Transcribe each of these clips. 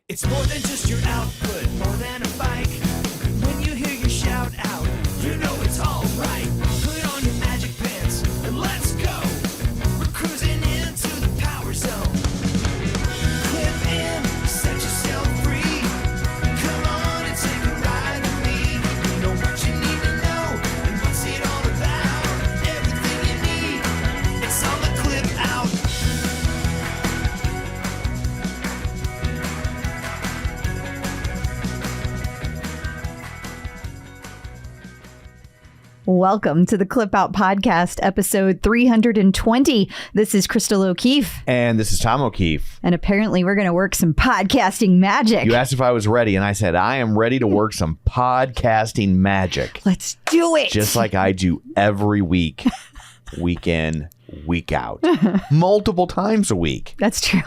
It's more than just your output, more than a bike. When you hear your shout out, you know it's all right. Put on your magic pants and let's go. We're cruising into the power zone. Clip in, set yourself free. Come on and take a ride with me. Know what you need to know and what's it all about. Everything you need, it's on the Clip Out. Welcome to the Clip Out Podcast, episode 320. This is Crystal O'Keefe. And this is Tom O'Keefe. And apparently we're going to work some podcasting magic. You asked if I was ready, and I said, I am ready to work some podcasting magic. Let's do it. Just like I do every week, week in, week out. Multiple times a week. That's true.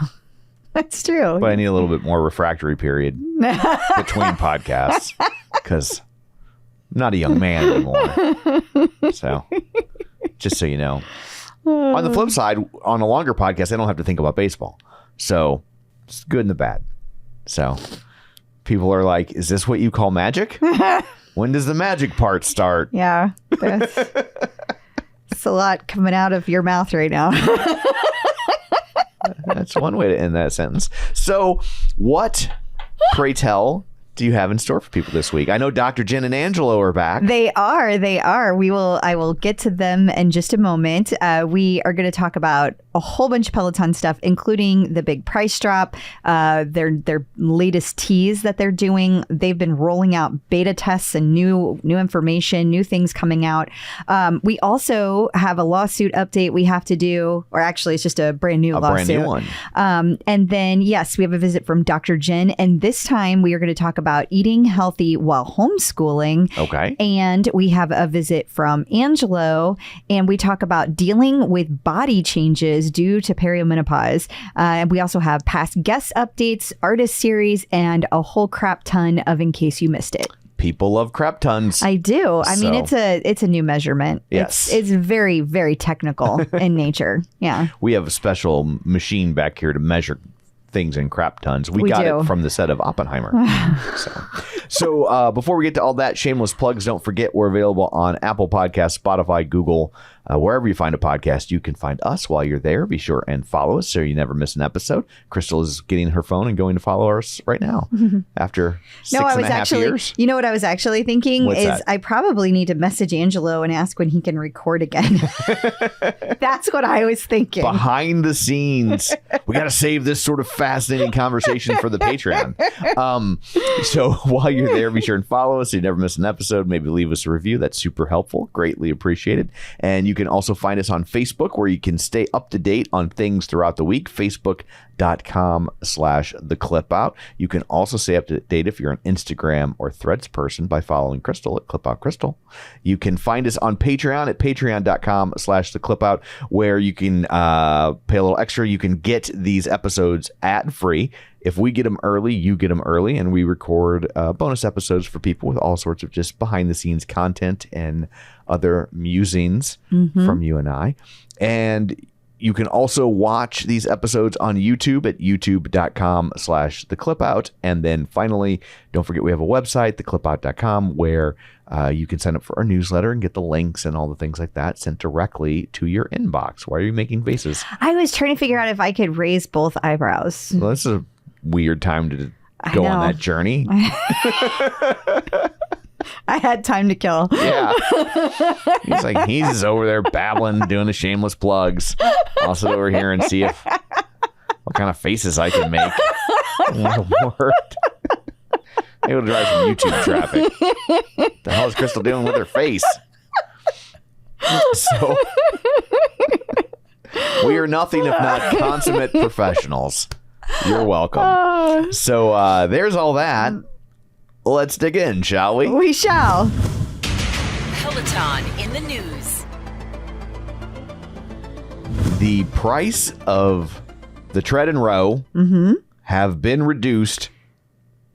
That's true. But I need a little bit more refractory period between podcasts because I'm not a young man anymore. So, just so you know. On the flip side, on a longer podcast, I don't have to think about baseball. So, it's good and the bad. So, people are like, is this what you call magic? When does the magic part start? Yeah. It's a lot coming out of your mouth right now. That's one way to end that sentence. So, what, pray tell, do you have in store for people this week? I know Dr. Jenn and Angelo are back. They are. I will get to them in just a moment. We are going to talk about a whole bunch of Peloton stuff, including the big price drop, their latest tease that they're doing. They've been rolling out beta tests and new information, new things coming out. We also have a lawsuit update we have to do, or actually it's just a brand new lawsuit. Brand new one. And then, yes, we have a visit from Dr. Jenn. And this time we are going to talk about eating healthy while homeschooling. Okay. And we have a visit from Angelo, and we talk about dealing with body changes due to perimenopause. And we also have past guest updates, artist series, and a whole crap ton of In Case You Missed It. People love crap tons. I do. I mean, it's a new measurement. Yes. It's very, very technical in nature. Yeah. We have a special machine back here to measure things in crap tons. We got do. it from the set of Oppenheimer. So before we get to all that, shameless plugs, don't forget we're available on Apple Podcasts, Spotify, Google, wherever you find a podcast. You can find us while you're there. Be sure and follow us so you never miss an episode. Crystal is getting her phone and going to follow us right now after 6.5 years. You know what I was actually thinking? What's that? I probably need to message Angelo and ask when he can record again. That's what I was thinking. Behind the scenes. We got to save this sort of fascinating conversation for the Patreon. So while you're there, be sure and follow us so you never miss an episode. Maybe leave us a review. That's super helpful. Greatly appreciated. And you can also find us on Facebook, where you can stay up to date on things throughout the week. Facebook.com/theclipout. You can also stay up to date if you're an Instagram or Threads person by following Crystal at ClipOutCrystal. You can find us on Patreon at patreon.com/theclipout, where you can pay a little extra. You can get these episodes ad-free. If we get them early, you get them early, and we record bonus episodes for people with all sorts of just behind-the-scenes content and other musings from you and I. And you can also watch these episodes on YouTube at youtube.com/theclipout. And then finally, don't forget we have a website, theclipout.com, where you can sign up for our newsletter and get the links and all the things like that sent directly to your inbox. Why are you making faces? I was trying to figure out if I could raise both eyebrows. Well, this is a weird time to go on that journey. I had time to kill. Yeah. He's over there babbling, doing the shameless plugs. I'll sit over here and see what kind of faces I can make. Lord. Maybe it'll drive some YouTube traffic. The hell is Crystal doing with her face? So we are nothing if not consummate professionals. You're welcome. So there's all that. Let's dig in, shall we? We shall. Peloton in the news. The price of the tread and row have been reduced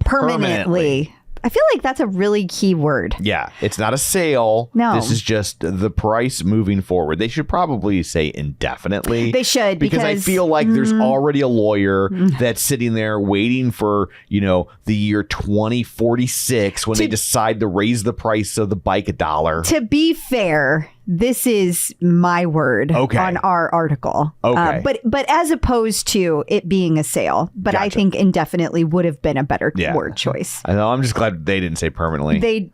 permanently. I feel like that's a really key word. Yeah, it's not a sale. No. This is just the price moving forward. They should probably say indefinitely. They should, because I feel like there's already a lawyer that's sitting there waiting for, the year 2046 when they decide to raise the price of the bike $1. To be fair, this is my word on our article. Okay. But as opposed to it being a sale, but I think indefinitely would have been a better word choice. I know. I'm just glad they didn't say permanently.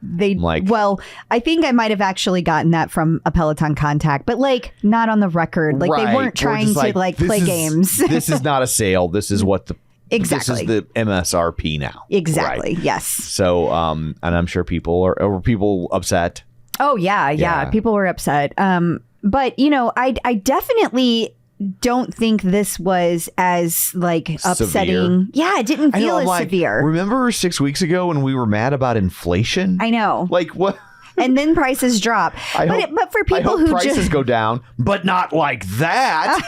Well, I think I might have actually gotten that from a Peloton contact, but not on the record. They weren't trying to play games. This is not a sale. This is what the Exactly. This is the MSRP now. Exactly. Right. Yes. So, and I'm sure people upset. Oh yeah. People were upset. But I definitely don't think this was as upsetting. Severe. Yeah, it didn't feel as severe. Remember 6 weeks ago when we were mad about inflation? I know. What? And then prices drop. But for people who prices go down, but not like that.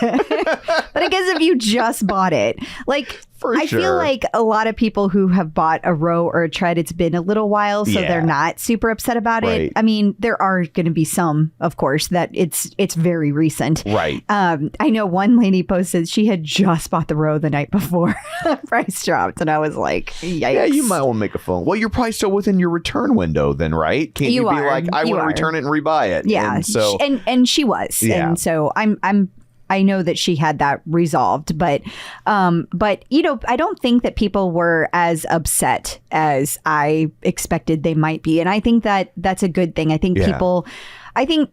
But I guess if you just bought it, I feel like a lot of people who have bought a row or a tread, it's been a little while, so they're not super upset about it. I mean, there are going to be some, of course, that it's very recent. Right. I know one lady posted she had just bought the row the night before the price dropped, and I was like, yikes. Yeah, you might want to make a phone. Well, you're probably still within your return window then, right? Can't you be like, I want to return it and rebuy it? Yeah. And so and she was. Yeah. And so I know that she had that resolved, but I don't think that people were as upset as I expected they might be, and I think that that's a good thing. I think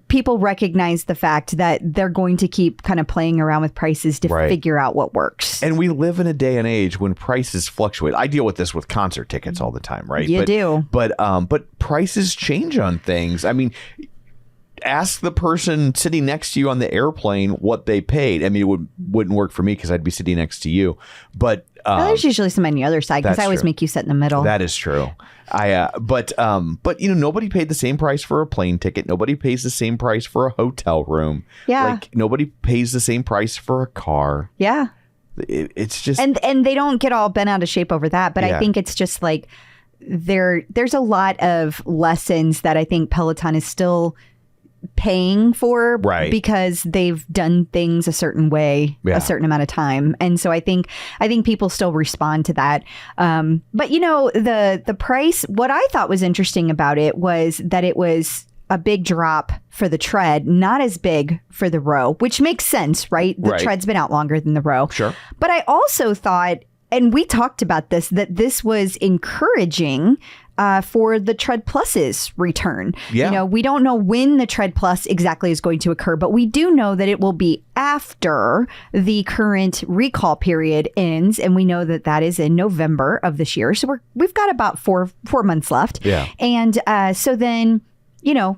people recognize the fact that they're going to keep kind of playing around with prices to figure out what works. And we live in a day and age when prices fluctuate. I deal with this with concert tickets all the time, right? You do. But prices change on things. I mean, ask the person sitting next to you on the airplane what they paid. I mean, it wouldn't work for me because I'd be sitting next to you. But there's usually somebody on the other side because I always make you sit in the middle. That is true. But nobody paid the same price for a plane ticket. Nobody pays the same price for a hotel room. Yeah. Nobody pays the same price for a car. Yeah. It's just and they don't get all bent out of shape over that. But I think it's just there's a lot of lessons that I think Peloton is still paying for because they've done things a certain way a certain amount of time, and so I think people still respond to that. But the price, what I thought was interesting about it was that it was a big drop for the tread, not as big for the row, which makes sense, right? The tread's been out longer than the row. Sure. But I also thought, and we talked about this, that this was encouraging for the Tread Plus's return. Yeah. We don't know when the Tread Plus exactly is going to occur, but we do know that it will be after the current recall period ends, and we know that that is in November of this year. So we've got about four months left. Yeah. And so then,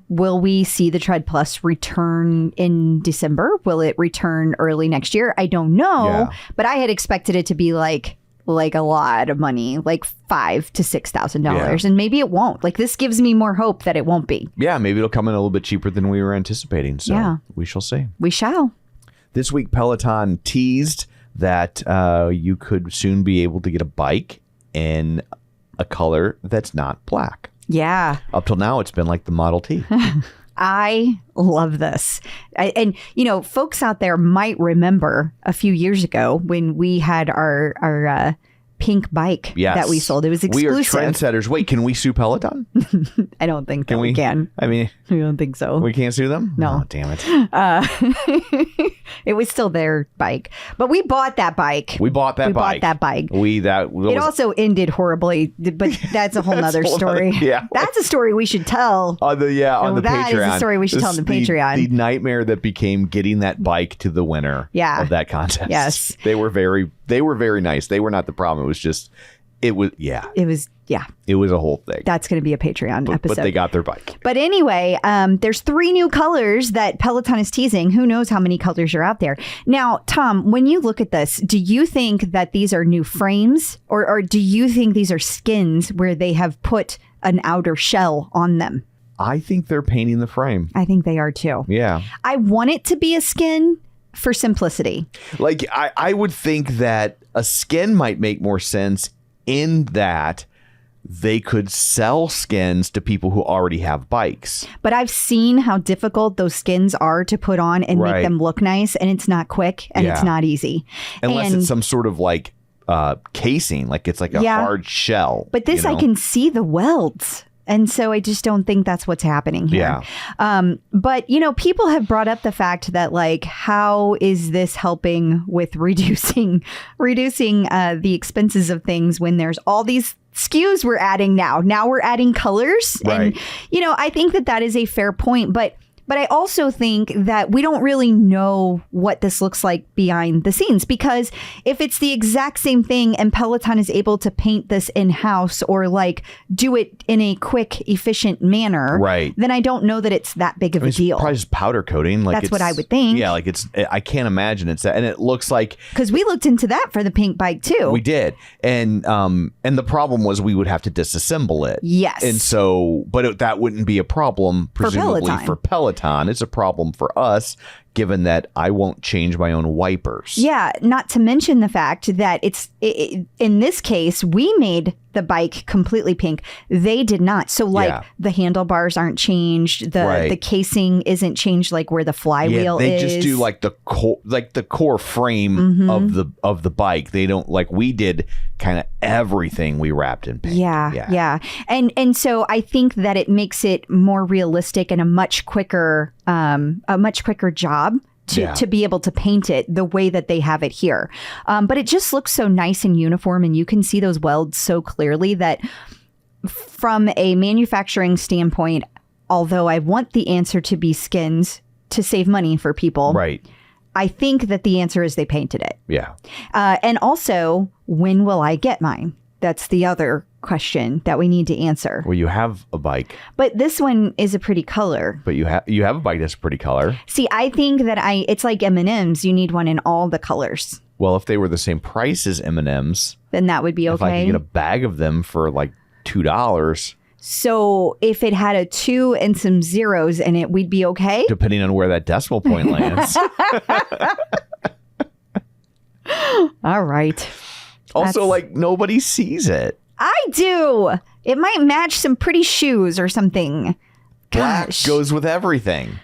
will we see the Tread Plus return in December? Will it return early next year? I don't know, but I had expected it to be like a lot of money, like $5,000 to $6,000, and maybe it won't. This gives me more hope that it won't be. Yeah, maybe it'll come in a little bit cheaper than we were anticipating. So we shall see. We shall. This week, Peloton teased that you could soon be able to get a bike in a color that's not black. Yeah. Up till now, it's been like the Model T. I love this. And folks out there might remember a few years ago when we had our pink bike that we sold. It was exclusive. We are trendsetters. Wait, can we sue Peloton? I don't think that we can. I mean, I don't think so. We can't sue them? No. Oh, damn it. It was still their bike. But we bought that bike. We bought that bike. It also ended horribly, but that's a whole nother story. That's a story we should tell. On the Patreon. That is a story we should tell on the Patreon. The nightmare that became getting that bike to the winner of that contest. Yes. They were very nice. They were not the problem. It was It was a whole thing. That's going to be a Patreon episode. But they got their bike. But anyway, there's 3 new colors that Peloton is teasing. Who knows how many colors are out there. Now, Tom, when you look at this, do you think that these are new frames or do you think these are skins where they have put an outer shell on them? I think they're painting the frame. I think they are too. Yeah. I want it to be a skin for simplicity. I would think that a skin might make more sense in that they could sell skins to people who already have bikes. But I've seen how difficult those skins are to put on and make them look nice, and it's not quick and it's not easy. Unless it's some sort of like casing, like it's like a hard shell. But this, I can see the welds. And so I just don't think that's what's happening here. Yeah. But, you know, people have brought up the fact that, like, how is this helping with reducing the expenses of things when there's all these SKUs we're adding now? Now we're adding colors. Right. And, you know, I think that is a fair point. But I also think that we don't really know what this looks like behind the scenes, because if it's the exact same thing and Peloton is able to paint this in-house or like do it in a quick, efficient manner, then I don't know that it's that big of a deal. It's probably just powder coating. Like that's what I would think. Yeah, like I can't imagine it's that. And it looks like... Because we looked into that for the pink bike too. We did. And the problem was we would have to disassemble it. Yes. And so, but that wouldn't be a problem, presumably, for Peloton. It's a problem for us, given that I won't change my own wipers. Yeah, not to mention the fact that in this case, we made the bike completely pink. They did not. So like the handlebars aren't changed. The casing isn't changed, like where the flywheel is. They just do like the core frame of the bike. They don't, like we did, kind of everything we wrapped in pink. Yeah. And so I think that it makes it more realistic and a much quicker job to be able to paint it the way that they have it here. But it just looks so nice and uniform, and you can see those welds so clearly that from a manufacturing standpoint, although I want the answer to be skins to save money for people, I think that the answer is they painted it. Yeah. And also, when will I get mine? That's the other question that we need to answer. Well, you have a bike. But this one is a pretty color. But you have a bike that's a pretty color. See, I think that it's like M&Ms. You need one in all the colors. Well, if they were the same price as M&Ms, then that would be okay. If I could get a bag of them for like $2. So if it had a 2 and some zeros in it, we'd be okay? Depending on where that decimal point lands. All right. Also, like, nobody sees it. I do. It might match some pretty shoes or something. Black goes with everything.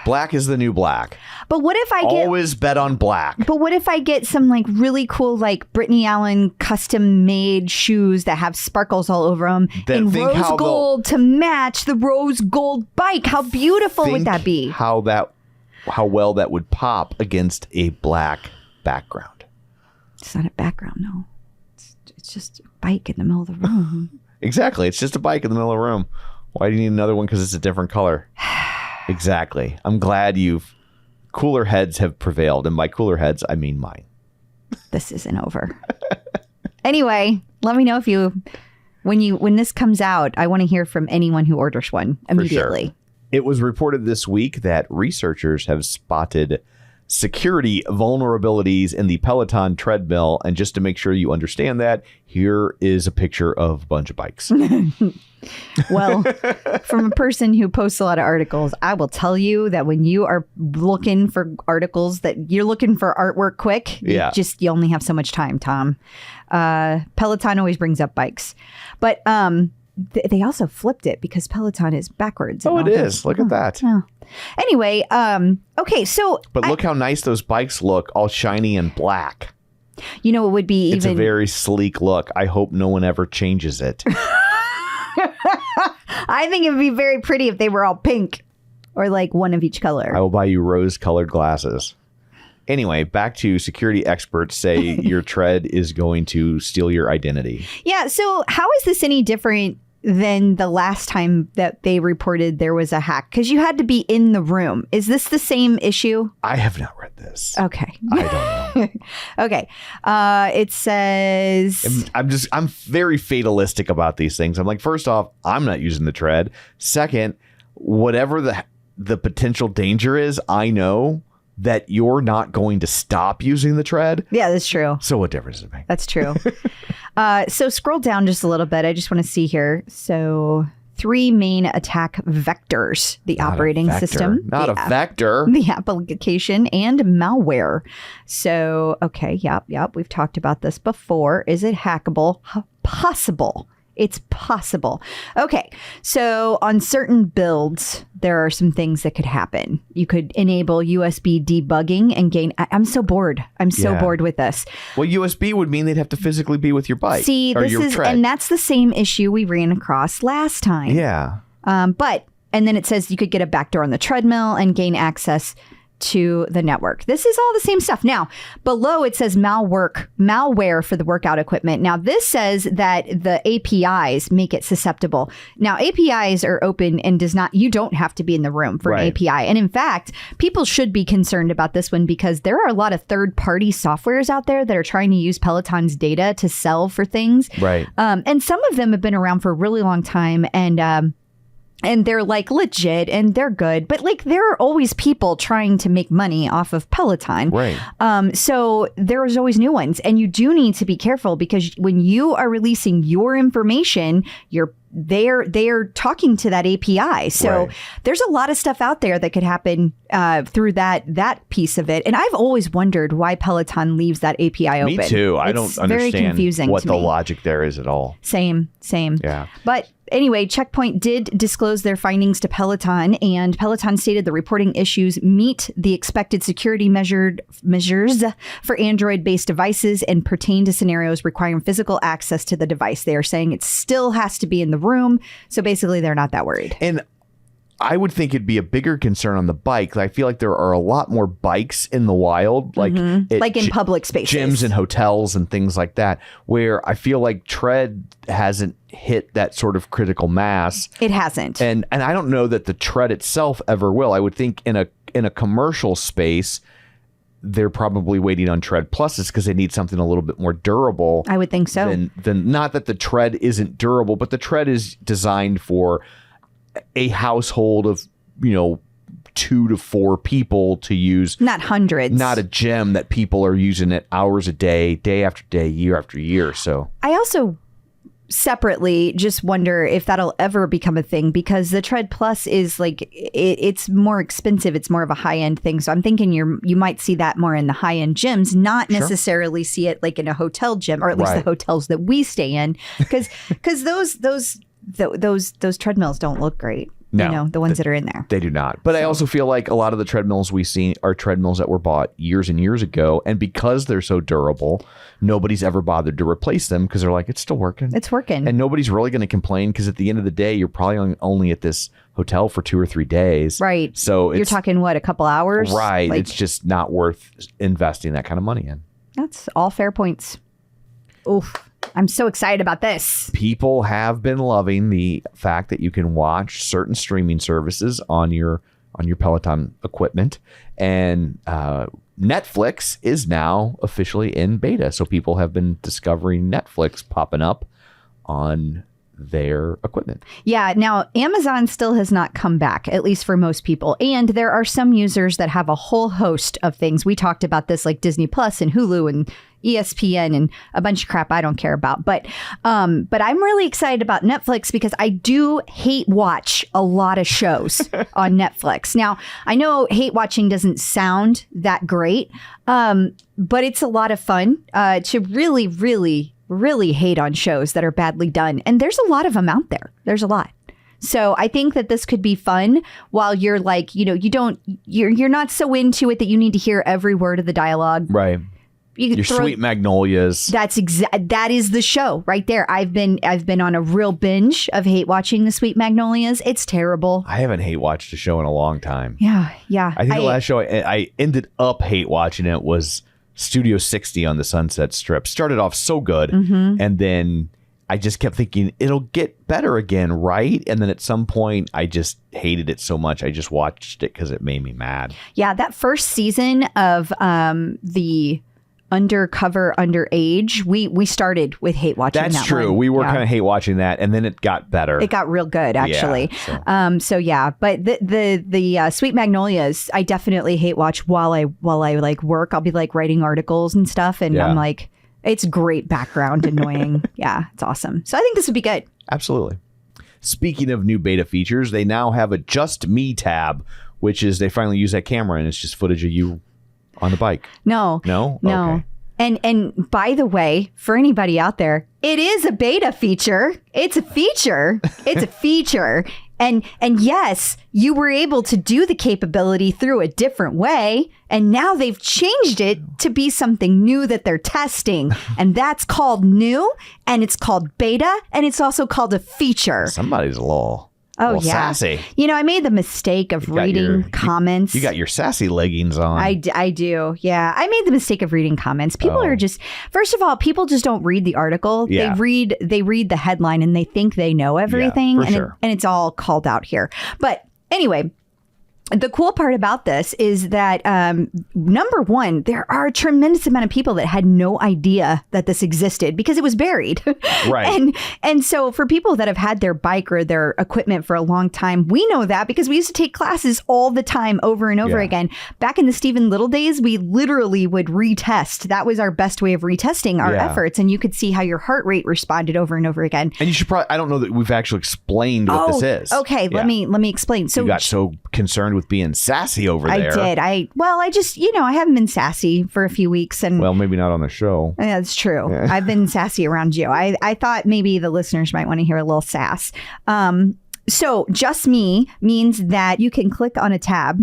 Black is the new black. But what if I always bet on black? But what if I get some like really cool like Brittany Allen custom made shoes that have sparkles all over them in rose gold to match the rose gold bike? How beautiful would that be? How well that would pop against a black background. It's not a background, no. It's just a bike in the middle of the room. Exactly. It's just a bike in the middle of the room. Why do you need another one? Because it's a different color. Exactly. I'm glad cooler heads have prevailed. And by cooler heads, I mean mine. This isn't over. Anyway, let me know if when this comes out, I want to hear from anyone who orders one immediately. Sure. It was reported this week that researchers have spotted security vulnerabilities in the Peloton treadmill. And just to make sure you understand that, here is a picture of a bunch of bikes. Well, from a person who posts a lot of articles, I will tell you that when you are looking for articles that you're looking for artwork quick, you only have so much time, Tom. Peloton always brings up bikes. But they also flipped it because Peloton is backwards. Oh, it is. Look at that. Oh. Anyway, okay, so... But look how nice those bikes look, all shiny and black. You know, it would be It's a very sleek look. I hope no one ever changes it. I think it would be very pretty if they were all pink or like one of each color. I will buy you rose-colored glasses. Anyway, back to security experts say your tread is going to steal your identity. Yeah, so how is this any different than the last time that they reported there was a hack? Because you had to be in the room. Is this the same issue? I have not read this. Okay. I don't know. Okay. It says... I'm very fatalistic about these things. I'm like, first off, I'm not using the tread. Second, whatever the potential danger is, I know that you're not going to stop using the tread. Yeah, that's true. So what difference does it make? That's true. So scroll down just a little bit. I just want to see here. So 3 main attack vectors: the operating system, not a vector, the application, and malware. So, okay. Yep. We've talked about this before. Is it hackable? Possible. It's possible. Okay, so on certain builds, there are some things that could happen. You could enable USB debugging and gain. I'm so bored. I'm so bored with this. Well, USB would mean they'd have to physically be with your bike. See, or your tread. and that's the same issue we ran across last time. Yeah. And then it says you could get a backdoor on the treadmill and gain access to the network. This is all the same stuff. Now, below it says malware for the workout equipment. Now, this says that the APIs make it susceptible. Now, APIs are open and you don't have to be in the room for an API. And in fact, people should be concerned about this one because there are a lot of third-party softwares out there that are trying to use Peloton's data to sell for things. Right. And some of them have been around for a really long time, and they're like legit and they're good, but like there are always people trying to make money off of Peloton. Right. So there's always new ones, and you do need to be careful because when you are releasing your information, they're talking to that API. So there's a lot of stuff out there that could happen through that piece of it. And I've always wondered why Peloton leaves that API open. Me too. I don't understand very confusing what to the me. logic there is at all. Same. Yeah. But anyway, Checkpoint did disclose their findings to Peloton, and Peloton stated the reporting issues meet the expected security measures for Android-based devices and pertain to scenarios requiring physical access to the device. They are saying it still has to be in the room. So basically, they're not that worried. And I would think it'd be a bigger concern on the bike. I feel like there are a lot more bikes in the wild, like in public spaces, gyms and hotels and things like that, where I feel like tread hasn't hit that sort of critical mass. It hasn't. And I don't know that the tread itself ever will. I would think in a commercial space, they're probably waiting on tread pluses because they need something a little bit more durable. I would think so. Than not that the tread isn't durable, but the tread is designed for a household of 2 to 4 people to use, not hundreds, not a gym that people are using it hours a day after day, year after year. So I also separately just wonder if that'll ever become a thing, because the Tread Plus is like it's more expensive. It's more of a high end thing. So I'm thinking you might see that more in the high end gyms, not necessarily see it like in a hotel gym, or at least the hotels that we stay in, because those treadmills don't look great. No, the ones that are in there. They do not. But I also feel like a lot of the treadmills we see are treadmills that were bought years and years ago. And because they're so durable, nobody's ever bothered to replace them because they're like, it's still working. It's working. And nobody's really going to complain because at the end of the day, you're probably only at this hotel for 2 or 3 days. Right. So you're talking, what, a couple hours? Right. It's just not worth investing that kind of money in. That's all fair points. Oof. I'm so excited about this. People have been loving the fact that you can watch certain streaming services on your Peloton equipment, and Netflix is now officially in beta. So people have been discovering Netflix popping up on their equipment. Yeah. Now, Amazon still has not come back, at least for most people. And there are some users that have a whole host of things. We talked about this, like Disney Plus and Hulu and ESPN and a bunch of crap I don't care about. But I'm really excited about Netflix because I do hate watch a lot of shows on Netflix. Now, I know hate watching doesn't sound that great, but it's a lot of fun to really, really, really hate on shows that are badly done. And there's a lot of them out there. There's a lot. So I think that this could be fun while you're like, you're not so into it that you need to hear every word of the dialogue. Right. Your Sweet Magnolias. That is the show right there. I've been on a real binge of hate watching the Sweet Magnolias. It's terrible. I haven't hate watched a show in a long time. Yeah. I think the last show I ended up hate watching it was Studio 60 on the Sunset Strip. Started off so good, and then I just kept thinking it'll get better again, right? And then at some point, I just hated it so much. I just watched it because it made me mad. Yeah, that first season of the Undercover Underage, we started with hate watching. That's true. We were kind of hate watching that, and then it got better. It got real good, actually. Yeah, but the Sweet Magnolias, I definitely hate watch while I like work. I'll be like writing articles and stuff, and I'm like, it's great background annoying. Yeah, it's awesome. So I think this would be good. Absolutely. Speaking of new beta features, they now have a Just Me tab, which is they finally use that camera and it's just footage of you on the bike. No. Okay. And by the way, for anybody out there, it is a beta feature. It's a feature. It's a feature. And yes, you were able to do the capability through a different way. And now they've changed it to be something new that they're testing. And that's called new. And it's called beta. And it's also called a feature. Somebody's a little sassy. You know, I made the mistake of reading comments. You got your sassy leggings on. I do. Yeah. I made the mistake of reading comments. People are just, first of all, people just don't read the article. Yeah. They read the headline and they think they know everything. Yeah, for sure. And it's all called out here. But anyway, the cool part about this is that, number one, there are a tremendous amount of people that had no idea that this existed because it was buried. Right. And so for people that have had their bike or their equipment for a long time, we know that because we used to take classes all the time over and over again. Back in the Stephen Little days, we literally would retest. That was our best way of retesting our efforts. And you could see how your heart rate responded over and over again. And you should probably, I don't know that we've actually explained what this is. Okay, let me explain. So you got so concerned with being sassy over there. I did. I just, I haven't been sassy for a few weeks. And well, maybe not on the show. Yeah, that's true. Yeah. I've been sassy around you. I thought maybe the listeners might want to hear a little sass. So just me means that you can click on a tab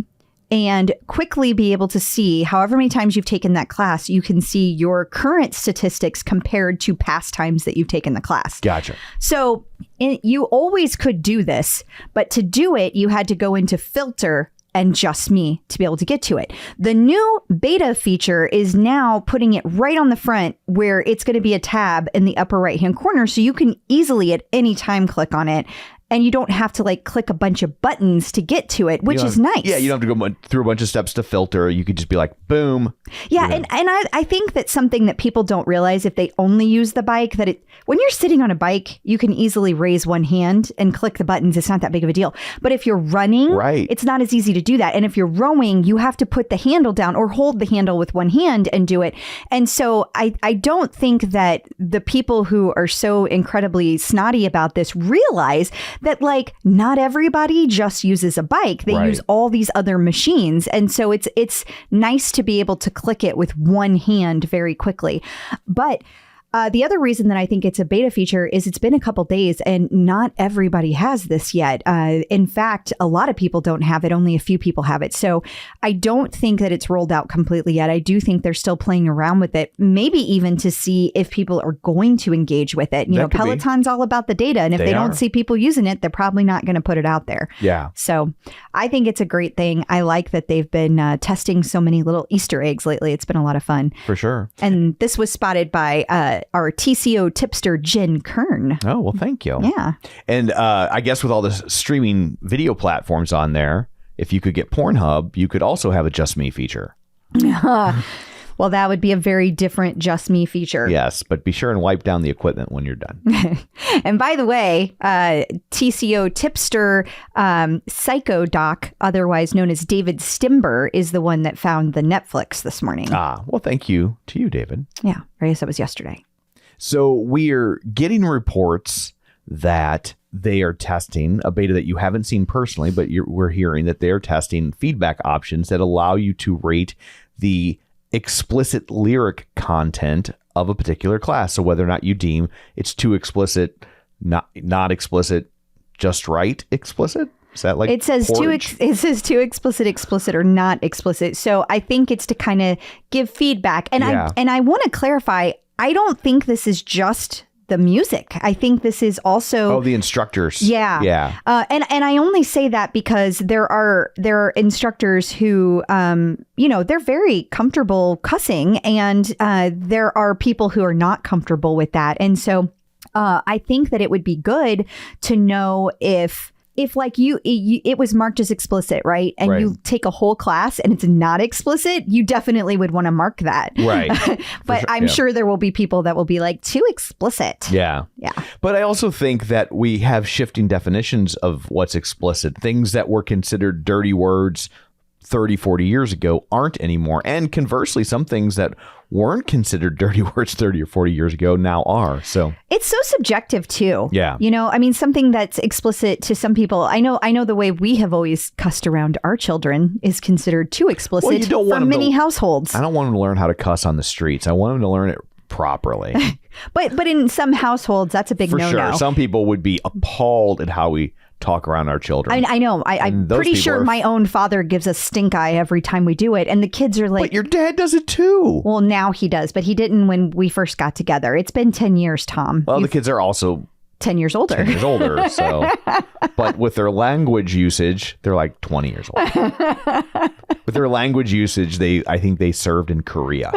and quickly be able to see however many times you've taken that class. You can see your current statistics compared to past times that you've taken the class. Gotcha. So you always could do this, but to do it, you had to go into filter and just me to be able to get to it. The new beta feature is now putting it right on the front where it's going to be a tab in the upper right hand corner. So you can easily at any time click on it. And you don't have to click a bunch of buttons to get to it, which is nice. Yeah, you don't have to go through a bunch of steps to filter. You could just be like, boom. Yeah, and I think that's something that people don't realize if they only use the bike, that when you're sitting on a bike, you can easily raise one hand and click the buttons. It's not that big of a deal. But if you're running, it's not as easy to do that. And if you're rowing, you have to put the handle down or hold the handle with one hand and do it. And so I don't think that the people who are so incredibly snotty about this realize that not everybody just uses a bike. They use all these other machines. And so it's nice to be able to click it with one hand very quickly. But the other reason that I think it's a beta feature is it's been a couple days and not everybody has this yet. In fact, a lot of people don't have it. Only a few people have it. So I don't think that it's rolled out completely yet. I do think they're still playing around with it, maybe even to see if people are going to engage with it. Peloton's all about the data. And if they don't see people using it, they're probably not going to put it out there. Yeah. So I think it's a great thing. I like that they've been testing so many little Easter eggs lately. It's been a lot of fun. For sure. And this was spotted by our TCO tipster, Jen Kern. Oh, well, thank you. Yeah. And I guess with all the streaming video platforms on there, if you could get Pornhub, you could also have a Just Me feature. Well, that would be a very different Just Me feature. Yes, but be sure and wipe down the equipment when you're done. And by the way, TCO tipster Psycho Doc, otherwise known as David Stimber, is the one that found the Netflix this morning. Ah, well, thank you to you, David. Yeah, I guess that was yesterday. So we're getting reports that they are testing a beta that you haven't seen personally, but we're hearing that they're testing feedback options that allow you to rate the explicit lyric content of a particular class. So whether or not you deem it's too explicit, not explicit, just right explicit. Is that it says too explicit or not explicit. So I think it's to kind of give feedback. And I want to clarify, I don't think this is just the music. I think this is also the instructors. Yeah. And I only say that because there are instructors who they're very comfortable cussing, and there are people who are not comfortable with that. And so I think that it would be good to know if it was marked as explicit, right? And you take a whole class and it's not explicit, you definitely would want to mark that. Right. But I'm sure there will be people that will be like, too explicit. Yeah. Yeah. But I also think that we have shifting definitions of what's explicit. Things that were considered dirty words 30, 40 years ago aren't anymore. And conversely, some things that weren't considered dirty words 30 or 40 years ago now are. So it's so subjective too. Yeah. You know, I mean, something that's explicit to some people. I know the way we have always cussed around our children is considered too explicit Well, you don't want for them many households. I don't want them to learn how to cuss on the streets. I want them to learn it properly. But in some households, that's a big For no-no. sure. Some people would be appalled at how we talk around our children. I know. I'm those pretty people sure are- my own father gives us stink eye every time we do it. And the kids are like, But your dad does it too. well, now he does, but he didn't when we first got together. It's been 10 years, Tom. Well, You're the kids are also 10 years older. 10 years older. So, but with their language usage, they're like 20 years old. With their language usage, I think they served in Korea.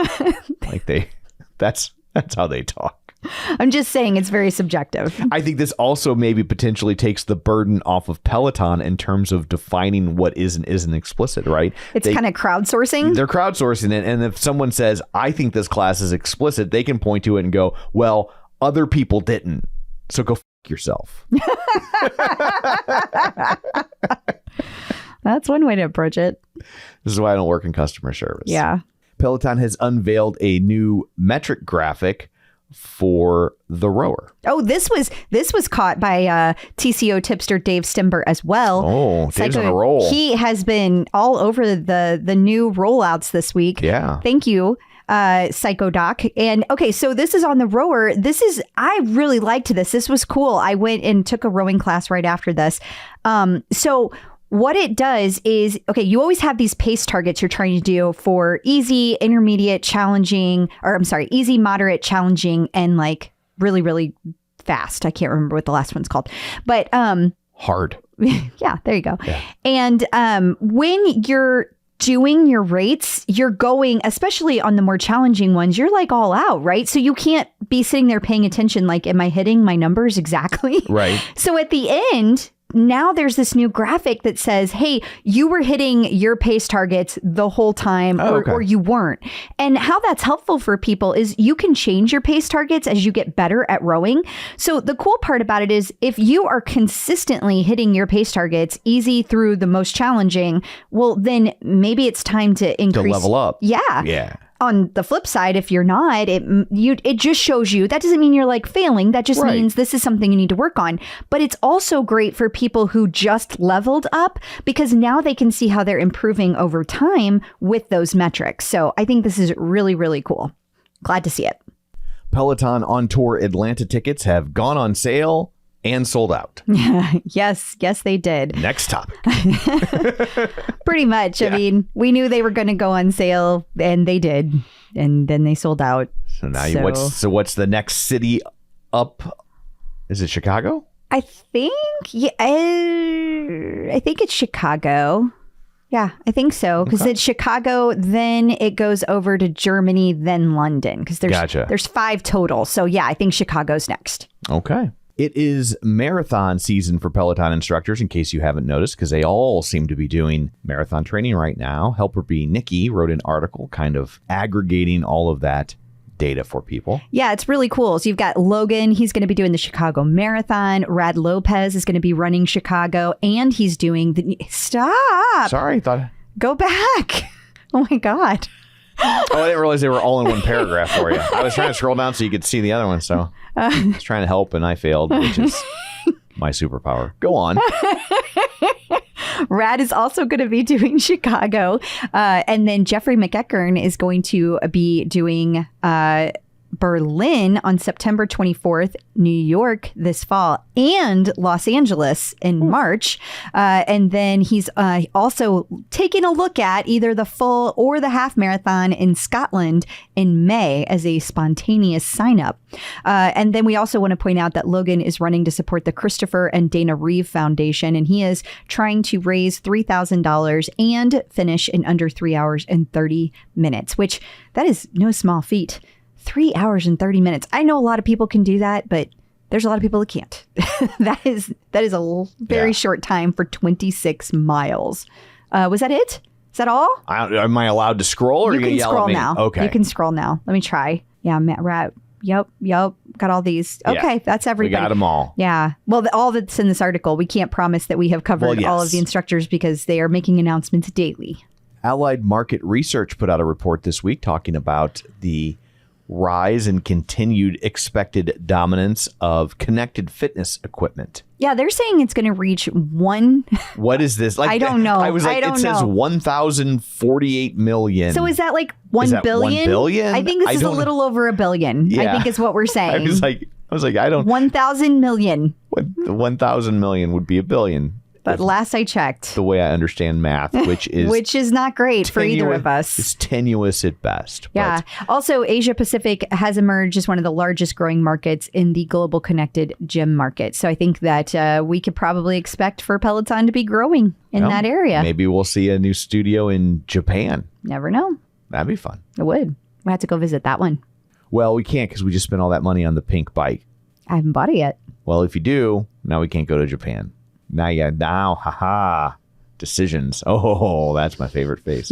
That's how they talk. I'm just saying it's very subjective. I think this also maybe potentially takes the burden off of Peloton in terms of defining what is and isn't explicit, right? It's kind of crowdsourcing. They're crowdsourcing it. And if someone says, I think this class is explicit, they can point to it and go, well, other people didn't. So go yourself. That's one way to approach it. This is why I don't work in customer service. Yeah. Peloton has unveiled a new metric graphic for the rower. Oh, this was caught by TCO tipster Dave Stimber as well. Oh, Dave's on a roll. He has been all over the new rollouts this week. Yeah. Thank you, Psycho Doc. And okay, so this is on the rower. I really liked this. This was cool. I went and took a rowing class right after this. So what it does is, okay, you always have these pace targets you're trying to do for easy, intermediate, challenging, easy, moderate, challenging, and like really, really fast. I can't remember what the last one's called, but hard. yeah, there you go. Yeah. And when you're doing your rates, you're going, especially on the more challenging ones, you're like all out, right? So you can't be sitting there paying attention like, am I hitting my numbers exactly? Right. So at the end, now there's this new graphic that says, hey, you were hitting your pace targets the whole time or you weren't. And how that's helpful for people is you can change your pace targets as you get better at rowing. So the cool part about it is if you are consistently hitting your pace targets easy through the most challenging, well, then maybe it's time to increase. To level up. Yeah. Yeah. On the flip side, if you're not, it just shows you, that doesn't mean you're like failing. That just means this is something you need to work on. But it's also great for people who just leveled up because now they can see how they're improving over time with those metrics. So I think this is really, really cool. Glad to see it. Peloton On Tour Atlanta tickets have gone on sale and sold out. Yes, they did. Next topic. Pretty much. Yeah. I mean, we knew they were going to go on sale and they did. And then they sold out. So now what's the next city up? Is it Chicago? I think it's Chicago. Yeah, I think so. Because it's Chicago, then it goes over to Germany, then London. Because there's 5 total. So yeah, I think Chicago's next. Okay. It is marathon season for Peloton instructors, in case you haven't noticed, because they all seem to be doing marathon training right now. Helper B Nikki wrote an article kind of aggregating all of that data for people. Yeah, it's really cool. So you've got Logan. He's going to be doing the Chicago Marathon. Rad Lopez is going to be running Chicago. And he's doing the... Stop! Sorry, thought... Go back. Oh, my God. Oh, I didn't realize they were all in one paragraph for you. I was trying to scroll down so you could see the other one, so I was trying to help and I failed, which is my superpower. Go on. Rad is also going to be doing Chicago. And then Jeffrey McEachern is going to be doing Berlin on September 24th, New York this fall, and Los Angeles in March. And then he's also taking a look at either the full or the half marathon in Scotland in May as a spontaneous sign up. And then we also want to point out that Logan is running to support the Christopher and Dana Reeve Foundation, and he is trying to raise $3,000 and finish in under 3 hours and 30 minutes, which that is no small feat. 3 hours and 30 minutes. I know a lot of people can do that, but there's a lot of people that can't. That is a very short time for 26 miles. Was that it? Is that all? Am I allowed to scroll or you are you going to can yell scroll at me? now. Okay. You can scroll now. Let me try. Yeah, Matt Rat. Yep. Got all these. Okay, that's everybody. We got them all. Yeah. Well, all that's in this article, we can't promise that we have covered all of the instructors because they are making announcements daily. Allied Market Research put out a report this week talking about the rise and continued expected dominance of connected fitness equipment. Yeah, they're saying it's going to reach one. What is this? Like, I don't know. I was like, it says 1,048 million. So is that like 1 billion? 1 billion? I think this is a little over $1 billion. Yeah. I think is what we're saying. I was like, I don't. 1,000 million. 1,000 million would be a billion. But last I checked, the way I understand math, which is not great for either of us. It's tenuous at best. Yeah. Also, Asia Pacific has emerged as one of the largest growing markets in the global connected gym market. So I think that we could probably expect for Peloton to be growing in that area. Maybe we'll see a new studio in Japan. Never know. That'd be fun. It would. We have to go visit that one. Well, we can't because we just spent all that money on the pink bike. I haven't bought it yet. Well, if you do, now we can't go to Japan. Now, haha, decisions. Oh, that's my favorite face.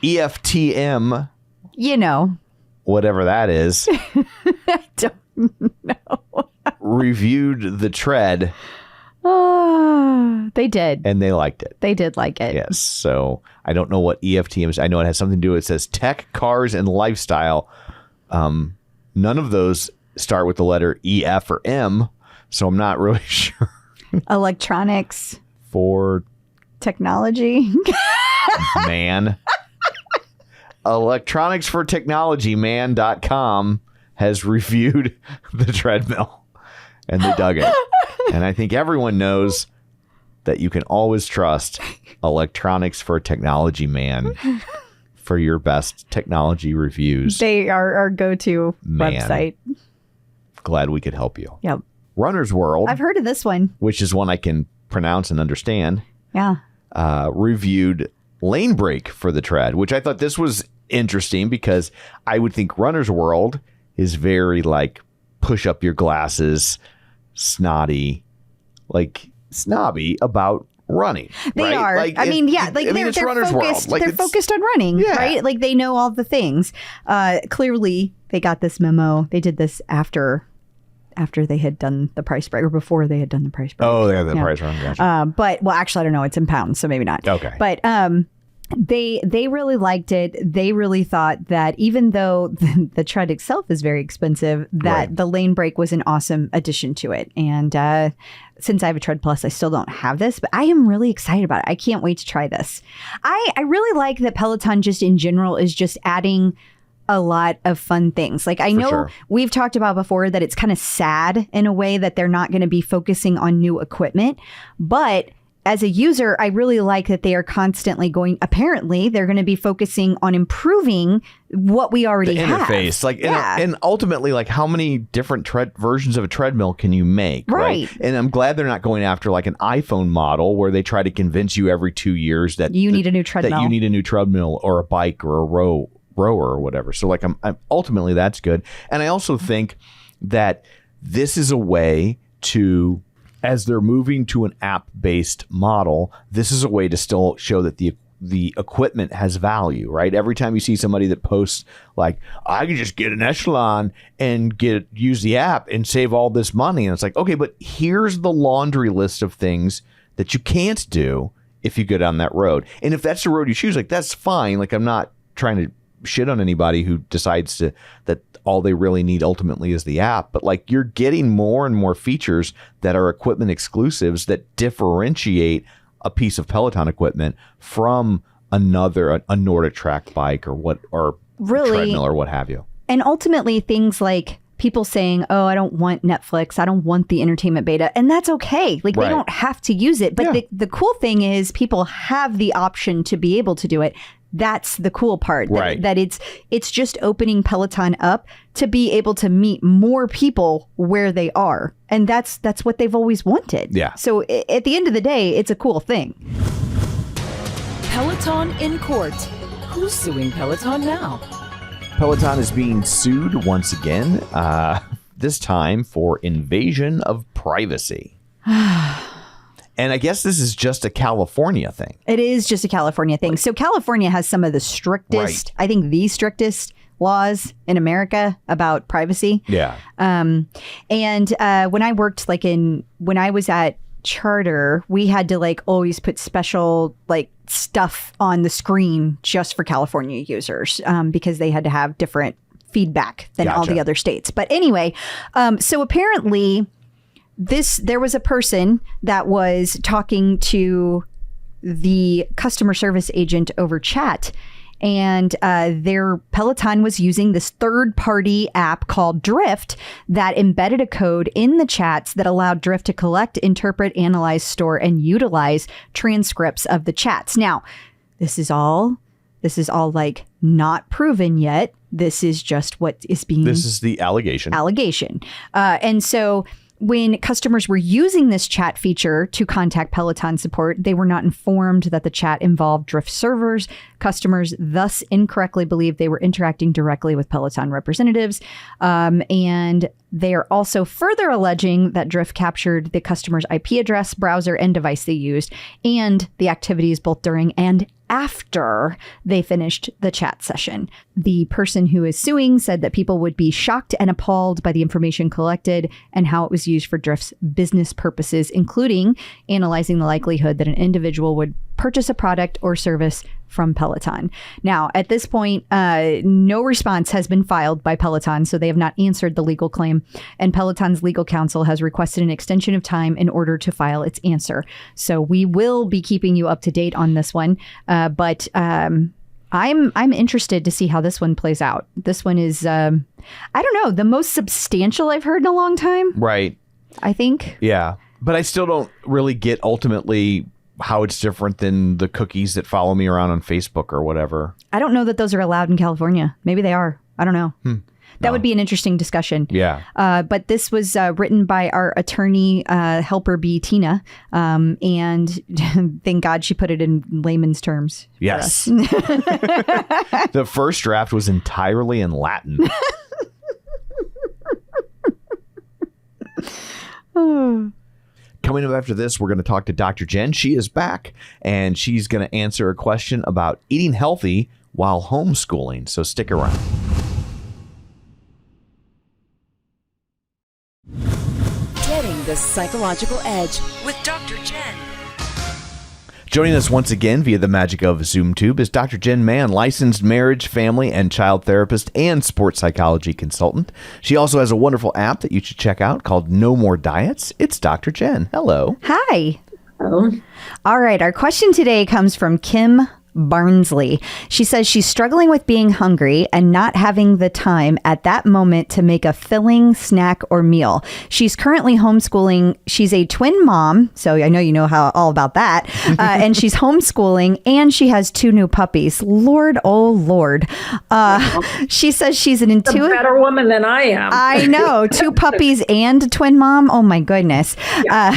EFTM. You know. Whatever that is. I don't know. Reviewed the tread. Oh, they did. And they liked it. They did like it. Yes. So I don't know what EFTM is. I know it has something to do. It says tech, cars, and lifestyle. None of those start with the letter EF or M. So I'm not really sure. Electronics. For technology. Man. Electronics for Technology man.com has reviewed the treadmill and they dug it. And I think everyone knows that you can always trust Electronics for Technology Man for your best technology reviews. They are our go-to website. Glad we could help you. Yep. Runner's World. I've heard of this one. Which is one I can pronounce and understand. Yeah. Reviewed Lanebreak for the tread, which I thought this was interesting because I would think Runner's World is very like push up your glasses, snotty, like snobby about running. They right? are. Like, they're Runner's focused. World. They're focused on running, right? Like they know all the things. Clearly, they got this memo. They did this after they had done the price break or before they had done the price break. Oh, yeah, the price break. Gotcha. But actually, I don't know. It's in pounds, so maybe not. Okay. But they really liked it. They really thought that even though the tread itself is very expensive, that the Lanebreak was an awesome addition to it. And since I have a Tread Plus, I still don't have this, but I am really excited about it. I can't wait to try this. I really like that Peloton just in general is just adding a lot of fun things. Like I know we've talked about before that it's kind of sad in a way that they're not going to be focusing on new equipment, but as a user, I really like that they are constantly apparently they're going to be focusing on improving what we already have. Interface. Like, and ultimately, like how many different versions of a treadmill can you make? Right. And I'm glad they're not going after like an iPhone model where they try to convince you every 2 years that you need a new treadmill. That you need a new treadmill or a bike or a rower or whatever. So like I'm ultimately that's good. And I also think that this is a way to, as they're moving to an app-based model, this is a way to still show that the equipment has value, right? Every time you see somebody that posts like, I can just get an Echelon and use the app and save all this money. And it's like, okay, but here's the laundry list of things that you can't do if you go down that road. And if that's the road you choose, like that's fine. Like I'm not trying to shit on anybody who decides that all they really need ultimately is the app, but like you're getting more and more features that are equipment exclusives that differentiate a piece of Peloton equipment from a Nordic track bike or treadmill or what have you. And ultimately things like people saying, oh, I don't want Netflix. I don't want the entertainment beta. And that's okay. Like they don't have to use it. But the cool thing is people have the option to be able to do it. That's the cool part, that it's just opening Peloton up to be able to meet more people where they are. And that's what they've always wanted. Yeah. So at the end of the day, it's a cool thing. Peloton in court. Who's suing Peloton now? Peloton is being sued once again, this time for invasion of privacy. And I guess this is just a California thing. It is just a California thing. So California has some of the strictest, I think the strictest laws in America about privacy. Yeah. And when I worked when I was at charter, we had to like always put special like stuff on the screen just for California users because they had to have different feedback than all the other states. But anyway, so apparently there was a person that was talking to the customer service agent over chat, and their Peloton was using this third-party app called Drift that embedded a code in the chats that allowed Drift to collect, interpret, analyze, store, and utilize transcripts of the chats. Now, this is all like not proven yet. This is just what is being... This is the allegation. And so when customers were using this chat feature to contact Peloton support, they were not informed that the chat involved Drift servers. Customers thus incorrectly believed they were interacting directly with Peloton representatives. And they are also further alleging that Drift captured the customer's IP address, browser, and device they used, and the activities both during and after they finished the chat session. The person who is suing said that people would be shocked and appalled by the information collected and how it was used for Drift's business purposes, including analyzing the likelihood that an individual would purchase a product or service from Peloton. Now, at this point, no response has been filed by Peloton, so they have not answered the legal claim, and Peloton's legal counsel has requested an extension of time in order to file its answer. So we will be keeping you up to date on this one, but I'm interested to see how this one plays out. This one is, I don't know, the most substantial I've heard in a long time. Right. I think. Yeah. But I still don't really get ultimately how it's different than the cookies that follow me around on Facebook or whatever. I don't know that those are allowed in California. Maybe they are. I don't know. That would be an interesting discussion. Yeah. But this was written by our attorney, helper bee, Tina. And thank God she put it in layman's terms. Yes. The first draft was entirely in Latin. Coming up after this, we're going to talk to Dr. Jenn. She is back, and she's going to answer a question about eating healthy while homeschooling. So stick around. Getting the psychological edge with Dr. Jenn. Joining us once again via the magic of ZoomTube is Dr. Jenn Mann, licensed marriage, family, and child therapist and sports psychology consultant. She also has a wonderful app that you should check out called No More Diets. It's Dr. Jenn. Hello. Hi. Hello. All right. Our question today comes from Kim Barnsley. She says she's struggling with being hungry and not having the time at that moment to make a filling snack or meal. She's currently homeschooling. She's a twin mom, so I know you know all about that. And she's homeschooling, and she has 2 new puppies. Lord, oh Lord. She says she's an intuitive... A better woman than I am. I know. 2 puppies and a twin mom. Oh my goodness. Yeah.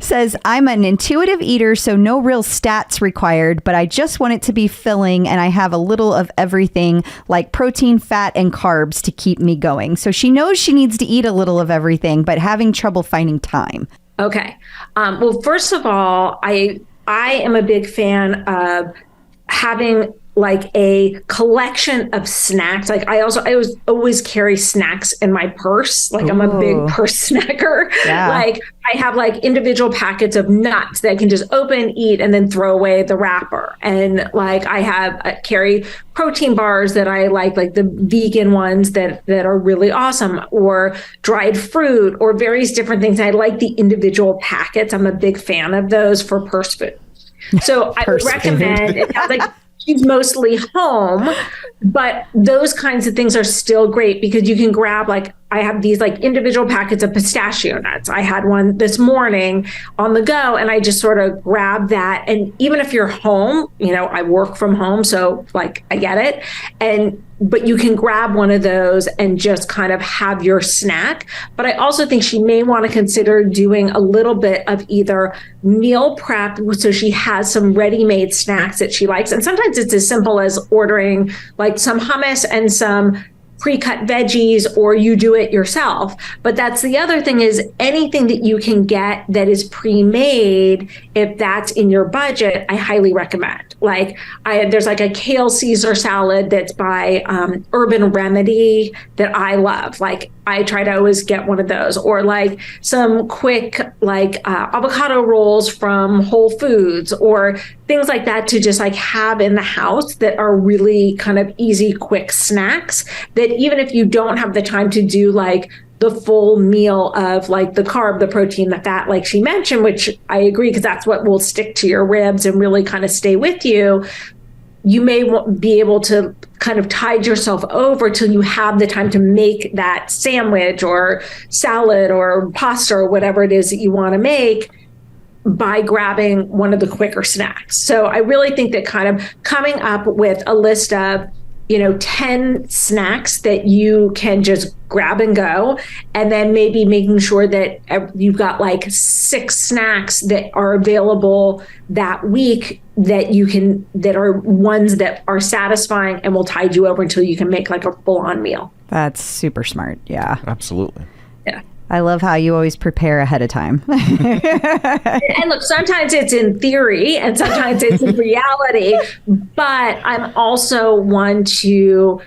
Says, I'm an intuitive eater, so no real stats required, but I just want it to be filling, and I have a little of everything like protein, fat, and carbs to keep me going. So she knows she needs to eat a little of everything, but having trouble finding time. Okay. Well, first of all, I am a big fan of having like a collection of snacks. Like I always carry snacks in my purse. Like I'm a big purse snacker. Yeah. Like I have like individual packets of nuts that I can just open, eat, and then throw away the wrapper. And like I carry protein bars that I like the vegan ones that are really awesome, or dried fruit, or various different things. I like the individual packets. I'm a big fan of those for purse food. So I would recommend it. She's mostly home, but those kinds of things are still great because you can grab, like, I have these like individual packets of pistachio nuts. I had one this morning on the go, and I just sort of grab that. And even if you're home, I work from home, so like I get it. But you can grab one of those and just kind of have your snack. But I also think she may want to consider doing a little bit of either meal prep, so she has some ready-made snacks that she likes. And sometimes it's as simple as ordering like some hummus and some pre-cut veggies, or you do it yourself. But that's the other thing, is anything that you can get that is pre-made, if that's in your budget, I highly recommend. Like there's like a kale Caesar salad that's by Urban Remedy that I love. Like I try to always get one of those, or like some quick like avocado rolls from Whole Foods or things like that to just like have in the house that are really kind of easy, quick snacks that even if you don't have the time to do like the full meal of like the carb, the protein, the fat, like she mentioned, which I agree, because that's what will stick to your ribs and really kind of stay with you. You may be able to kind of tide yourself over till you have the time to make that sandwich or salad or pasta or whatever it is that you want to make by grabbing one of the quicker snacks. So I really think that kind of coming up with a list of 10 snacks that you can just grab and go, and then maybe making sure that you've got like 6 snacks that are available that week that are ones that are satisfying and will tide you over until you can make like a full-on meal. That's super smart. Yeah. Absolutely. Yeah. I love how you always prepare ahead of time. And look, sometimes it's in theory and sometimes it's in reality, but I'm also one to,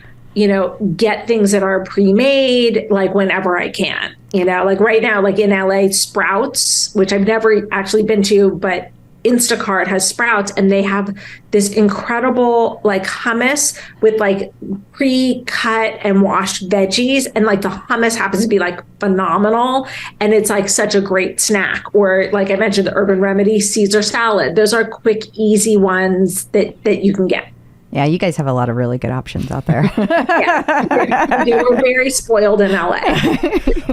get things that are pre-made like whenever I can, like right now, like in LA, Sprouts, which I've never actually been to, but Instacart has Sprouts, and they have this incredible like hummus with like pre-cut and washed veggies, and like the hummus happens to be like phenomenal, and it's like such a great snack. Or like I mentioned, the Urban Remedy Caesar salad. Those are quick, easy ones that you can get. Yeah, you guys have a lot of really good options out there. Yeah, we're very spoiled in LA.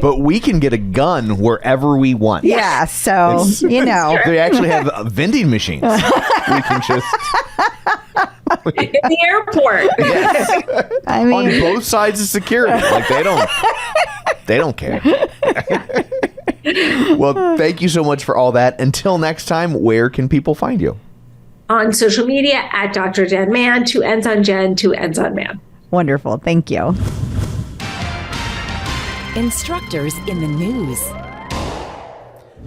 But we can get a gun wherever we want. Yeah, so, They actually have vending machines. We can just... In the airport. Yes. I mean, On both sides of security. Like, they don't care. Well, thank you so much for all that. Until next time, where can people find you? On social media at Dr. Jen Man, 2 N's on Jen, 2 N's on Man. wonderful. Thank you. Instructors in the news.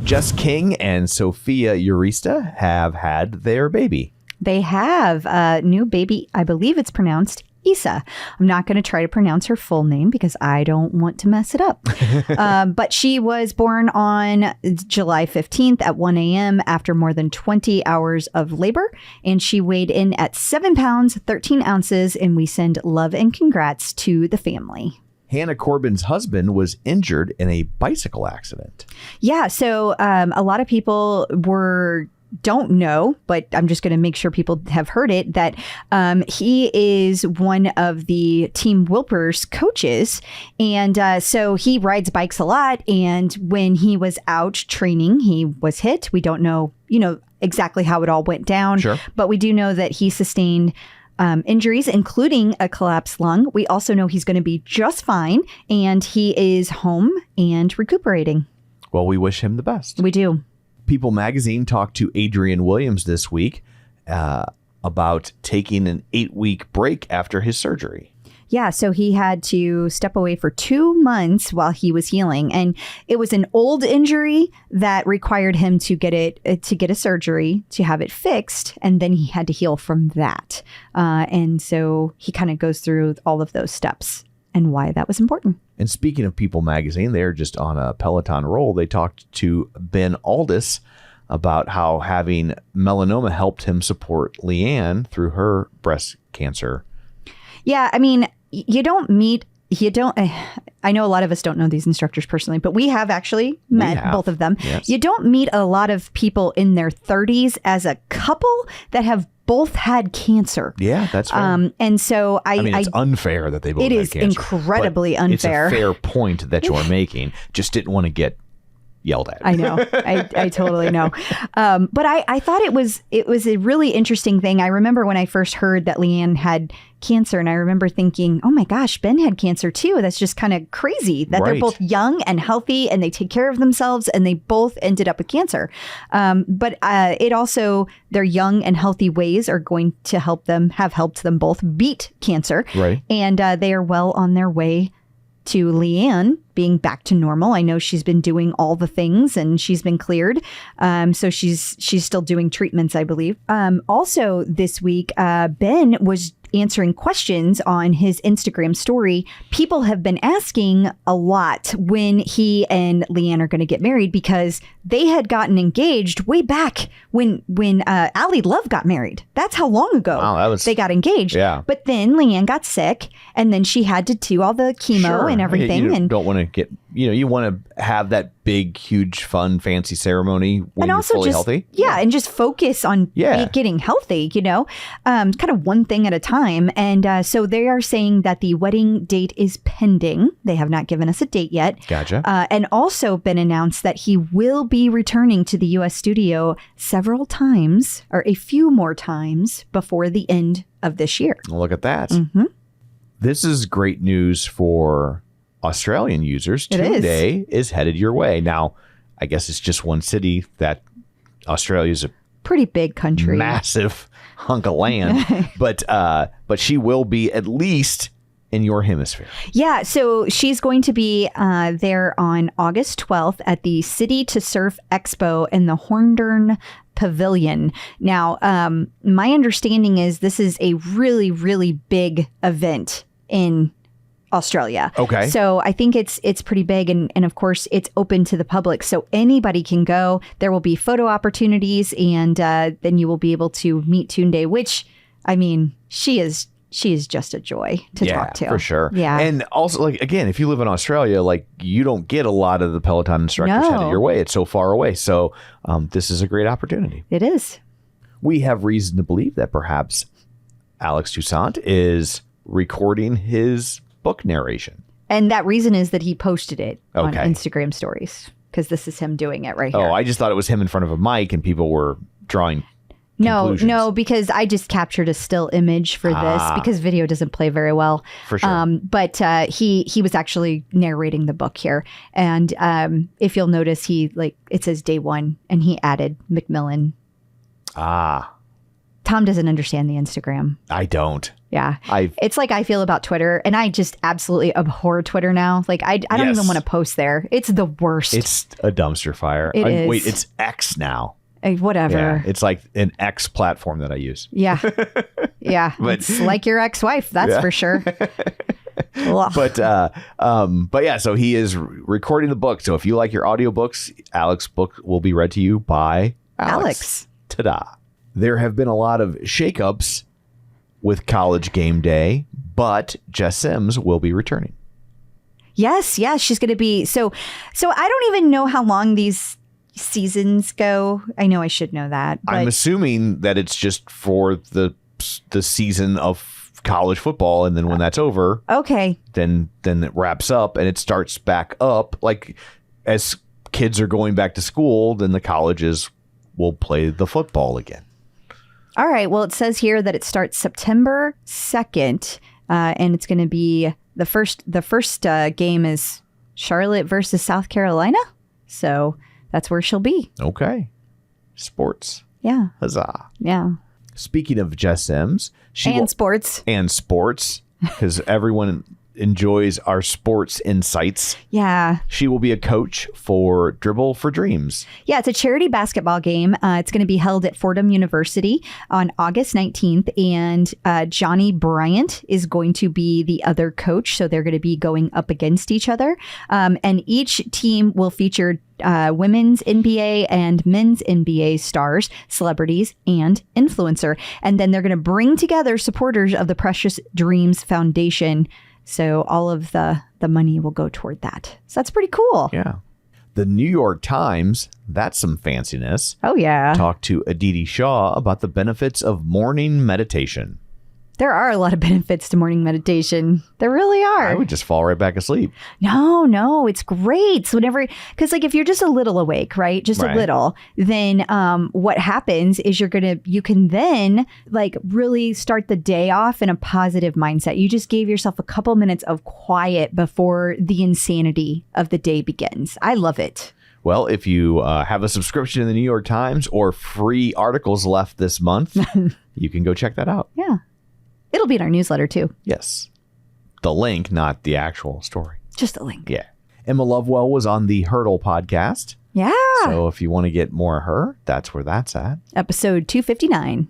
Jess King and Sophia Urista have had their baby. They have a new baby. I believe it's pronounced Isa. I'm not going to try to pronounce her full name because I don't want to mess it up. But she was born on July 15th at 1 a.m. after more than 20 hours of labor. And she weighed in at 7 pounds, 13 ounces. And we send love and congrats to the family. Hannah Corbins' husband was injured in a bicycle accident. Yeah. So a lot of people don't know, but I'm just going to make sure people have heard it, that he is one of the Team Wilper's coaches. And so he rides bikes a lot. And when he was out training, he was hit. We don't know, exactly how it all went down. Sure. But we do know that he sustained injuries, including a collapsed lung. We also know he's going to be just fine. And he is home and recuperating. Well, we wish him the best. We do. People Magazine talked to Adrian Williams this week about taking an 8-week break after his surgery. Yeah, so he had to step away for 2 months while he was healing, and it was an old injury that required him to get a surgery to have it fixed, and then he had to heal from that. And so he kind of goes through all of those steps and why that was important. And speaking of People Magazine, they're just on a Peloton roll. They talked to Ben Alldis about how having melanoma helped him support Leanne through her breast cancer. Yeah, I mean, I know a lot of us don't know these instructors personally, but we have actually met both of them. Yes. You don't meet a lot of people in their 30s as a couple that have both had cancer. Yeah, that's fair. And so I mean, it's unfair that they both had cancer. It is incredibly unfair. It's a fair point that you're making. Just didn't want to get yelled at. I know. I totally know. But I thought it was a really interesting thing. I remember when I first heard that Leanne had cancer, and I remember thinking, oh my gosh, Ben had cancer too. That's just kind of crazy that they're both young and healthy and they take care of themselves, and they both ended up with cancer. But it also, their young and healthy ways are going to helped them both beat cancer. Right. And they are well on their way to Leanne being back to normal. I know she's been doing all the things and she's been cleared. So she's still doing treatments, I believe. Also this week, Ben was answering questions on his Instagram story, people have been asking a lot when he and Leanne are going to get married, because they had gotten engaged way back when Ally Love got married. That's how long ago they got engaged. Yeah. But then Leanne got sick, and then she had to do all the chemo and everything. You don't want to get, you want to have that big, huge, fun, fancy ceremony when you're fully healthy. Yeah, and just focus on getting healthy, kind of one thing at a time. And so they are saying that the wedding date is pending. They have not given us a date yet. Gotcha. And also been announced that he will be returning to the U.S. studio several times, or a few more times, before the end of this year. Look at that. Mm-hmm. This is great news for Australian users. Tunde is headed your way. Now, I guess it's just one city. That Australia is a pretty big country, massive hunk of land, but she will be at least in your hemisphere. Yeah, so she's going to be there on August 12th at the City to Surf Expo in the Horndern Pavilion. Now, my understanding is this is a really, really big event in Australia. Okay. So I think it's pretty big, and of course it's open to the public, so anybody can go. There will be photo opportunities, and then you will be able to meet Tunde, which, I mean, she is just a joy to talk to. For sure. Yeah. And also, like, again, if you live in Australia, like, you don't get a lot of the Peloton instructors headed your way. It's so far away. So this is a great opportunity. It is. We have reason to believe that perhaps Alex Toussaint is recording his book narration. And that reason is that he posted it on Okay. Instagram stories, because this is him doing it right here. Oh, I just thought it was him in front of a mic and people were drawing conclusions. No, because I just captured a still image for this, because video doesn't play very well. For sure. But he was actually narrating the book here. And if you'll notice, it says day one, and he added Macmillan. Tom doesn't understand the Instagram. I don't. Yeah. It's like I feel about Twitter, and I just absolutely abhor Twitter now. Like, I don't even want to post there. It's the worst. It's a dumpster fire. It is. Wait, it's X now. Whatever. Yeah, it's like an X platform that I use. Yeah. Yeah. But- it's like your ex-wife, that's for sure. But yeah, so he is recording the book. So if you like your audiobooks, Alex's book will be read to you by Alex. Ta-da. There have been a lot of shakeups with College Game Day, but Jess Sims will be returning. Yes, she's going to be. So I don't even know how long these seasons go. I know I should know that. But I'm assuming that it's just for the season of college football, and then when that's over, okay, then it wraps up and it starts back up. Like, as kids are going back to school, then the colleges will play the football again. All right. Well, it says here that it starts September 2nd, and it's going to be the first game is Charlotte versus South Carolina. So that's where she'll be. Okay. Sports. Yeah. Huzzah. Yeah. Speaking of Jess Sims, sports, because everyone enjoys our sports insights. Yeah. She will be a coach for Dribble for Dreams. Yeah, it's a charity basketball game. It's going to be held at Fordham University on August 19th. And Johnny Bryant is going to be the other coach. So they're going to be going up against each other. And each team will feature women's NBA and men's NBA stars, celebrities, and influencer. And then they're going to bring together supporters of the Precious Dreams Foundation. So all of the money will go toward that. So that's pretty cool. Yeah. The New York Times, that's some fanciness. Oh, yeah. Talked to Aditi Shah about the benefits of morning meditation. There are a lot of benefits to morning meditation. There really are. I would just fall right back asleep. No, it's great. So because if you're just a little awake, right? Just a little, then what happens is you can then like really start the day off in a positive mindset. You just gave yourself a couple minutes of quiet before the insanity of the day begins. I love it. Well, if you have a subscription in the New York Times or free articles left this month, you can go check that out. Yeah. It'll be in our newsletter, too. Yes. The link, not the actual story. Just the link. Yeah. Emma Lovewell was on the Hurdle podcast. Yeah. So if you want to get more of her, that's where that's at. Episode 259.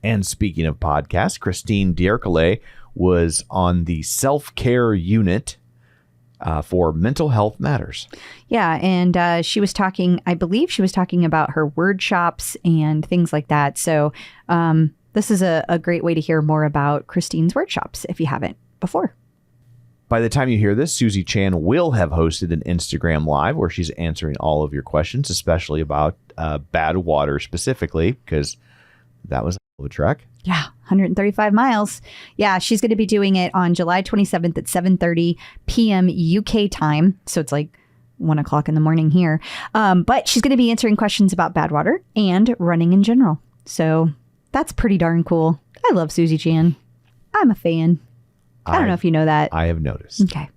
And speaking of podcasts, Christine Dierkele was on the self-care unit for Mental Health Matters. Yeah, and she was talking, I believe she was talking about her word shops and things like that. So this is a great way to hear more about Christine's word shops if you haven't before. By the time you hear this, Susie Chan will have hosted an Instagram Live where she's answering all of your questions, especially about Badwater specifically, because that was a trek. Yeah, 135 miles. Yeah, she's going to be doing it on July 27th at 7:30 p.m. UK time. So it's like 1 o'clock in the morning here. But she's going to be answering questions about Badwater and running in general. So that's pretty darn cool. I love Susie Chan. I'm a fan. I don't know if you know that. I have noticed. Okay.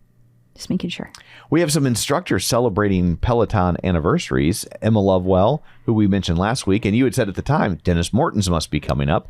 Just making sure. We have some instructors celebrating Peloton anniversaries. Emma Lovewell, who we mentioned last week, and you had said at the time, Denis Morton's must be coming up.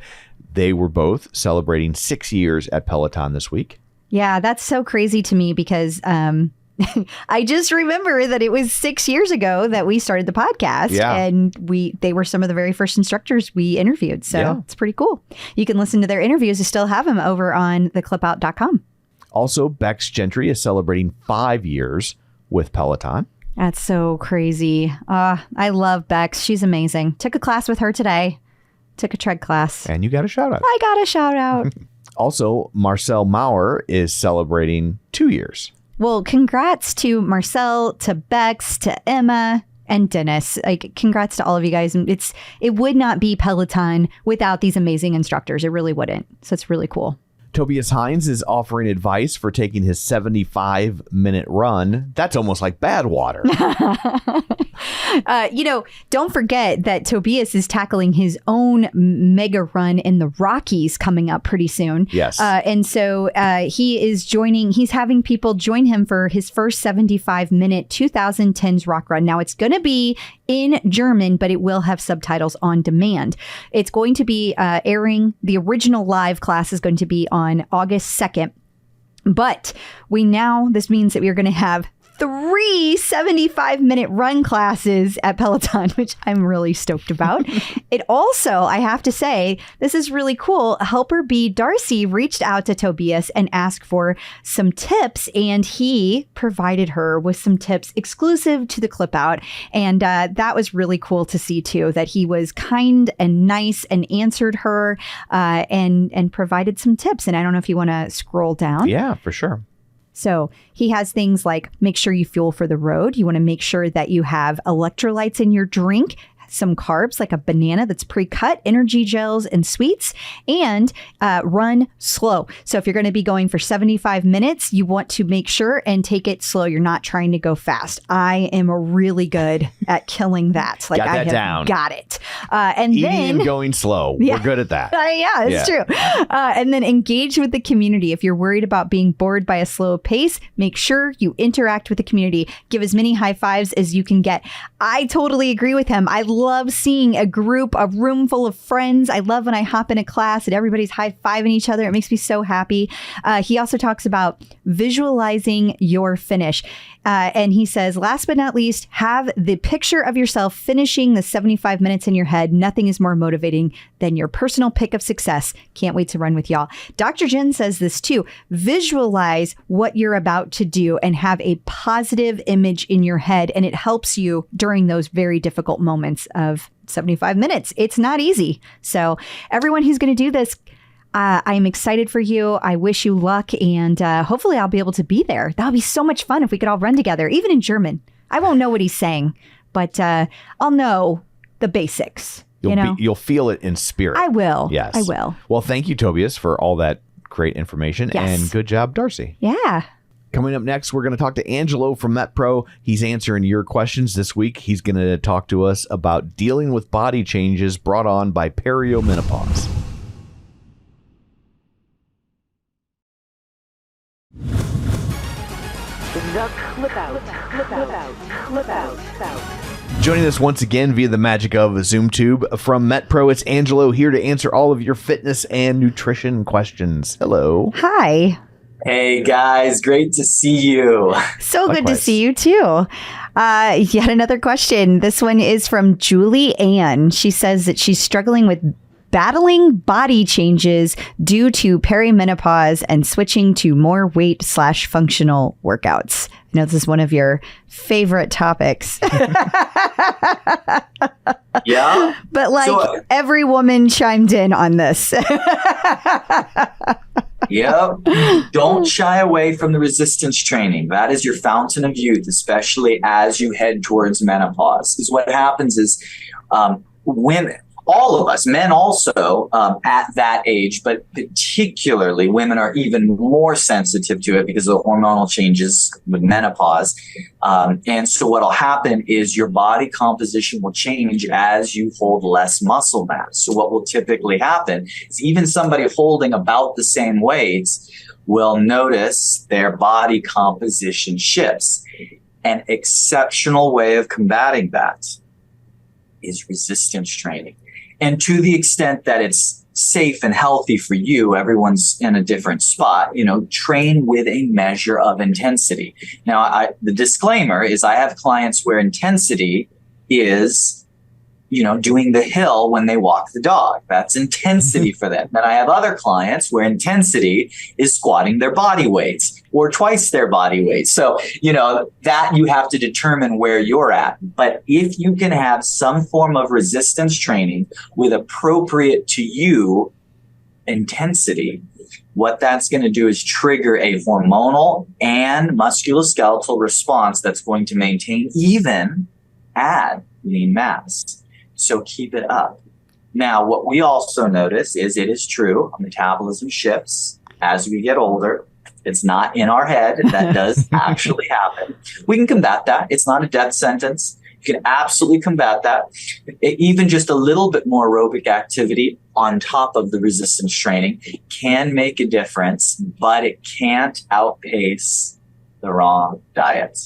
They were both celebrating 6 years at Peloton this week. Yeah, that's so crazy to me because I just remember that it was 6 years ago that we started the podcast. Yeah. And they were some of the very first instructors we interviewed. So It's pretty cool. You can listen to their interviews. You still have them over on theclipout.com. Also, Becs Gentry is celebrating 5 years with Peloton. That's so crazy. I love Becs. She's amazing. Took a class with her today. Took a tread class. And you got a shout out. I got a shout out. Also, Marcel Maurer is celebrating 2 years. Well, congrats to Marcel, to Becs, to Emma, and Dennis. Like, congrats to all of you guys. It would not be Peloton without these amazing instructors. It really wouldn't. So it's really cool. Tobias Heinze is offering advice for taking his 75-minute run. That's almost like Badwater. Don't forget that Tobias is tackling his own mega run in the Rockies coming up pretty soon. Yes. And so he's having people join him for his first 75-minute 2010s rock run. Now, it's going to be in German, but it will have subtitles on demand. It's going to be airing. The original live class is going to be on August 2nd. But this means that we're going to have 3 75-minute run classes at Peloton, which I'm really stoked about. It also, I have to say, this is really cool. Helper B Darcy reached out to Tobias and asked for some tips, and he provided her with some tips exclusive to the Clip Out. And that was really cool to see, too, that he was kind and nice and answered her and provided some tips. And I don't know if you want to scroll down. Yeah, for sure. So he has things like make sure you fuel for the road. You want to make sure that you have electrolytes in your drink, some carbs like a banana that's pre-cut, energy gels and sweets, and run slow. So if you're going to be going for 75 minutes, you want to make sure and take it slow. You're not trying to go fast. I am really good at killing that. Like, got that I have down. Got it. And Eating then and going slow. Yeah. We're good at that. Yeah, it's true. And then engage with the community. If you're worried about being bored by a slow pace, make sure you interact with the community. Give as many high fives as you can get. I totally agree with him. I love seeing a room full of friends. I love when I hop in a class and everybody's high-fiving each other. It makes me so happy. He also talks about visualizing your finish. And he says, last but not least, have the picture of yourself finishing the 75 minutes in your head. Nothing is more motivating than your personal pick of success. Can't wait to run with y'all. Dr. Jenn says this too. Visualize what you're about to do and have a positive image in your head. And it helps you during those very difficult moments of 75 minutes. It's not easy. So everyone who's going to do this, I'm excited for you. I wish you luck. And hopefully I'll be able to be there. That would be so much fun if we could all run together, even in German. I won't know what he's saying, but I'll know the basics. You'll feel it in spirit. I will. Yes. I will. Well, thank you, Tobias, for all that great information. Yes. And good job, Darcy. Yeah. Coming up next, we're going to talk to Angelo from MetPro. He's answering your questions this week. He's going to talk to us about dealing with body changes brought on by perimenopause. The Clip Out. Clip Out. Clip Out. Joining us once again via the magic of ZoomTube from MetPro, it's Angelo here to answer all of your fitness and nutrition questions. Hello. Hi. Hey guys, great to see you. So good to Likewise. see you too. Yet another question. This one is from Julie Ann. She says that she's struggling with battling body changes due to perimenopause and switching to more weight/functional workouts. I know this is one of your favorite topics. Yeah. But every woman chimed in on this. Yep. Don't shy away from the resistance training. That is your fountain of youth, especially as you head towards menopause. Because what happens is women, all of us, men also at that age, but particularly women are even more sensitive to it because of the hormonal changes with menopause. And so what will happen is your body composition will change as you hold less muscle mass. So what will typically happen is even somebody holding about the same weights will notice their body composition shifts. An exceptional way of combating that is resistance training. And to the extent that it's safe and healthy for you, everyone's in a different spot, train with a measure of intensity. Now, the disclaimer is I have clients where intensity is, doing the hill when they walk the dog. That's intensity for them. Then I have other clients where intensity is squatting their body weights or twice their body weight. So, that you have to determine where you're at. But if you can have some form of resistance training with appropriate to you intensity, what that's going to do is trigger a hormonal and musculoskeletal response that's going to maintain, even add lean mass. So keep it up. Now, what we also notice is it is true, metabolism shifts as we get older. It's not in our head. That does actually happen. We can combat that. It's not a death sentence. You can absolutely combat that. Even just a little bit more aerobic activity on top of the resistance training can make a difference, but it can't outpace the wrong diet.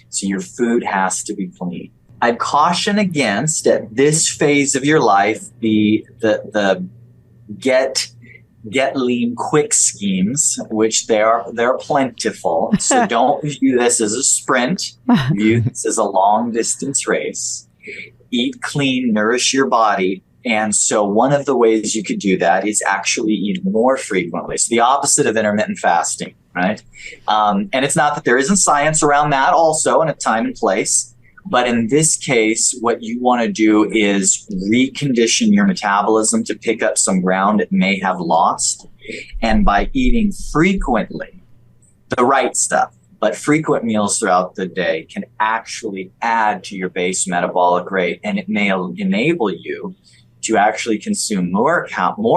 So your food has to be clean. I'd caution against, at this phase of your life, the get lean quick schemes, which they're plentiful. So don't view this as a sprint. View this as a long distance race. Eat clean, nourish your body. And so one of the ways you could do that is actually eat more frequently. So the opposite of intermittent fasting, right? And it's not that there isn't science around that also in a time and place. But in this case, what you want to do is recondition your metabolism to pick up some ground it may have lost. And by eating frequently, the right stuff, but frequent meals throughout the day can actually add to your base metabolic rate. And it may enable you to actually consume more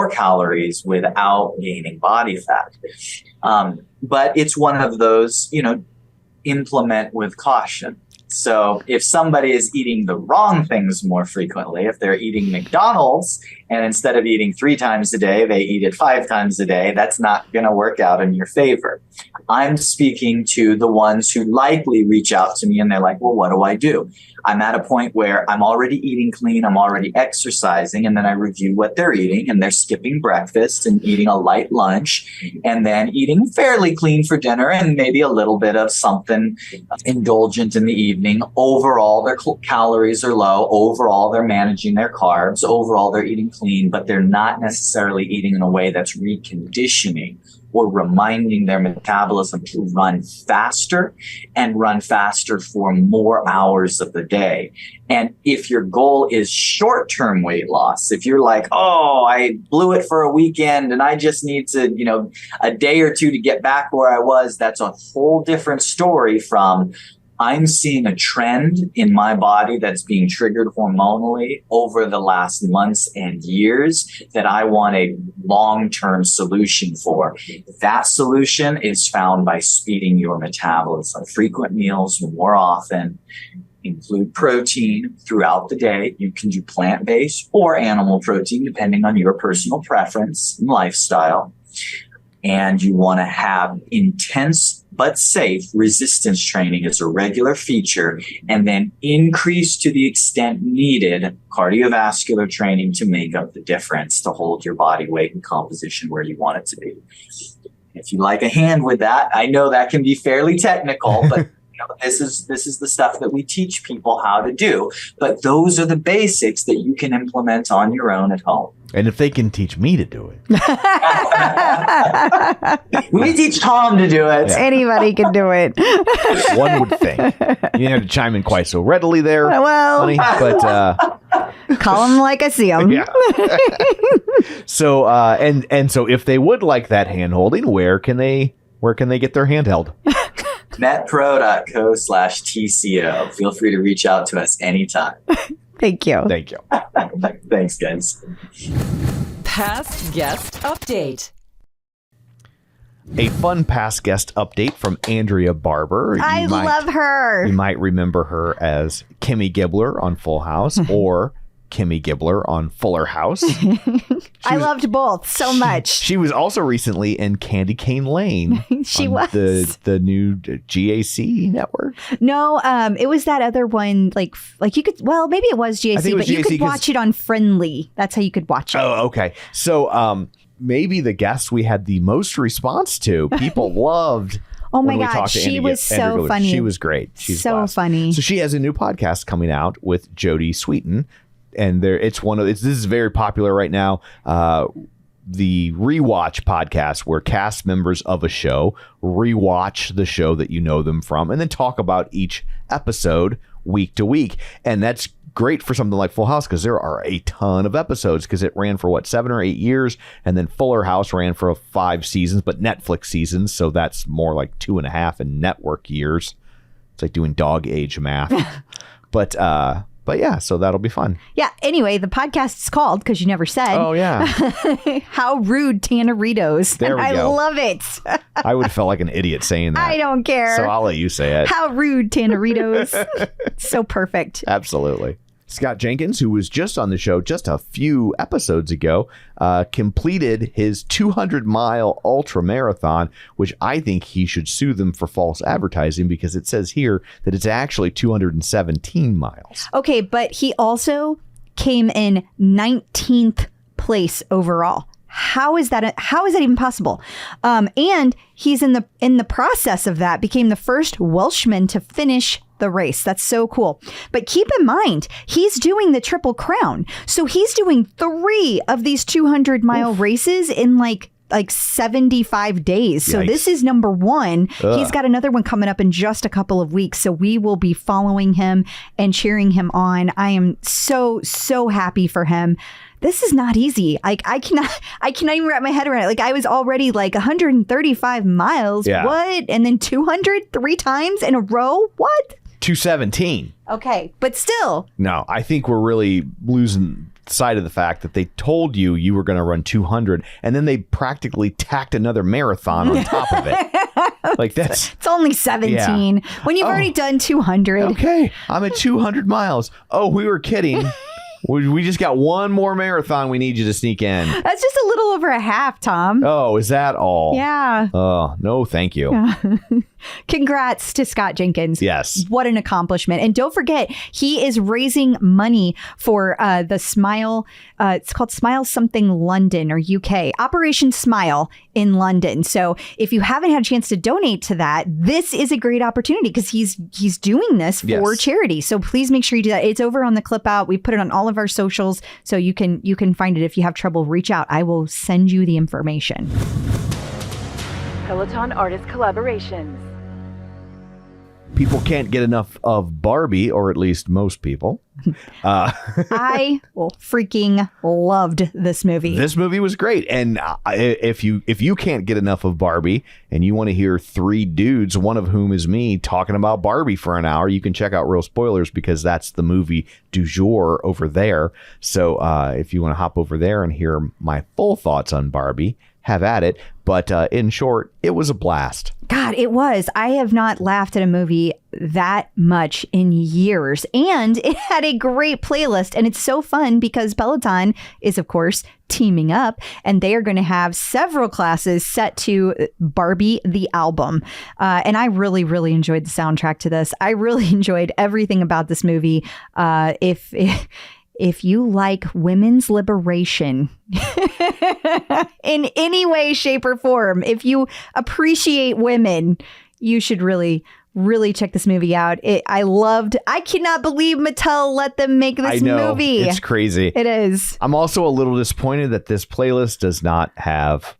calories without gaining body fat. But it's one of those, implement with caution. So if somebody is eating the wrong things more frequently, if they're eating McDonald's and instead of eating 3 times a day, they eat it 5 times a day, that's not going to work out in your favor. I'm speaking to the ones who likely reach out to me and they're like, well, what do I do? I'm at a point where I'm already eating clean, I'm already exercising, and then I review what they're eating, and they're skipping breakfast and eating a light lunch, and then eating fairly clean for dinner and maybe a little bit of something indulgent in the evening. Overall, their calories are low. Overall, they're managing their carbs. Overall, they're eating clean, but they're not necessarily eating in a way that's reconditioning or reminding their metabolism to run faster and run faster for more hours of the day. And if your goal is short-term weight loss, if you're like, oh, I blew it for a weekend and I just need to, a day or two to get back where I was, that's a whole different story from I'm seeing a trend in my body that's being triggered hormonally over the last months and years that I want a long-term solution for. That solution is found by speeding your metabolism. Frequent meals more often. Include protein throughout the day. You can do plant-based or animal protein, depending on your personal preference and lifestyle. And you want to have intense but safe resistance training as a regular feature, and then increase to the extent needed cardiovascular training to make up the difference to hold your body weight and composition where you want it to be. If you like a hand with that, I know that can be fairly technical, but this is the stuff that we teach people how to do. But those are the basics that you can implement on your own at home. And if they can teach me to do it. We teach Tom to do it. Anybody can do it. One would think. You didn't have to chime in quite so readily there, Well. honey, but Call them like I see them. yeah. So and so if they would like that hand holding, where can they get their hand held? metpro.co/TCO. Feel free to reach out to us anytime. Thank you. Thank you. Thanks, guys. Past guest update. A fun past guest update from Andrea Barber. I love her. You might remember her as Kimmy Gibbler on Full House or Kimmy Gibbler on Fuller House. I loved both so much. She was also recently in Candy Cane Lane. She on was. the new GAC network. No, it was that other one. Like you could. Well, maybe it was I think GAC, it was but you GAC could watch it on Friendly. That's how you could watch it. Oh, okay. So maybe the guest we had the most response to, people loved. Oh my when we God, talked to she Andrea- was so Andrea Gibbler. funny. She was great. She's so blessed. funny. So she has a new podcast coming out with Jodie Sweetin, and this is very popular right now. The rewatch podcast, where cast members of a show rewatch the show that you know them from, and then talk about each episode week to week, and that's great for something like Full House because there are a ton of episodes because it ran for 7 or 8 years, and then Fuller House ran for 5 seasons, but Netflix seasons, so that's more like 2.5 in network years. It's like doing dog age math. But yeah, so that'll be fun. Yeah. Anyway, the podcast is called, because you never said. Oh yeah, How Rude Tanneritos. There we I go. love it. I would have felt like an idiot saying that. I don't care. So I'll let you say it. How rude, Tanneritos. So perfect. Absolutely. Scott Jenkins, who was just on the show just a few episodes ago, completed his 200-mile ultra marathon, which I think he should sue them for false advertising because it says here that it's actually 217 miles. Okay, but he also came in 19th place overall. How is that even possible? And he's in the process of that became the first Welshman to finish the race. That's so cool. But keep in mind, he's doing the Triple Crown. So he's doing 3 of these 200-mile races in like 75 days. So Yikes. this is number 1. He's got another one coming up in just a couple of weeks. So we will be following him and cheering him on. I am so happy for him. This is not easy. I cannot even wrap my head around it. Like, I was already like 135 miles. Yeah. What? And then 200 3 times in a row? What? 217. Okay. But still. No, I think we're really losing sight of the fact that they told you were going to run 200, and then they practically tacked another marathon on top of it. Like that's It's only 17 when you've already done 200. okay. I'm at 200 miles. Oh, we were kidding. We just got one more marathon we need you to sneak in. That's just a little over a half, Tom. Oh, is that all? Yeah. Oh, no, thank you. Congrats to Scott Jenkins. Yes. What an accomplishment. And don't forget, he is raising money for the Smile. It's called Smile Something London or UK. Operation Smile in London. So if you haven't had a chance to donate to that, this is a great opportunity because he's doing this for Yes. charity. So please make sure you do that. It's over on the Clip Out. We put it on all of our socials. So you can find it. If you have trouble, reach out. I will send you the information. Peloton artist collaborations. People can't get enough of Barbie, or at least most people. I freaking loved this movie. This movie was great, and if you can't get enough of Barbie and you want to hear 3 dudes, one of whom is me, talking about Barbie for an hour, you can check out Real Spoilers because that's the movie du jour over there. So if you want to hop over there and hear my full thoughts on Barbie, have at it. But in short, it was a blast. God, it was. I have not laughed at a movie that much in years. And it had a great playlist. And it's so fun because Peloton is, of course, teaming up. And they are going to have several classes set to Barbie the album. And I really, really enjoyed the soundtrack to this. I really enjoyed everything about this movie. If you like women's liberation in any way, shape, or form, if you appreciate women, you should really really check this movie out. I cannot believe Mattel let them make this I know, movie. it's crazy. It is. I'm also a little disappointed that this playlist does not have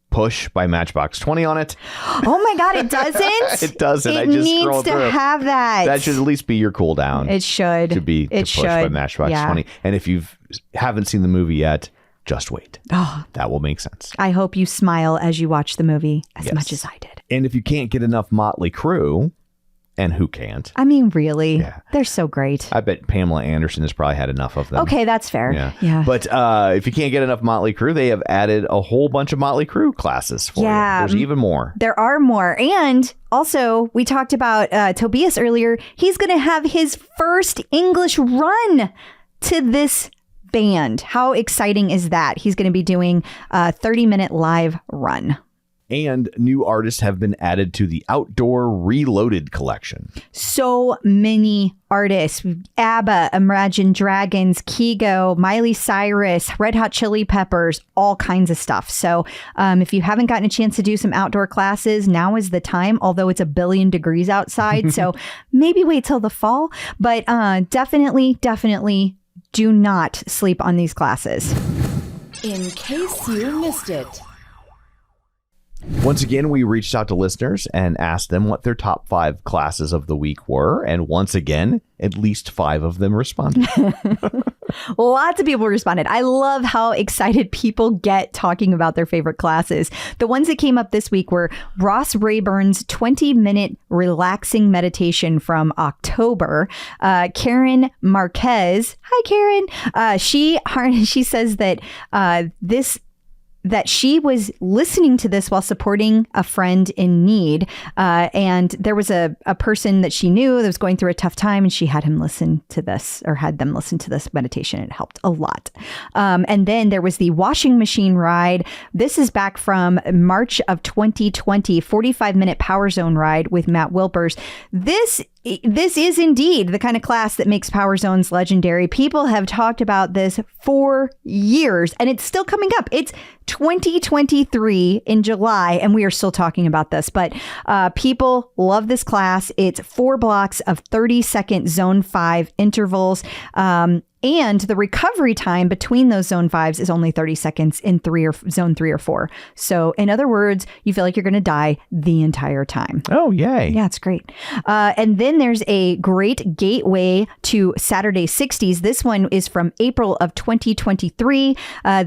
Push by Matchbox 20 on it. Oh my God, it doesn't? It doesn't. It I just needs scrolled to through. have that. That should at least be your cool down. It should. To be It Push by should. Matchbox Yeah. 20. And if you haven't seen the movie yet, just wait. Oh, That will make sense. I hope you smile as you watch the movie as Yes. much as I did. And if you can't get enough Motley Crue, and who can't? I mean, really? Yeah. They're so great. I bet Pamela Anderson has probably had enough of them. Okay, that's fair. Yeah. But if you can't get enough Motley Crue, they have added a whole bunch of Motley Crue classes for you. There's even more. There are more. And also, we talked about Tobias earlier. He's going to have his first English run to this band. How exciting is that? He's going to be doing a 30-minute live run. And new artists have been added to the Outdoor Reloaded collection. So many artists. ABBA, Imagine Dragons, Kygo, Miley Cyrus, Red Hot Chili Peppers, all kinds of stuff. So if you haven't gotten a chance to do some outdoor classes, now is the time, although it's 1 billion degrees outside. So maybe wait till the fall. But definitely do not sleep on these classes. In case you missed it. Once again, we reached out to listeners and asked them what their top 5 classes of the week were. And once again, at least 5 of them responded. Lots of people responded. I love how excited people get talking about their favorite classes. The ones that came up this week were Ross Rayburn's 20-minute relaxing meditation from October. Karen Marquez. Hi, Karen. She says that that she was listening to this while supporting a friend in need. And there was a person that she knew that was going through a tough time, and she had him listen to this, or had them listen to this meditation. It helped a lot. And then there was the washing machine ride. This is back from March of 2020, 45-minute Power Zone ride with Matt Wilpers. This is indeed the kind of class that makes Power Zones legendary. People have talked about this for years, and it's still coming up. It's 2023 in July, and we are still talking about this. But people love this class. It's 4 blocks of 30-second zone 5 intervals. And the recovery time between those zone 5s is only 30 seconds in zone 3 or 4. So in other words, you feel like you're going to die the entire time. Oh, yay. Yeah, it's great. And then there's a great gateway to Saturday 60s. This one is from April of 2023.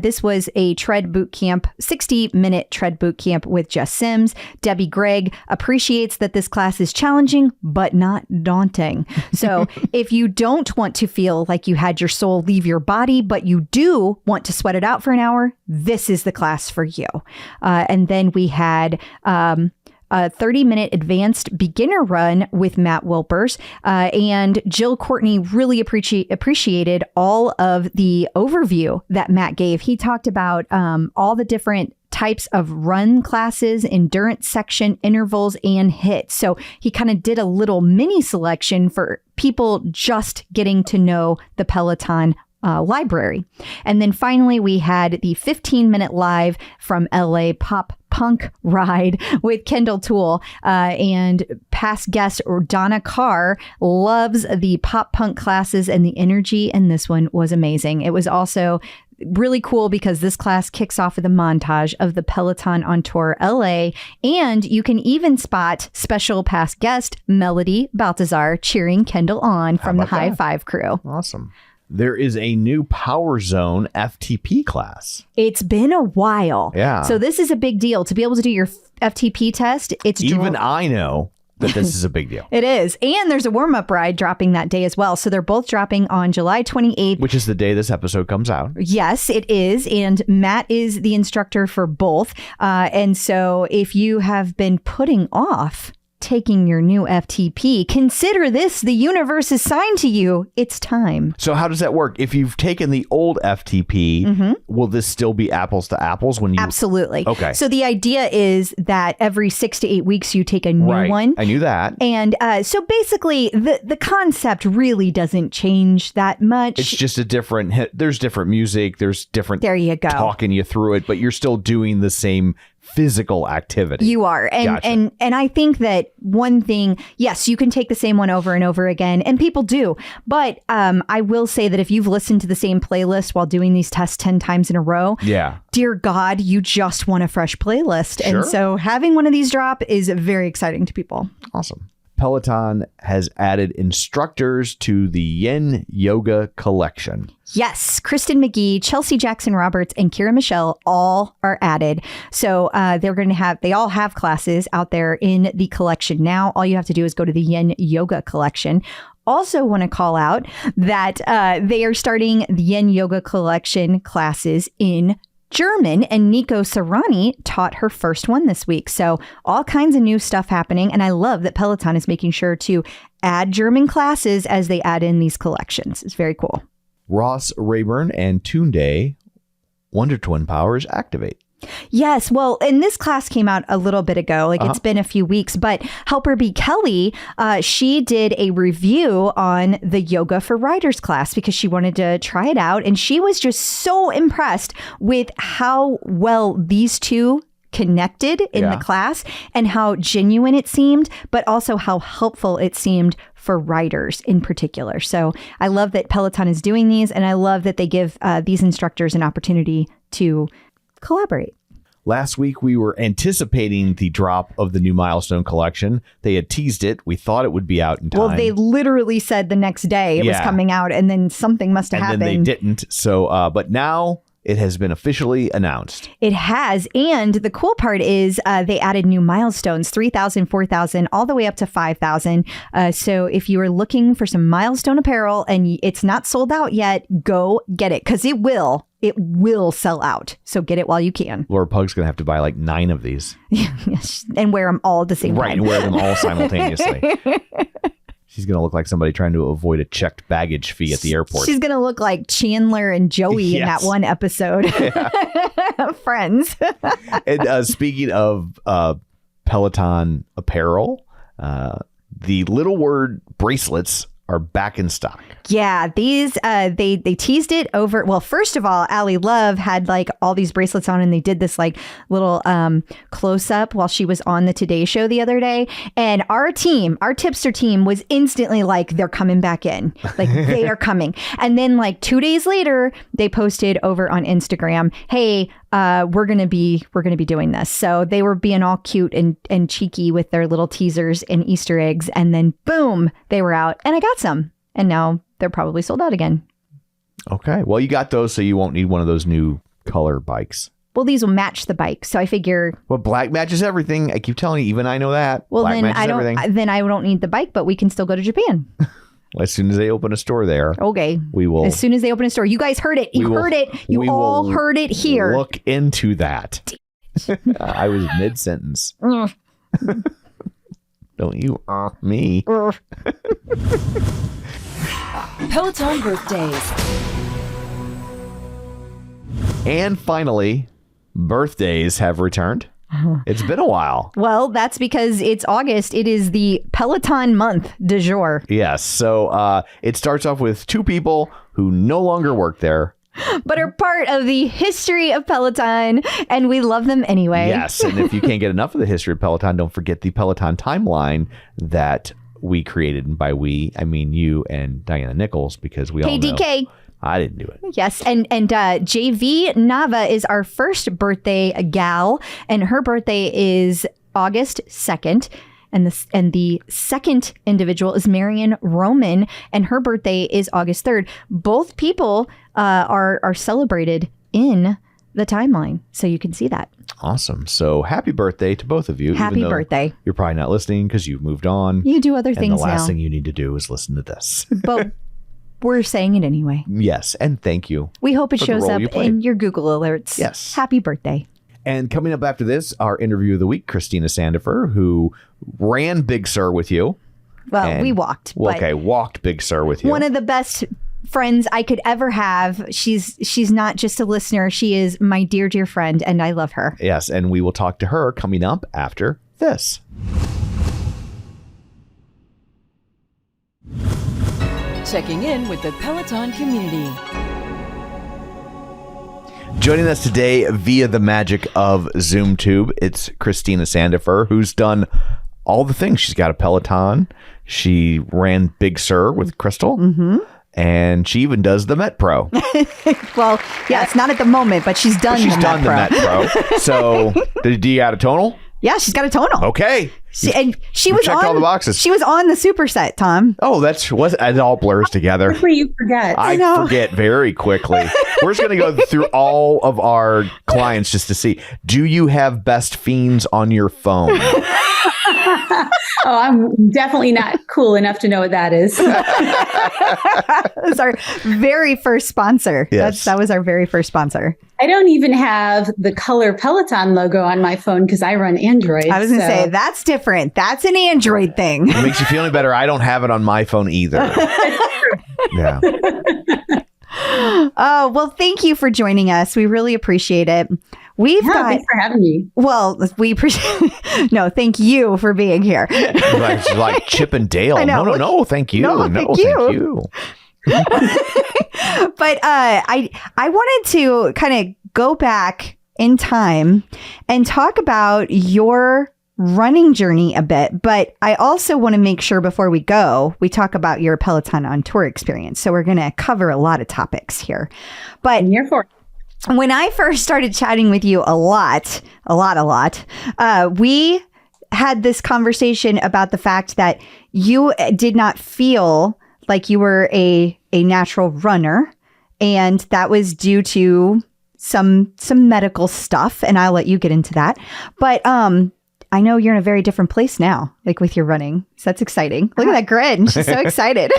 This was a tread boot camp, 60-minute tread boot camp with Jess Sims. Debbie Gregg appreciates that this class is challenging, but not daunting. So if you don't want to feel like you had your soul leave your body, but you do want to sweat it out for an hour, this is the class for you. And then we had a 30-minute advanced beginner run with Matt Wilpers. And Jill Courtney really appreciated all of the overview that Matt gave. He talked about all the different types of run classes, endurance section, intervals, and hits. So he kind of did a little mini selection for people just getting to know the Peloton library. And then finally, we had the 15-minute live from LA pop punk ride with Kendall Toole, and past guest Donna Carr loves the pop punk classes and the energy, and this one was amazing. It was also really cool because this class kicks off with a montage of the Peloton on Tour LA, and you can even spot special past guest Melody Baltazar cheering Kendall on from the High Five crew. Awesome. There is a new Power Zone FTP class. It's been a while. Yeah. So this is a big deal. To be able to do your FTP test, it's even I know that this is a big deal. It is. And there's a warm-up ride dropping that day as well. So they're both dropping on July 28th. Which is the day this episode comes out. Yes, it is. And Matt is the instructor for both. And so if you have been putting off taking your new FTP, consider this the universe's sign to you. It's time. So how does that work? If you've taken the old FTP, will this still be apples to apples when you... Absolutely. Okay. So the idea is that every 6 to 8 weeks you take a new one. I knew that. And so basically the concept really doesn't change that much. It's just a different... There's different music. There's different... There you go. Talking you through it, but you're still doing the same physical activity. You are. And Gotcha. and I think that one thing, yes, you can take the same one over and over again, and people do. But I will say that if you've listened to the same playlist while doing these tests 10 times in a row, dear God, you just want a fresh playlist. Sure. And so having one of these drop is very exciting to people. Awesome. Peloton has added instructors to the Yin Yoga collection. Yes, Kristen McGee, Chelsea Jackson Roberts, and Kira Michelle all are added. So they all have classes out there in the collection now. All you have to do is go to the Yin Yoga collection. Also want to call out that they are starting the Yin Yoga collection classes in German, and Nico Serrani taught her first one this week. So all kinds of new stuff happening. And I love that Peloton is making sure to add German classes as they add in these collections. It's very cool. Ross Rayburn and Tunde Wonder Twin powers activate. Yes. Well, and this class came out a little bit ago, like it's been a few weeks, but Helper B. Kelly, she did a review on the Yoga for Riders class because she wanted to try it out. And she was just so impressed with how well these two connected in the class and how genuine it seemed, but also how helpful it seemed for riders in particular. So I love that Peloton is doing these, and I love that they give these instructors an opportunity to collaborate. Last week, we were anticipating the drop of the new Milestone collection. They had teased it. We thought it would be out in time. Well, they literally said the next day it was coming out, and then something must have happened. And then they didn't. So, but now it has been officially announced. It has. And the cool part is they added new milestones, 3,000, 4,000, all the way up to 5,000. So if you are looking for some milestone apparel and it's not sold out yet, go get it, because it will. It will sell out. So get it while you can. Laura Pug's going to have to buy like 9 of these. Yes, and wear them all at the same time. Right, and wear them all simultaneously. She's going to look like somebody trying to avoid a checked baggage fee at the airport. She's going to look like Chandler and Joey in that one episode. Friends. And speaking of Peloton apparel, the Little Word bracelets are back in stock. Yeah, these they teased it over. Well, first of all, Allie Love had like all these bracelets on, and they did this like little close up while she was on the Today Show the other day. And our tipster team, was instantly like, they're coming back in, like they are coming. And then like 2 days later, they posted over on Instagram, "Hey, we're gonna be doing this." So they were being all cute and cheeky with their little teasers and Easter eggs, and then boom, they were out, and I got some, and now they're probably sold out again. Okay, well, you got those, so you won't need one of those new color bikes. Well, these will match the bike, so I figure. Well, black matches everything. I keep telling you, even I know that. Well, black then matches everything. Then I don't need the bike, but we can still go to Japan. As soon as they open a store there, okay, we will. As soon as they open a store, you guys heard it. You heard it. You all heard it here. Look into that. I was mid-sentence. Don't you me? Peloton birthdays. And finally, birthdays have returned. It's been a while. Well, that's because it's August. It is the Peloton month du jour. Yes. So it starts off with 2 people who no longer work there, but are part of the history of Peloton, and we love them anyway. Yes. And if you can't get enough of the history of Peloton, don't forget the Peloton timeline that we created. And by we, I mean you and Diana Nichols, because we all know. DK. I didn't do it. Yes. And JV Nava is our first birthday gal, and her birthday is August 2nd. And the second individual is Marion Roman, and her birthday is August 3rd. Both people are celebrated in the timeline, so you can see that. Awesome. So happy birthday to both of you. Happy birthday. You're probably not listening because you've moved on. You do other things now. And the last thing you need to do is listen to this. But we're saying it anyway. Yes, and thank you. We hope it shows up in your Google alerts. Yes. Happy birthday. And coming up after this, our interview of the week, Christina Sandefur, who ran Big Sur with you. Well, we walked. Walked Big Sur with you. One of the best friends I could ever have. She's not just a listener. She is my dear, dear friend, and I love her. Yes, and we will talk to her coming up after this. Checking in with the Peloton community. Joining us today via the magic of ZoomTube, it's Christina Sandefur, who's done all the things. She's got a Peloton. She ran Big Sur with Crystal. Mm-hmm. And she even does the MetPro. Well, yeah, it's not at the moment, but she's done the MetPro. So, do you got a tonal? Yeah, she's got a tonal. Okay. She was checked on all the boxes. She was on the superset, Tom. Oh, it all blurs together. Quickly you forget. I forget very quickly. We're just going to go through all of our clients just to see. Do you have Best Fiends on your phone? Oh, I'm definitely not cool enough to know what that is. That's our very first sponsor. Yes. That was our very first sponsor. I don't even have the color Peloton logo on my phone because I run Android. I was going to say, that's different. That's an Android thing. It makes you feel any better. I don't have it on my phone either. Yeah. Oh, well, thank you for joining us. We really appreciate it. Thanks for having me. Well, we appreciate. No, thank you for being here. like Chip and Dale. I know. No, thank you. No, thank you. But I wanted to kind of go back in time and talk about your running journey a bit, but I also want to make sure before we go, we talk about your Peloton on tour experience. So we're going to cover a lot of topics here. But I'm here for it. When I first started chatting with you a lot, we had this conversation about the fact that you did not feel like you were a natural runner, and that was due to some medical stuff, and I'll let you get into that. But I know you're in a very different place now, like with your running. So that's exciting. Look at that grin. She's so excited.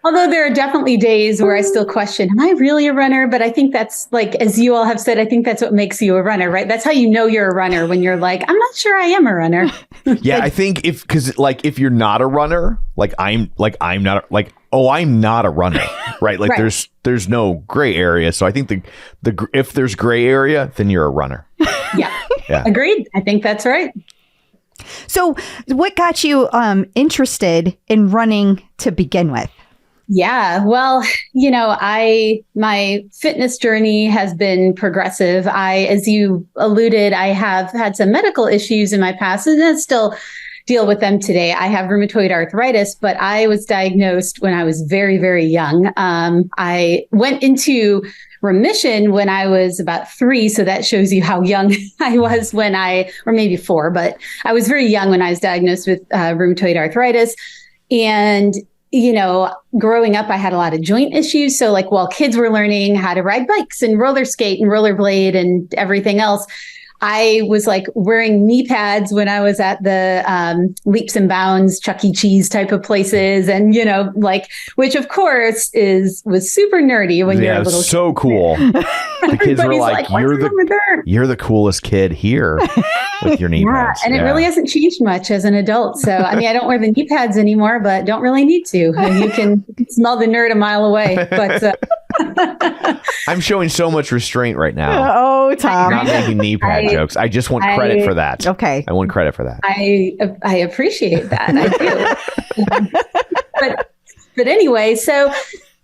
Although there are definitely days where I still question, am I really a runner? But I think that's like, as you all have said, I think that's what makes you a runner, right? That's how you know you're a runner, when you're like, I'm not sure I am a runner. Yeah, I think if you're not a runner, I'm not a runner, right? Like Right. there's no gray area. So I think if there's gray area, then you're a runner. Yeah. Agreed. I think that's right. So what got you interested in running to begin with? Yeah, well, my fitness journey has been progressive. As you alluded, I have had some medical issues in my past, and I still deal with them today. I have rheumatoid arthritis, but I was diagnosed when I was very, very young. I went into remission when I was about 3. So that shows you how young I was or maybe 4, but I was very young when I was diagnosed with rheumatoid arthritis. And growing up, I had a lot of joint issues. So while kids were learning how to ride bikes and roller skate and rollerblade and everything else, I was wearing knee pads when I was at the Leaps and Bounds, Chuck E. Cheese type of places. And, which of course was super nerdy when you're a little so kid. Cool. The kids were like, you're the coolest kid here with your knee pads. And it really hasn't changed much as an adult. So, I don't wear the knee pads anymore, but don't really need to. You can smell the nerd a mile away. But I'm showing so much restraint right now. Oh, Tom. Not making knee pad jokes. I just want credit for that. Okay. I want credit for that. I appreciate that. I do. but anyway, so,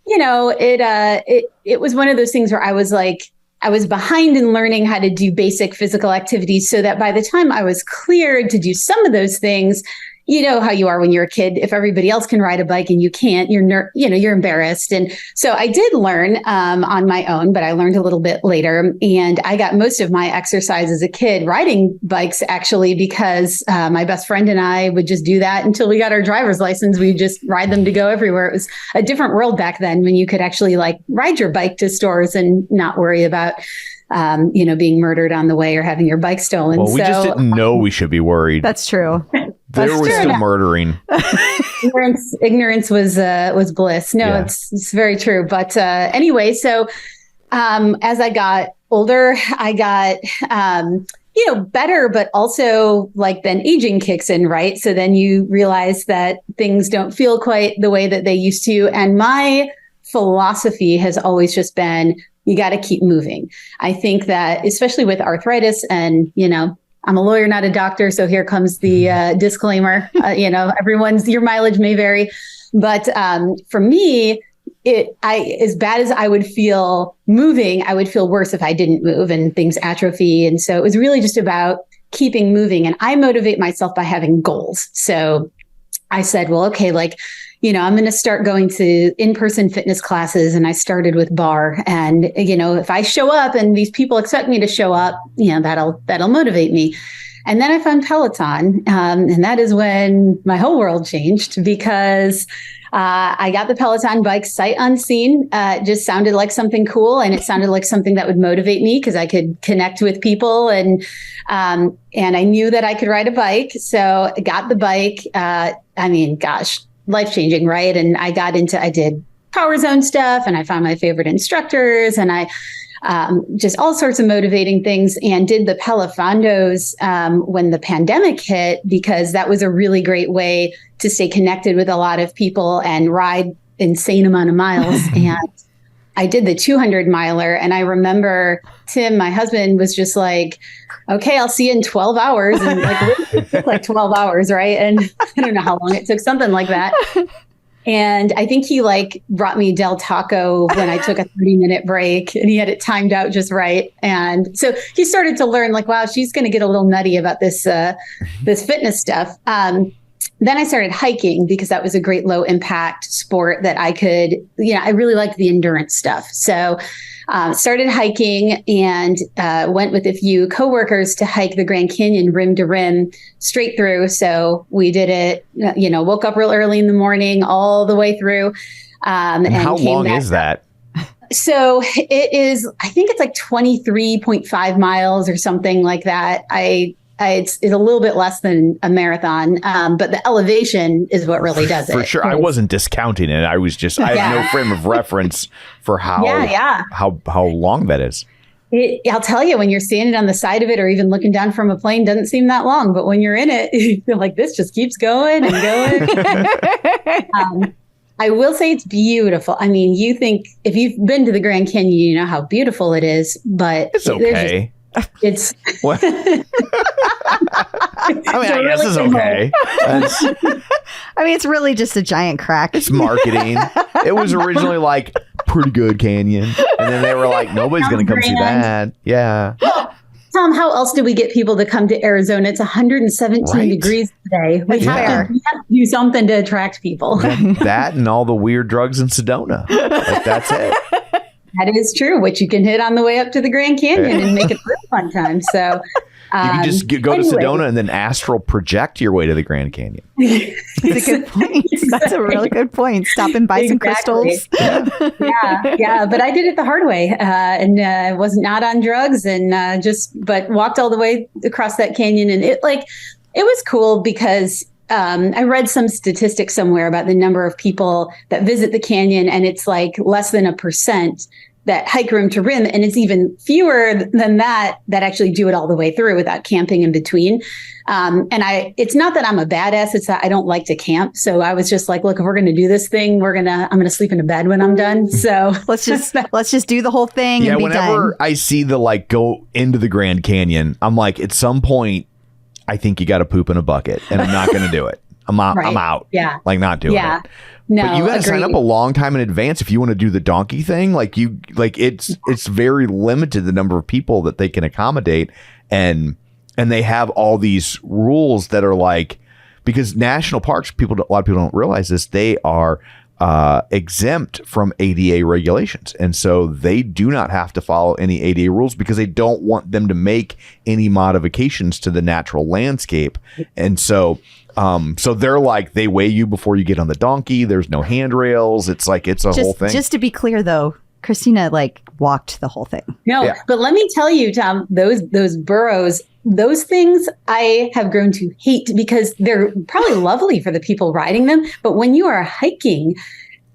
it was one of those things where I was behind in learning how to do basic physical activities, so that by the time I was cleared to do some of those things, you know how you are when you're a kid. If everybody else can ride a bike and you can't, you're embarrassed. And so I did learn on my own, but I learned a little bit later. And I got most of my exercise as a kid riding bikes, actually, because my best friend and I would just do that until we got our driver's license. We just ride them to go everywhere. It was a different world back then, when you could actually ride your bike to stores and not worry about being murdered on the way or having your bike stolen. Well, we just didn't know we should be worried. That's true. There was still murdering. Ignorance was bliss. No, Yeah. it's very true. But anyway, so as I got older, I got better, but also then aging kicks in, right? So then you realize that things don't feel quite the way that they used to. And my philosophy has always just been, you got to keep moving. I think that, especially with arthritis, and I'm a lawyer, not a doctor, so here comes the disclaimer. Your mileage may vary, but for me, as bad as I would feel moving, I would feel worse if I didn't move and things atrophy. And so it was really just about keeping moving. And I motivate myself by having goals. So I said, well, okay, like, I'm going to start going to in-person fitness classes. And I started with bar. And, if I show up and these people expect me to show up, that'll motivate me. And then I found Peloton. And that is when my whole world changed, because I got the Peloton bike sight unseen. It just sounded like something cool. And it sounded like something that would motivate me because I could connect with people. And I knew that I could ride a bike. So I got the bike. Life-changing, right? And I did Power Zone stuff, and I found my favorite instructors, and I just all sorts of motivating things, and did the Pelofondos when the pandemic hit, because that was a really great way to stay connected with a lot of people and ride insane amount of miles. And I did the 200 miler, and I remember Tim, my husband, was just like, okay, I'll see you in 12 hours. And it took like 12 hours, right? And I don't know how long it took, something like that. And I think he brought me Del Taco when I took a 30-minute break, and he had it timed out just right. And so he started to learn wow, she's going to get a little nutty about this fitness stuff. Then I started hiking, because that was a great low impact sport that I could, I really liked the endurance stuff. So started hiking and went with a few coworkers to hike the Grand Canyon rim to rim straight through. So we did it, woke up real early in the morning all the way through. And how long is that? So it is, I think it's 23.5 miles or something like that. It's a little bit less than a marathon, but the elevation is what really does it. For sure. I wasn't discounting it. I was just, I have no frame of reference for how long that is. I'll tell you, when you're standing on the side of it or even looking down from a plane, doesn't seem that long. But when you're in it, you feel like this just keeps going and going. I will say it's beautiful. I mean, you think if you've been to the Grand Canyon, you know how beautiful it is, but it's okay. It's what? I guess it's okay. It's really just a giant crack. It's marketing. It was originally pretty good canyon, and then they were like, nobody's going to come see that. Yeah. Tom, how else do we get people to come to Arizona? It's 117 degrees today. We have to do something to attract people. That and all the weird drugs in Sedona. That's it. That is true, which you can hit on the way up to the Grand Canyon and make it a real fun time. So you can just go to Sedona and then astral project your way to the Grand Canyon. That's a good point. That's a really good point. Stop and buy some crystals. Yeah. But I did it the hard way, and was not on drugs, and but walked all the way across that canyon. And it was cool because I read some statistics somewhere about the number of people that visit the canyon, and it's less than 1% that hike rim to rim. And it's even fewer than that actually do it all the way through without camping in between. It's not that I'm a badass. It's that I don't like to camp. So I was just look, if we're going to do this thing, I'm going to sleep in a bed when I'm done. So let's just do the whole thing. Yeah. And be whenever done. I see the go into the Grand Canyon, I'm at some point, I think you got to poop in a bucket, and I'm not going to do it. I'm out. Right. I'm out. Yeah. Not doing it. No, but you got to sign up a long time in advance if you want to do the donkey thing. It's very limited the number of people that they can accommodate, and they have all these rules that are because national parks, a lot of people don't realize this, they are exempt from ADA regulations, and so they do not have to follow any ADA rules because they don't want them to make any modifications to the natural landscape. And so they're they weigh you before you get on the donkey. There's no handrails. It's it's a whole thing. Just to be clear though, Christina walked the whole thing. No, but let me tell you, Tom, those burrows, those things I have grown to hate because they're probably lovely for the people riding them. But when you are hiking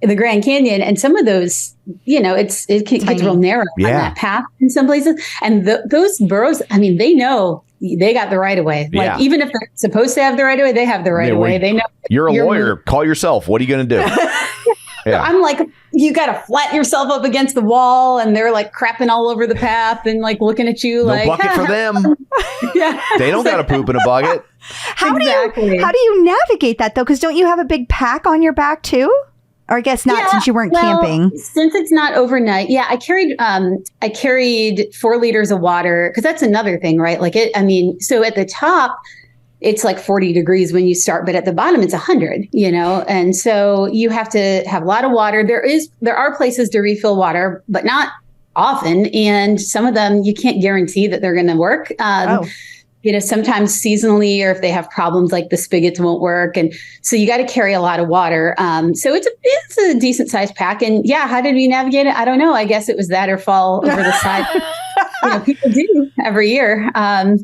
in the Grand Canyon and some of those, it gets real narrow on that path in some places. And those burrows, they know they got the right of way. Even if they're supposed to have the right of way, they have the right of way. They know. You're a lawyer. Call yourself. What are you going to do? Yeah. I'm you got to flatten yourself up against the wall, and they're crapping all over the path and looking at you no bucket for them. Yeah. They don't got to poop in a bucket. How do you navigate that though? Because don't you have a big pack on your back too? Or I guess not, since you weren't well, camping. Since it's not overnight. Yeah, I carried 4 liters of water, because that's another thing, right? Like so at the top, it's like 40 degrees when you start, but at the bottom it's 100, and so you have to have a lot of water. There are places to refill water, but not often, and some of them you can't guarantee that they're going to work. Sometimes seasonally, or if they have problems like the spigots won't work, and so you got to carry a lot of water. So it's a decent sized pack. And yeah, how did we navigate it? I don't know. I guess it was that or fall over the side. People do every year.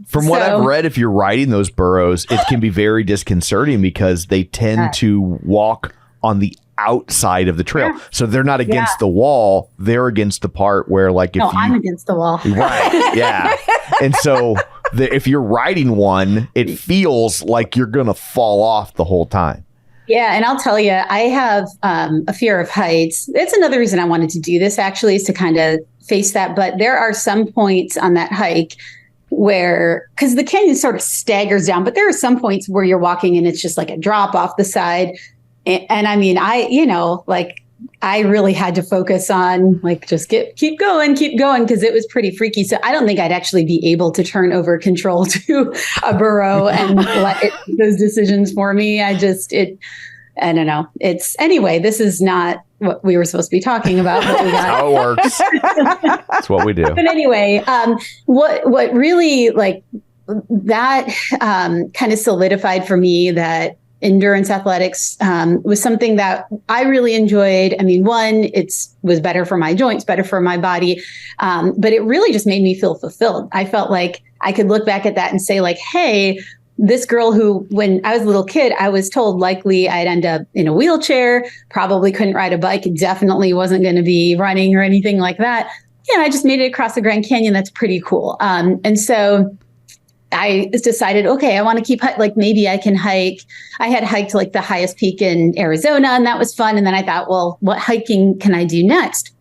From what I've read, if you're riding those burros, it can be very disconcerting because they tend to walk on the outside of the trail. Yeah. So they're not against the wall. They're against the part where I'm against the wall. Right. Yeah. And so if you're riding one, it feels like you're going to fall off the whole time. Yeah. And I'll tell you, I have a fear of heights. That's another reason I wanted to do this, actually, is to kind of face that. But there are some points on that hike where, because the canyon sort of staggers down, but there are some points where you're walking and it's just like a drop off the side. And I mean, I really had to focus on just keep going, because it was pretty freaky. So I don't think I'd actually be able to turn over control to a burro and let it make those decisions for me. I don't know. Anyway, this is not what we were supposed to be talking about. But we got how it works. That's what we do. But anyway, what really that kind of solidified for me that endurance athletics was something that I really enjoyed. I mean, one, it was better for my joints, better for my body, but it really just made me feel fulfilled. I felt like I could look back at that and say hey, this girl who, when I was a little kid, I was told likely I'd end up in a wheelchair, probably couldn't ride a bike, definitely wasn't going to be running or anything like that. Yeah, I just made it across the Grand Canyon. That's pretty cool. And so I decided, okay, I want to keep maybe I can hike. I had hiked the highest peak in Arizona, and that was fun. And then I thought, well, what hiking can I do next?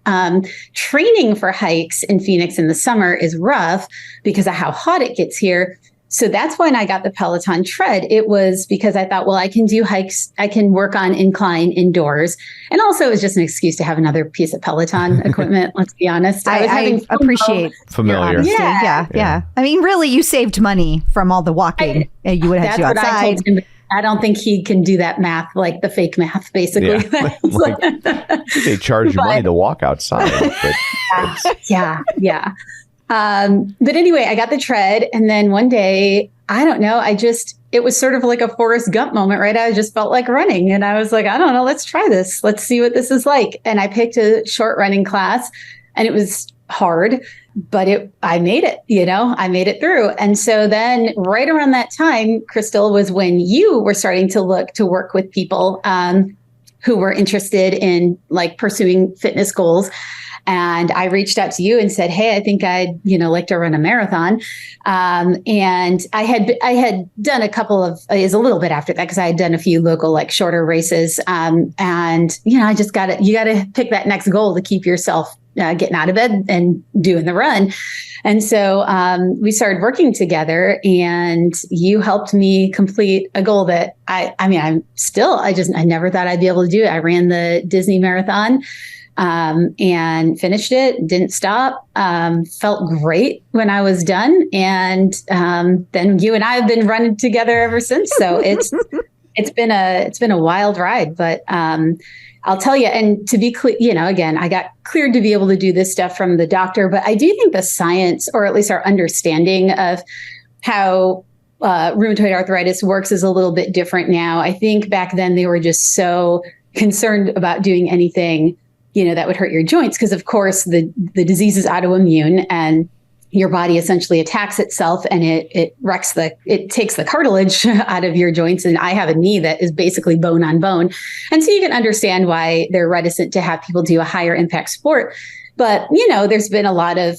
Training for hikes in Phoenix in the summer is rough because of how hot it gets here. So that's when I got the Peloton tread. It was because I thought, well, I can do hikes. I can work on incline indoors. And also it was just an excuse to have another piece of Peloton equipment. Let's be honest. I appreciate familiar. Yeah. I mean, really, you saved money from all the walking you would have to do outside. I told him. I don't think he can do that math, like the fake math, basically. Yeah. They charge you money to walk outside. But yeah. But anyway, I got the tread, and then one day, I don't know, it was sort of like a Forrest Gump moment, right? I just felt like running, and I was like, I don't know, let's try this. Let's see what this is like. And I picked a short running class, and it was hard, but I made it, I made it through. And so then right around that time, Crystal, was when you were starting to look to work with people who were interested in pursuing fitness goals. And I reached out to you and said, hey, I think I'd, like to run a marathon. And I had done a couple of, is a little bit after that, because I had done a few local, shorter races. And, I just you got to pick that next goal to keep yourself getting out of bed and doing the run. And so we started working together, and you helped me complete a goal that I never thought I'd be able to do it. I ran the Disney Marathon. And finished it, didn't stop, felt great when I was done. And then you and I have been running together ever since. So it's been a wild ride, but I'll tell you, and to be clear, again, I got cleared to be able to do this stuff from the doctor, but I do think the science, or at least our understanding of how rheumatoid arthritis works, is a little bit different now. I think back then they were just so concerned about doing anything that would hurt your joints, because of course the disease is autoimmune, and your body essentially attacks itself, and it takes the cartilage out of your joints. And I have a knee that is basically bone on bone. And so you can understand why they're reticent to have people do a higher impact sport. But, there's been a lot of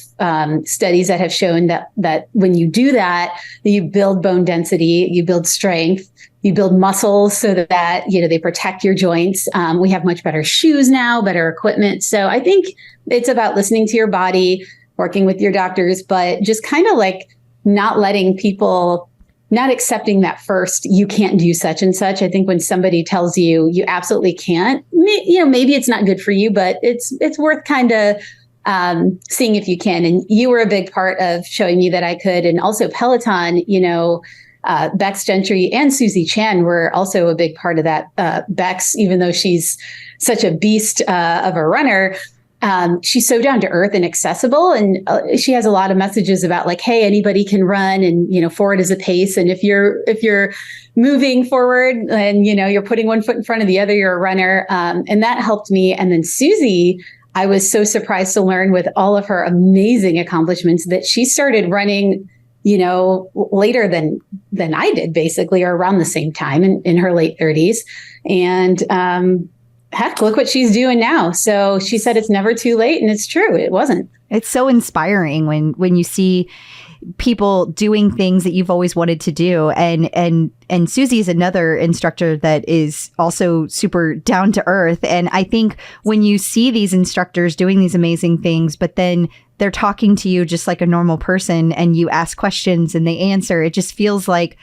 studies that have shown that when you do that, you build bone density, you build strength, you build muscles so that, they protect your joints. We have much better shoes now, better equipment. So I think it's about listening to your body, working with your doctors, but just kind of not letting people not accepting that first, you can't do such and such. I think when somebody tells you you absolutely can't, maybe it's not good for you, but it's worth kind of seeing if you can. And you were a big part of showing me that I could. And also Peloton, Becs Gentry and Susie Chan were also a big part of that. Becs, even though she's such a beast of a runner, she's so down to earth and accessible. And she has a lot of messages about like, hey, anybody can run, and, forward is a pace. And if you're moving forward and, you're putting one foot in front of the other, you're a runner. And that helped me. And then Susie, I was so surprised to learn with all of her amazing accomplishments that she started running, later than I did, basically, or around the same time in her late 30s. And, heck, look what she's doing now. So she said it's never too late. And it's true. It wasn't. It's so inspiring when you see people doing things that you've always wanted to do. And Susie is another instructor that is also super down to earth. And I think when you see these instructors doing these amazing things, but then they're talking to you just like a normal person and you ask questions and they answer, it just feels like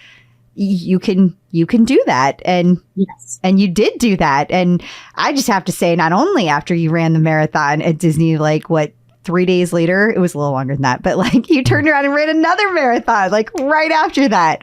you can do that. And yes. And you did do that. And I just have to say, not only after you ran the marathon at Disney, 3 days later, it was a little longer than that, but you turned around and ran another marathon, right after that.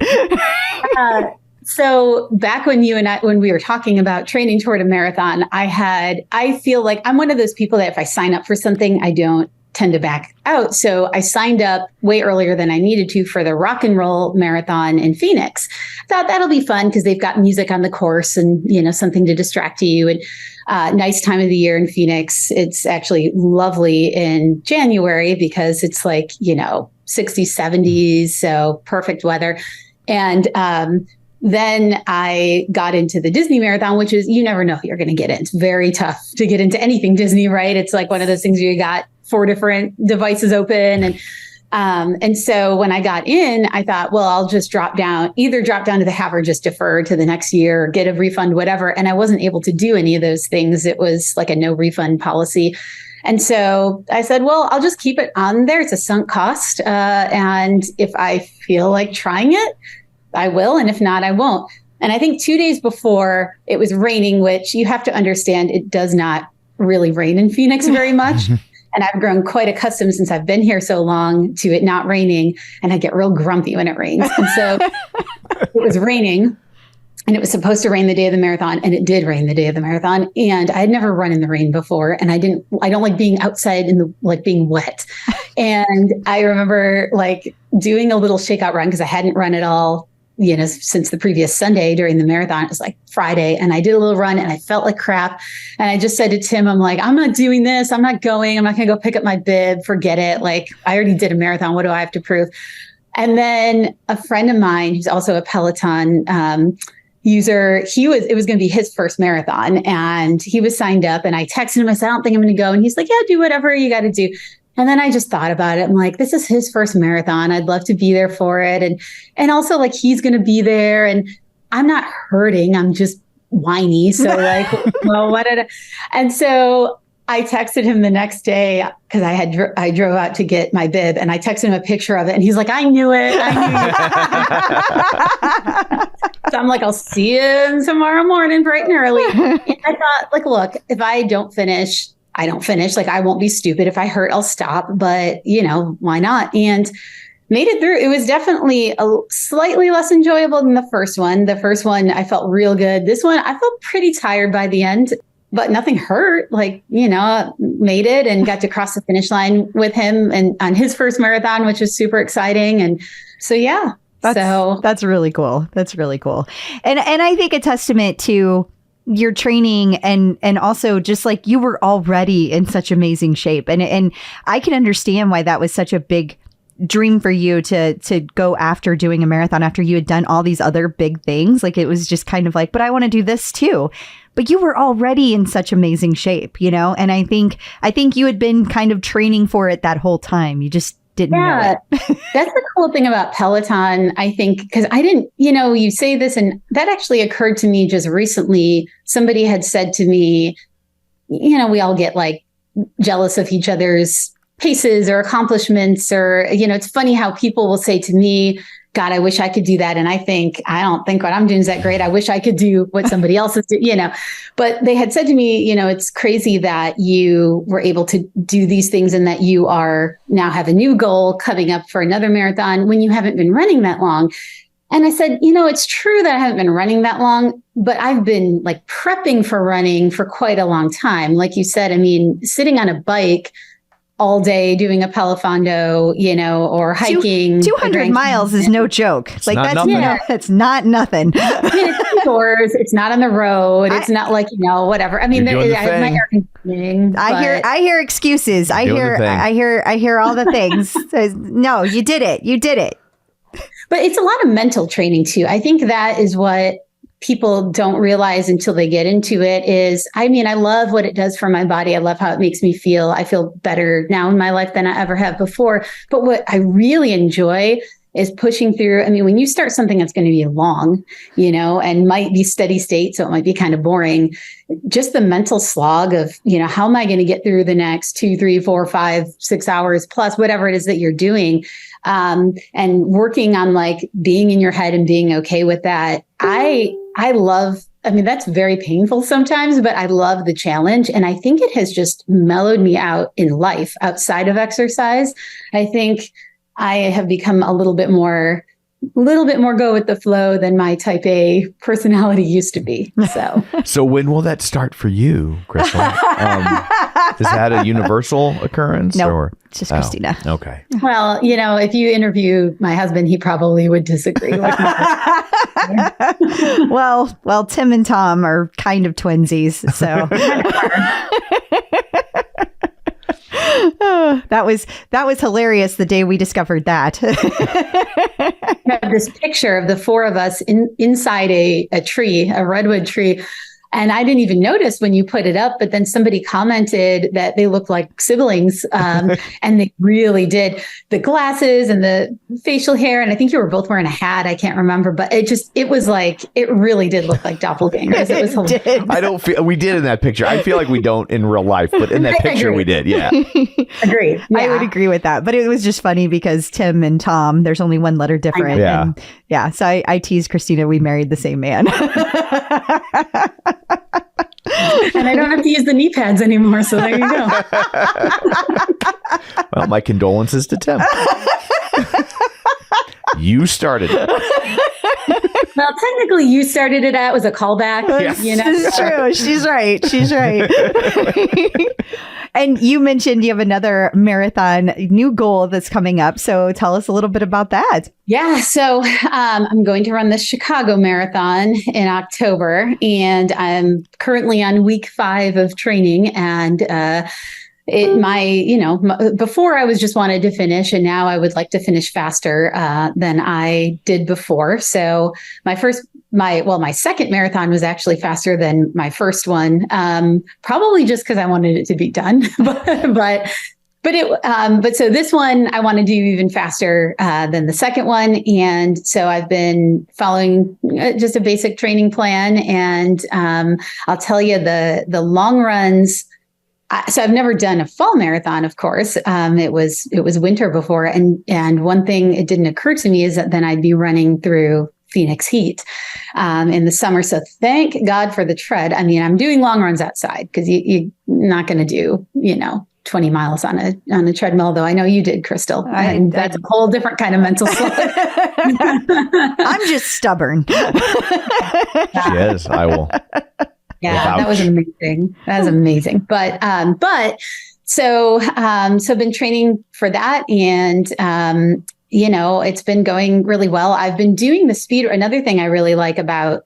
So back when we were talking about training toward a marathon, I feel like I'm one of those people that if I sign up for something, I don't tend to back out. So I signed up way earlier than I needed to for the Rock and Roll Marathon in Phoenix. Thought that'll be fun because they've got music on the course and, something to distract you. And nice time of the year in Phoenix. It's actually lovely in January because it's 60s, 70s. So perfect weather. And then I got into the Disney Marathon, which is, you never know who you're going to get in. It's very tough to get into anything Disney, right? It's like one of those things where you got 4 different devices open. And so when I got in, I thought, well, I'll just either drop down to the half or just defer to the next year, or get a refund, whatever. And I wasn't able to do any of those things. It was like a no refund policy. And so I said, well, I'll just keep it on there. It's a sunk cost. And if I feel like trying it, I will. And if not, I won't. And I think 2 days before it was raining, which you have to understand, it does not really rain in Phoenix very much. And I've grown quite accustomed since I've been here so long to it not raining. And I get real grumpy when it rains. And so it was raining and it was supposed to rain the day of the marathon. And it did rain the day of the marathon. And I had never run in the rain before. And I don't like being outside being wet. And I remember doing a little shakeout run because I hadn't run at all, since the previous Sunday during the marathon. It was Friday, and I did a little run and I felt like crap. And I just said to Tim, I'm like, I'm not doing this. I'm not going. I'm not going to go pick up my bib. Forget it. I already did a marathon. What do I have to prove? And then a friend of mine who's also a Peloton user, it was going to be his first marathon and he was signed up, and I texted him. I said, I don't think I'm going to go. And he's like, yeah, do whatever you got to do. And then I just thought about it. I'm like, this is his first marathon. I'd love to be there for it. And also he's going to be there and I'm not hurting. I'm just whiny. So well, what did and so I texted him the next day because I drove out to get my bib, and I texted him a picture of it, and he's like, I knew it. So I'm like, I'll see you tomorrow morning bright and early. And I thought, look, if I don't finish, I don't finish. I won't be stupid. If I hurt, I'll stop. But, why not? And made it through. It was definitely slightly less enjoyable than the first one. The first one, I felt real good. This one, I felt pretty tired by the end, but nothing hurt. Made it and got to cross the finish line with him and on his first marathon, which was super exciting. And so, yeah. That's really cool. That's really cool. And I think a testament to your training and also just you were already in such amazing shape. And I can understand why that was such a big dream for you to go after doing a marathon after you had done all these other big things. It was just kind of but I want to do this too. But you were already in such amazing shape, and I think you had been kind of training for it that whole time. You just didn't know it. That's the cool thing about Peloton, I think, because I didn't, you say this, and that actually occurred to me just recently. Somebody had said to me, we all get jealous of each other's paces or accomplishments, or, it's funny how people will say to me, God, I wish I could do that. And I don't think what I'm doing is that great. I wish I could do what somebody else is doing, But they had said to me, it's crazy that you were able to do these things and that you are now have a new goal coming up for another marathon when you haven't been running that long. And I said, it's true that I haven't been running that long, but I've been like prepping for running for quite a long time. Like you said, sitting on a bike all day doing a Peloton Row, or hiking. 200 miles is no joke. It's not nothing. It's not nothing. It's indoors. It's not on the road. It's not like, whatever. I have my air conditioning. I hear excuses. I hear all the things. No, you did it. You did it. But it's a lot of mental training too. I think that is what people don't realize until they get into it is, I love what it does for my body. I love how it makes me feel. I feel better now in my life than I ever have before. But what I really enjoy is pushing through. When you start something that's going to be long, and might be steady state, so it might be kind of boring, just the mental slog of, how am I going to get through the next 2, 3, 4, 5, 6 hours plus whatever it is that you're doing. And working on like being in your head and being okay with that. I love, that's very painful sometimes, but I love the challenge. And I think it has just mellowed me out in life outside of exercise. I think I have become a little bit more go with the flow than my type A personality used to be. So when will that start for you, Crystal? Is that a universal occurrence? No, or? it's just Christina. Okay. Well, if you interview my husband, he probably would disagree with me. Well, Tim and Tom are kind of twinsies, so. That was hilarious the day we discovered that. I have this picture of the four of us inside a tree, a redwood tree. And I didn't even notice when you put it up, but then somebody commented that they look like siblings. And they really did. The glasses and the facial hair. And I think you were both wearing a hat. I can't remember, but it really did look like doppelgangers. It was hilarious. We did in that picture. I feel like we don't in real life, but in that picture we did. Yeah. Agreed. Yeah. I would agree with that. But it was just funny because Tim and Tom, there's only one letter different. Yeah. So I teased Christina, we married the same man. And I don't have to use the knee pads anymore. So there you go. Well, my condolences to Tim. You started it. Well, technically, you started it. It was a callback. It's true. She's right. And you mentioned you have another marathon new goal that's coming up. So tell us a little bit about that. Yeah. So I'm going to run the Chicago Marathon in October, and I'm currently on week 5 of training. And before I was just wanted to finish, and now I would like to finish faster than I did before. So my second marathon was actually faster than my first one, probably just because I wanted it to be done. But so this one I want to do even faster than the second one, and so I've been following just a basic training plan. And I'll tell you the long runs. So I've never done a fall marathon, of course. It was winter before, and one thing it didn't occur to me is that then I'd be running through Phoenix heat in the summer. So thank God for the tread. I'm doing long runs outside because you're not going to do 20 miles on a treadmill, though I know you did, Crystal. And that's a whole different kind of mental slug. I'm just stubborn. She is. I will. Yeah, that was amazing. That was amazing. But so been training for that, and it's been going really well. I've been doing the speed. Another thing I really like about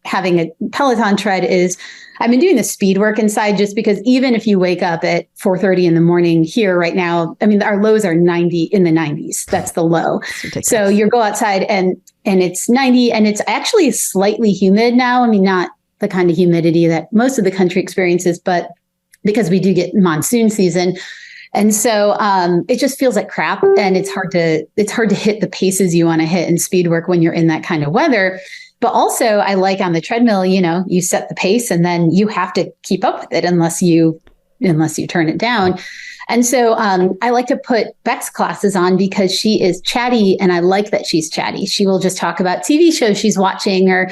having a Peloton tread is I've been doing the speed work inside, just because even if you wake up at 4:30 in the morning here right now, our lows are 90 in the 90s. That's the low. So you go outside and it's 90, and it's actually slightly humid now. Not the kind of humidity that most of the country experiences, but because we do get monsoon season. And so it just feels like crap, and it's hard to hit the paces you want to hit in speed work when you're in that kind of weather. But also I like on the treadmill, you set the pace and then you have to keep up with it unless you unless you turn it down. And so I like to put Becs classes on because she is chatty, and I like that she's chatty. She will just talk about TV shows she's watching, or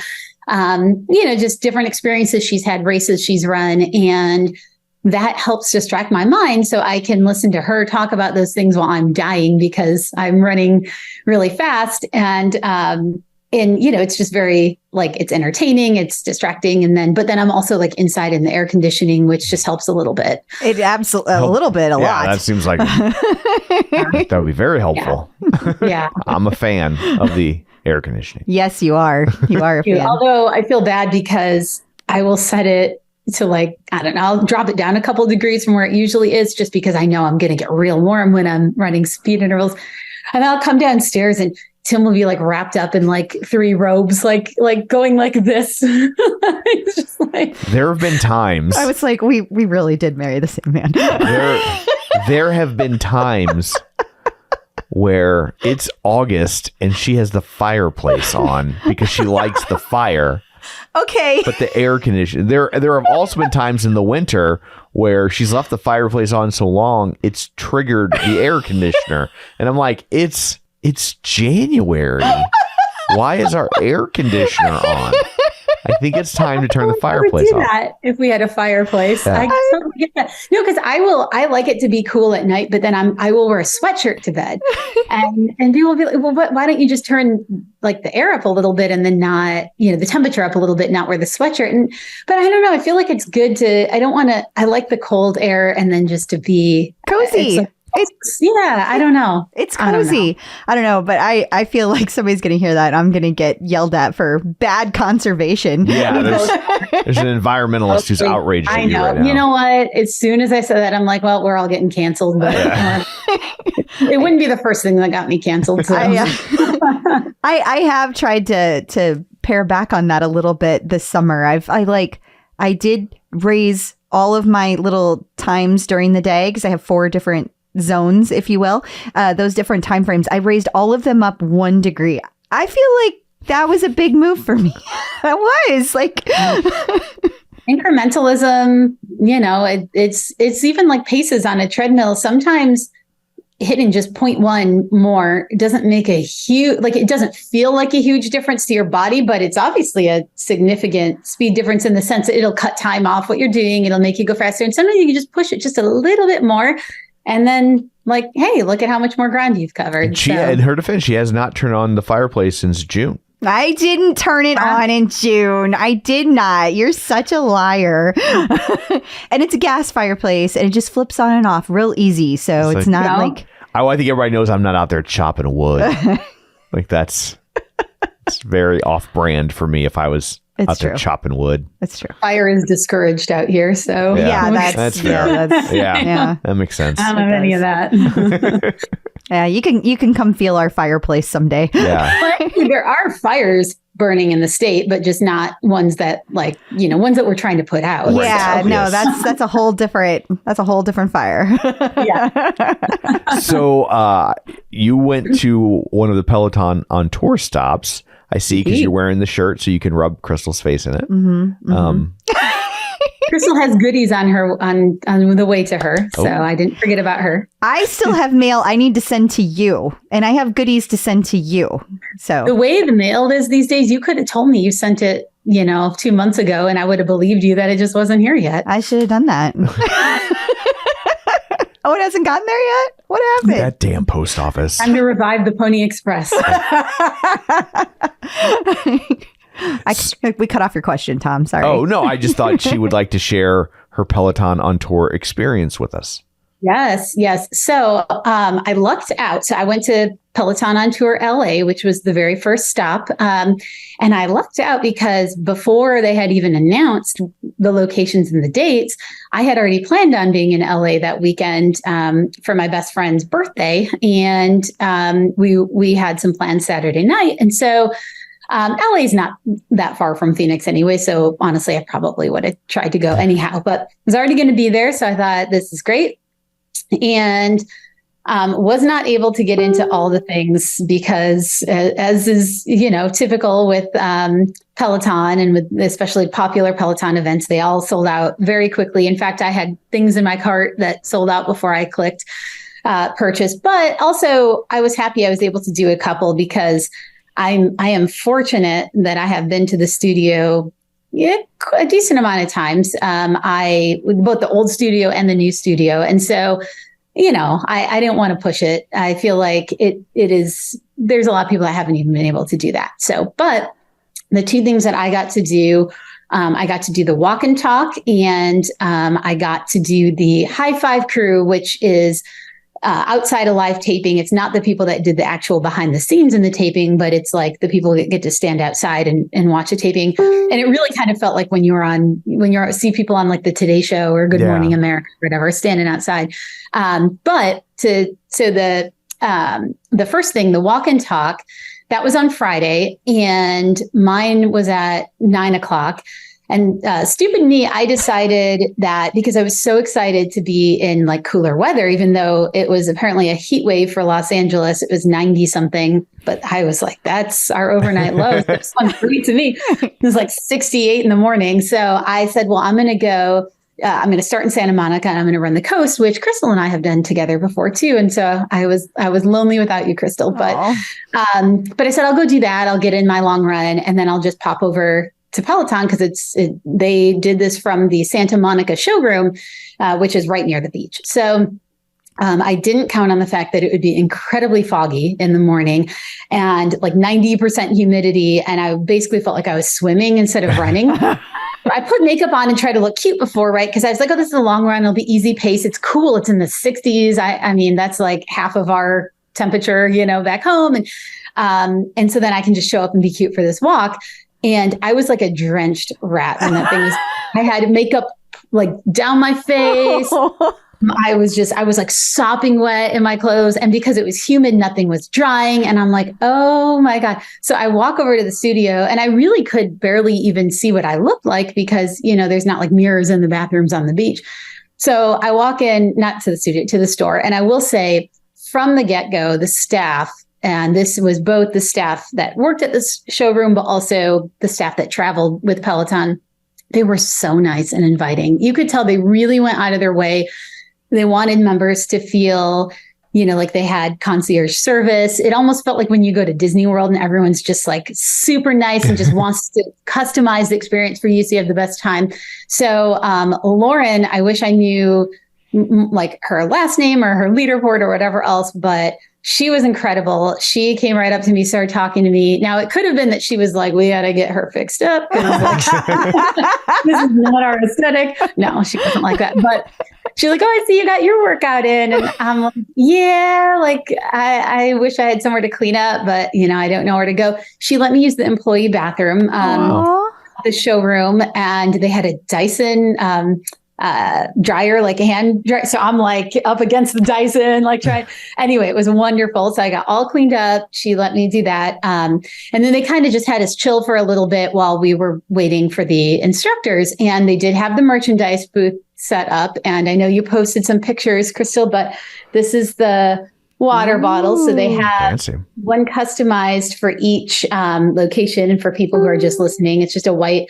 just different experiences she's had, races she's run, and that helps distract my mind so I can listen to her talk about those things while I'm dying because I'm running really fast. And it's just very it's entertaining, it's distracting. But then I'm also inside in the air conditioning, which just helps a little bit. It absolutely, a little bit, a lot. That seems like that would be very helpful. Yeah. I'm a fan of the air conditioning. Yes, you are. You are a fan. Although I feel bad because I will set it to I'll drop it down a couple degrees from where it usually is, just because I know I'm going to get real warm when I'm running speed intervals. And I'll come downstairs and Tim will be wrapped up in 3 robes, going like this. It's just there have been times. I was like, we really did marry the same man. There have been times where it's August and she has the fireplace on because she likes the fire. Okay. But the air conditioning, there have also been times in the winter where she's left the fireplace on so long, it's triggered the air conditioner. And I'm like, it's January. Why is our air conditioner on? I think it's time to turn the fireplace on. That if we had a fireplace. Yeah. I totally get that. No, because I like it to be cool at night, but then I will wear a sweatshirt to bed. and people will be like, well, why don't you just turn the air up a little bit and then not, the temperature up a little bit, not wear the sweatshirt. But I don't know. I feel like it's good I like the cold air and then just to be cozy. I don't know. It's cozy. I don't know, but I feel like somebody's going to hear that. I'm going to get yelled at for bad conservation. Yeah, there's an environmentalist who's outraged at you right now. You know what? As soon as I said that, I'm like, well, we're all getting canceled. But it wouldn't be the first thing that got me canceled. So. I have tried to pare back on that a little bit this summer. I did raise all of my little times during the day because I have 4 different zones, if you will, those different time frames. I raised all of them up 1 degree. I feel like that was a big move for me. That was incrementalism. It's even paces on a treadmill. Sometimes hitting just 0.1 more doesn't make a huge, it doesn't feel like a huge difference to your body, but it's obviously a significant speed difference in the sense that it'll cut time off what you're doing. It'll make you go faster. And sometimes you can just push it just a little bit more. And then hey, look at how much more ground you've covered. In her defense, she has not turned on the fireplace since June. I didn't turn it on in June. I did not. You're such a liar. And it's a gas fireplace and it just flips on and off real easy. So it's not I think everybody knows I'm not out there chopping wood. It's very off brand for me if I was out there chopping wood. That's true. Fire is discouraged out here. So that's fair. That makes sense. I don't have any of that. Yeah, you can come feel our fireplace someday. Yeah. But there are fires burning in the state, but just not ones that ones that we're trying to put out. Yeah, no, that's a whole different fire. Yeah. So you went to one of the Peloton on tour stops. I see, because you're wearing the shirt, so you can rub Crystal's face in it. Crystal has goodies on her on the way to her, so I didn't forget about her. I still have mail I need to send to you, and I have goodies to send to you. So the way the mail is these days, you could have told me you sent it, 2 months ago, and I would have believed you that it just wasn't here yet. I should have done that. Oh, it hasn't gotten there yet? What happened? That damn post office. Time to revive the Pony Express. We cut off your question, Tom. Sorry. Oh, no. I just thought she would like to share her Peloton on tour experience with us. Yes. So I lucked out. So I went to Peloton on Tour LA, which was the very first stop. And I lucked out because before they had even announced the locations and the dates, I had already planned on being in LA that weekend for my best friend's birthday. And we had some plans Saturday night. And so LA is not that far from Phoenix anyway. So honestly, I probably would have tried to go anyhow, but I was already going to be there. So I thought, this is great. And Was not able to get into all the things because, as is typical with Peloton and with especially popular Peloton events, they all sold out very quickly. In fact, I had things in my cart that sold out before I clicked purchase. But also, I was happy I was able to do a couple because I am fortunate that I have been to the studio a decent amount of times. Both the old studio and the new studio, and so. I didn't want to push it. I feel like there's a lot of people that haven't even been able to do that. So, but the two things that I got to do, I got to do the walk and talk, and I got to do the high five crew, which is outside of live taping. It's not the people that did the actual behind the scenes in the taping, but it's like the people that get to stand outside and watch a taping. And it really kind of felt like when you see people on like the Today Show or Good Morning America or whatever, standing outside. But the first thing, the walk and talk, that was on Friday, and mine was at 9:00. And stupid me, I decided that because I was so excited to be in like cooler weather, even though it was apparently a heat wave for Los Angeles, it was 90 something. But I was like, that's our overnight low. So it sounds great to me. It was like 68 in the morning. So I said, well, I'm going to go. I'm going to start in Santa Monica and I'm going to run the coast, which Crystal and I have done together before too. And so I was lonely without you, Crystal. But I said, I'll go do that. I'll get in my long run and then I'll just pop over to Peloton because they did this from the Santa Monica showroom, which is right near the beach. So I didn't count on the fact that it would be incredibly foggy in the morning and like 90% humidity. And I basically felt like I was swimming instead of running. I put makeup on and tried to look cute before, right? Because I was like, oh, this is a long run. It'll be easy pace. It's cool. It's in the 60s. I mean, that's like half of our temperature, back home. And so then I can just show up and be cute for this walk. And I was like a drenched rat when that thing was, I had makeup like down my face. I was like sopping wet in my clothes. And because it was humid, nothing was drying. And I'm like, oh my God. So I walk over to the studio and I really could barely even see what I looked like because, there's not like mirrors in the bathrooms on the beach. So I walk in, not to the studio, to the store. And I will say from the get-go, the staff, and this was both the staff that worked at this showroom, but also the staff that traveled with Peloton. They were so nice and inviting. You could tell they really went out of their way. They wanted members to feel, like they had concierge service. It almost felt like when you go to Disney World and everyone's just like super nice and just wants to customize the experience for you so you have the best time. So Lauren, I wish I knew like her last name or her leaderboard or whatever else, but she was incredible. She came right up to me, started talking to me. Now, it could have been that she was like, we got to get her fixed up. And I was like, this is not our aesthetic. No, she wasn't like that. But she's like, oh, I see you got your workout in. And I'm like, yeah, like I wish I had somewhere to clean up, but I don't know where to go. She let me use the employee bathroom, the showroom, and they had a Dyson dryer, like a hand dryer. So I'm like up against the Dyson, like trying. Anyway, it was wonderful. So I got all cleaned up. She let me do that. And then they kind of just had us chill for a little bit while we were waiting for the instructors. And they did have the merchandise booth set up. And I know you posted some pictures, Crystal, but this is the water bottles. So they have one customized for each location. And for people who are just listening, it's just a white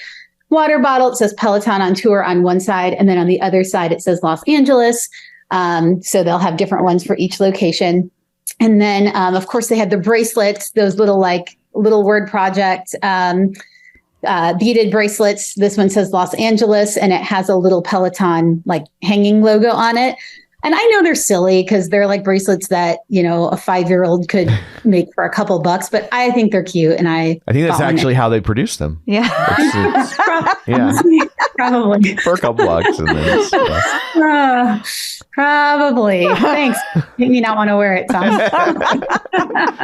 water bottle. It says Peloton on Tour on one side, and then on the other side it says Los Angeles. So they'll have different ones for each location. And then, of course, they had the bracelets, those little word project beaded bracelets. This one says Los Angeles, and it has a little Peloton like hanging logo on it. And I know they're silly because they're like bracelets that, a 5-year-old could make for a couple bucks, but I think they're cute. And I think that's actually how they produce them. Yeah. Yeah. Probably. For a couple bucks. And then probably. Thanks. Make me not want to wear it, Tom.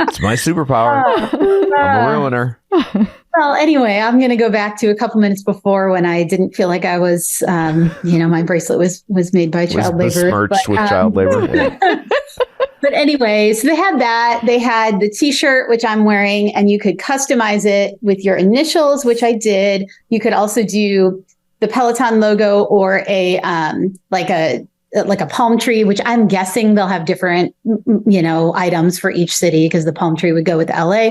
It's my superpower. I'm a ruiner. Well, anyway, I'm going to go back to a couple minutes before when I didn't feel like I was, my bracelet was made by child labor. Besmirched with child labor. Yeah. But anyway, so they had that. They had the t-shirt, which I'm wearing, and you could customize it with your initials, which I did. You could also do the Peloton logo or a like a palm tree, which I'm guessing they'll have different, items for each city because the palm tree would go with LA.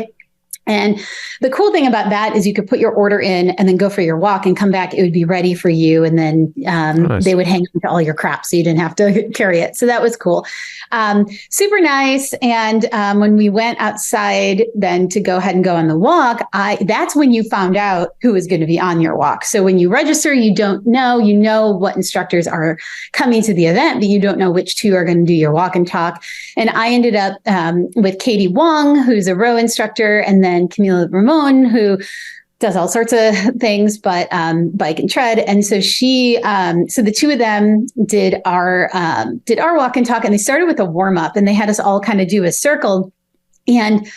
And the cool thing about that is you could put your order in and then go for your walk and come back. It would be ready for you. And then Nice. they would hang on to all your crap so you didn't have to carry it. So that was cool. Super nice. And when we went outside then to go ahead and go on the walk, that's when you found out who was going to be on your walk. So when you register, you don't know, what instructors are coming to the event, but you don't know which two are going to do your walk and talk. And I ended up with Katie Wong, who's a row instructor, and then Camila Ramon, who does all sorts of things, but bike and tread. And so so the two of them did our walk and talk, and they started with a warm up, and they had us all kind of do a circle. And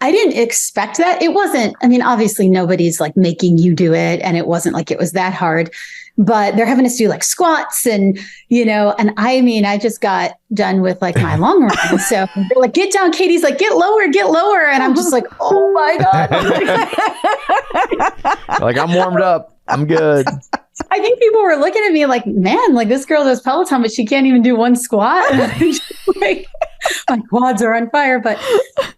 I didn't expect that. It wasn't, obviously nobody's like making you do it, and it wasn't like it was that hard, but they're having us do like squats and, and I just got done with like my long run. So they're like, get down. Katie's like, get lower. And I'm just like, oh my God. Like, I'm warmed up. I'm good. I think people were looking at me like, man, like this girl does Peloton, but she can't even do one squat. Like, my quads are on fire. But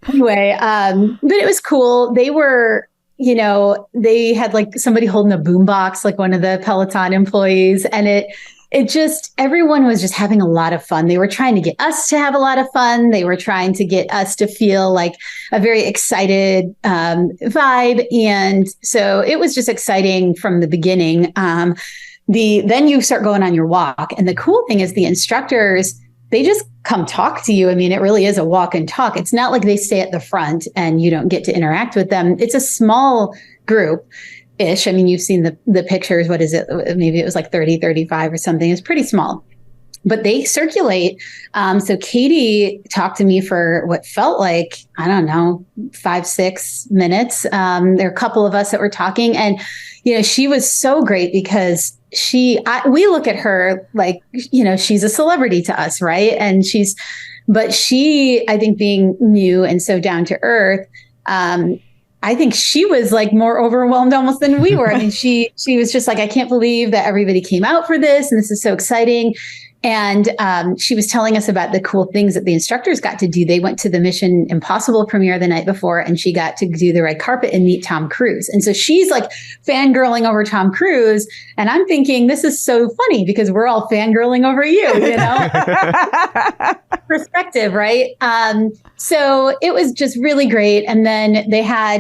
anyway, but it was cool. They were, they had like somebody holding a boombox, like one of the Peloton employees. And it just, everyone was just having a lot of fun. They were trying to get us to have a lot of fun. They were trying to get us to feel like a very excited vibe. And so it was just exciting from the beginning. Then you start going on your walk. And the cool thing is the instructors, they just come talk to you. It really is a walk and talk. It's not like they stay at the front and you don't get to interact with them. It's a small group-ish. You've seen the pictures. What is it? Maybe it was like 30, 35 or something. It's pretty small. But they circulate. So Katie talked to me for what felt like, 5-6 minutes. There are a couple of us that were talking, and, she was so great because we look at her like, she's a celebrity to us. Right. And but she, I think being new and so down to earth, I think she was like more overwhelmed almost than we were. She was just like, I can't believe that everybody came out for this. And this is so exciting. And she was telling us about the cool things that the instructors got to do. They went to the Mission Impossible premiere the night before, and she got to do the red carpet and meet Tom Cruise. And so she's like fangirling over Tom Cruise. And I'm thinking, this is so funny because we're all fangirling over you, perspective, right? So it was just really great. And then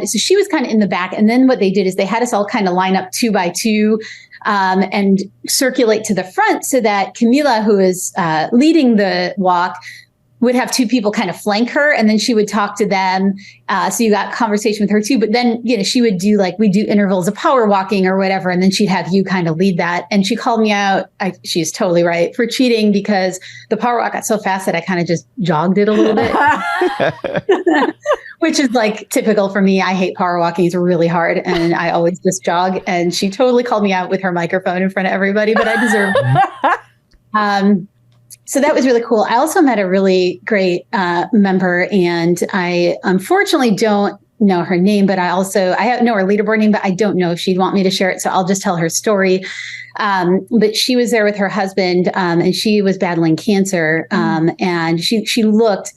so she was kind of in the back. And then what they did is they had us all kind of line up 2 by 2. And circulate to the front so that Camila, who is leading the walk, would have 2 people kind of flank her, and then she would talk to them. So you got conversation with her too. But then, she would do we do intervals of power walking or whatever, and then she'd have you kind of lead that. And she called me out. She's totally right for cheating because the power walk got so fast that I kind of just jogged it a little bit. Which is like typical for me. I hate power walking. It's really hard. And I always just jog. And she totally called me out with her microphone in front of everybody, but I deserve it. So that was really cool. I also met a really great member, and I unfortunately don't know her name, but I know her leaderboard name, but I don't know if she'd want me to share it. So I'll just tell her story. But she was there with her husband, and she was battling cancer. And she looked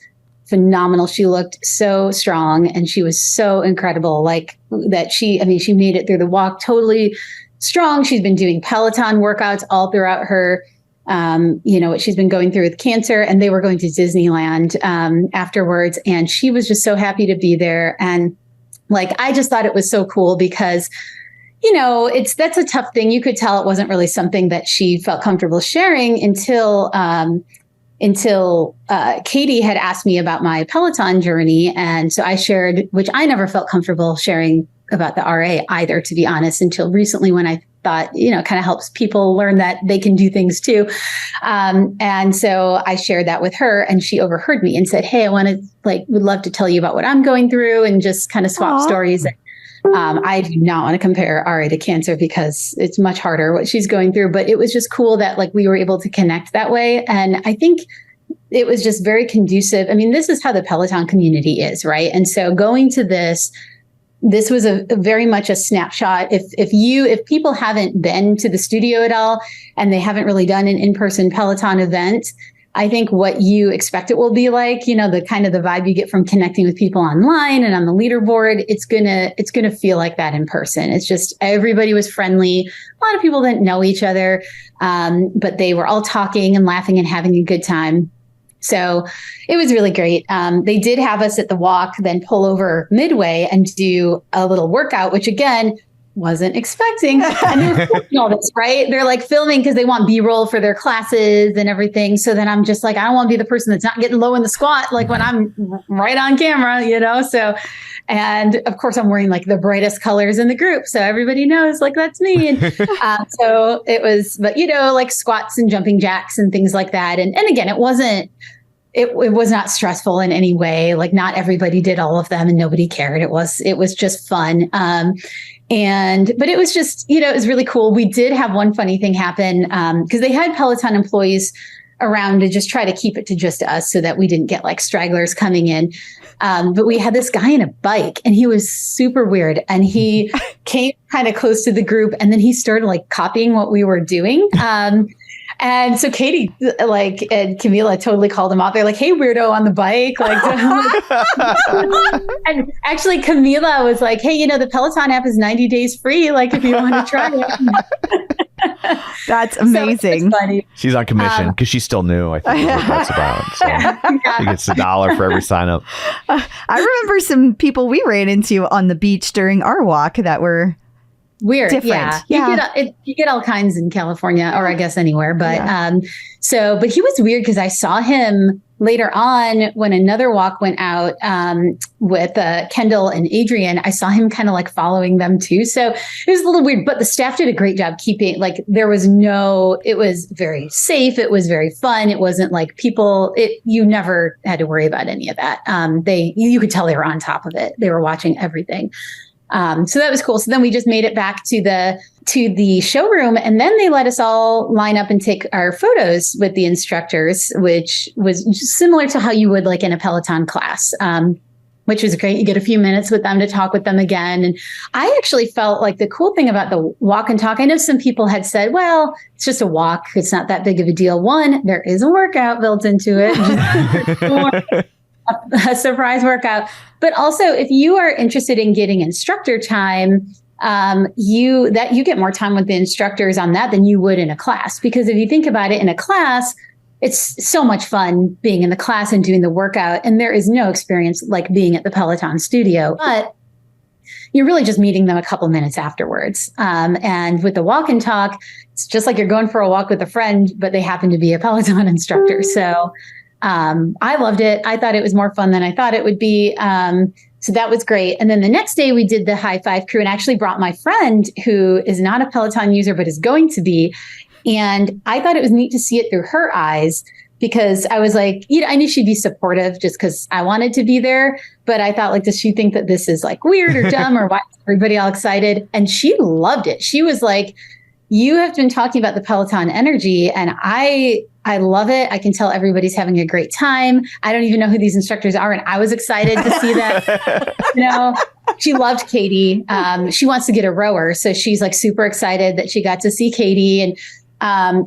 phenomenal. She looked so strong, and she was so incredible. Like that she made it through the walk totally strong. She's been doing Peloton workouts all throughout her, what she's been going through with cancer. And they were going to Disneyland afterwards. And she was just so happy to be there. And I just thought it was so cool because, that's a tough thing. You could tell it wasn't really something that she felt comfortable sharing until Katie had asked me about my Peloton journey. And so I shared, which I never felt comfortable sharing about the RA either, to be honest, until recently when I thought, kind of helps people learn that they can do things too. And so I shared that with her, and she overheard me and said, hey, I want to would love to tell you about what I'm going through and just kind of swap stories. I do not want to compare RA to cancer because it's much harder what she's going through, but it was just cool that we were able to connect that way. And I think it was just very conducive. This is how the Peloton community is, right? And so going to this, this was a very much a snapshot. If people haven't been to the studio at all and they haven't really done an in-person Peloton event, I think what you expect it will be like, the kind of the vibe you get from connecting with people online and on the leaderboard, it's gonna feel like that in person. It's just everybody was friendly. A lot of people didn't know each other, but they were all talking and laughing and having a good time. So it was really great. They did have us at the walk, then pull over midway and do a little workout, which again, wasn't expecting. And they're filming all this, right? They're like filming because they want B-roll for their classes and everything. So then I'm just like, I don't want to be the person that's not getting low in the squat, like when I'm right on camera, So, and of course I'm wearing like the brightest colors in the group. So everybody knows like that's me. And so it was, but like squats and jumping jacks and things like that. And again, it was not stressful in any way. Like not everybody did all of them and nobody cared. It was just fun. But it was just, it was really cool. We did have one funny thing happen because they had Peloton employees around to just try to keep it to just us so that we didn't get like stragglers coming in. But we had this guy in a bike and he was super weird and he came kind of close to the group and then he started like copying what we were doing. And so Katie, and Camila totally called him out. They're like, "Hey, weirdo on the bike!" And actually, Camila was like, "Hey, the Peloton app is 90 days free. Like, if you want to try it." That's amazing. So funny. She's on commission because she's still new. I think is what that's about. So she gets $1 for every sign up. I remember some people we ran into on the beach during our walk that were weird. Different. Yeah. You get all kinds in California or I guess anywhere. But but he was weird because I saw him later on when another walk went out with Kendall and Adrian. I saw him kind of like following them too. So it was a little weird, but the staff did a great job keeping it was very safe. It was very fun. It wasn't like you never had to worry about any of that. You could tell they were on top of it. They were watching everything. So that was cool. So then we just made it back to the showroom and then they let us all line up and take our photos with the instructors, which was similar to how you would like in a Peloton class, which was great. You get a few minutes with them to talk with them again. And I actually felt like the cool thing about the walk and talk, I know some people had said, well, it's just a walk. It's not that big of a deal. One, there is a workout built into it. A surprise workout. But also, if you are interested in getting instructor time, you get more time with the instructors on that than you would in a class. Because if you think about it, in a class, it's so much fun being in the class and doing the workout. And there is no experience like being at the Peloton studio. But you're really just meeting them a couple minutes afterwards. And with the walk and talk, it's just like you're going for a walk with a friend, but they happen to be a Peloton instructor. So I loved it. I thought it was more fun than I thought it would be. So that was great. And then the next day we did the high five crew and actually brought my friend who is not a Peloton user, but is going to be. And I thought it was neat to see it through her eyes because I was like, I knew she'd be supportive just because I wanted to be there. But I thought like, does she think that this is like weird or dumb or why is everybody all excited? And she loved it. She was like, you have been talking about the Peloton energy and I love it. I can tell everybody's having a great time. I don't even know who these instructors are. And I was excited to see that. She loved Katie. She wants to get a rower. So she's like super excited that she got to see Katie. And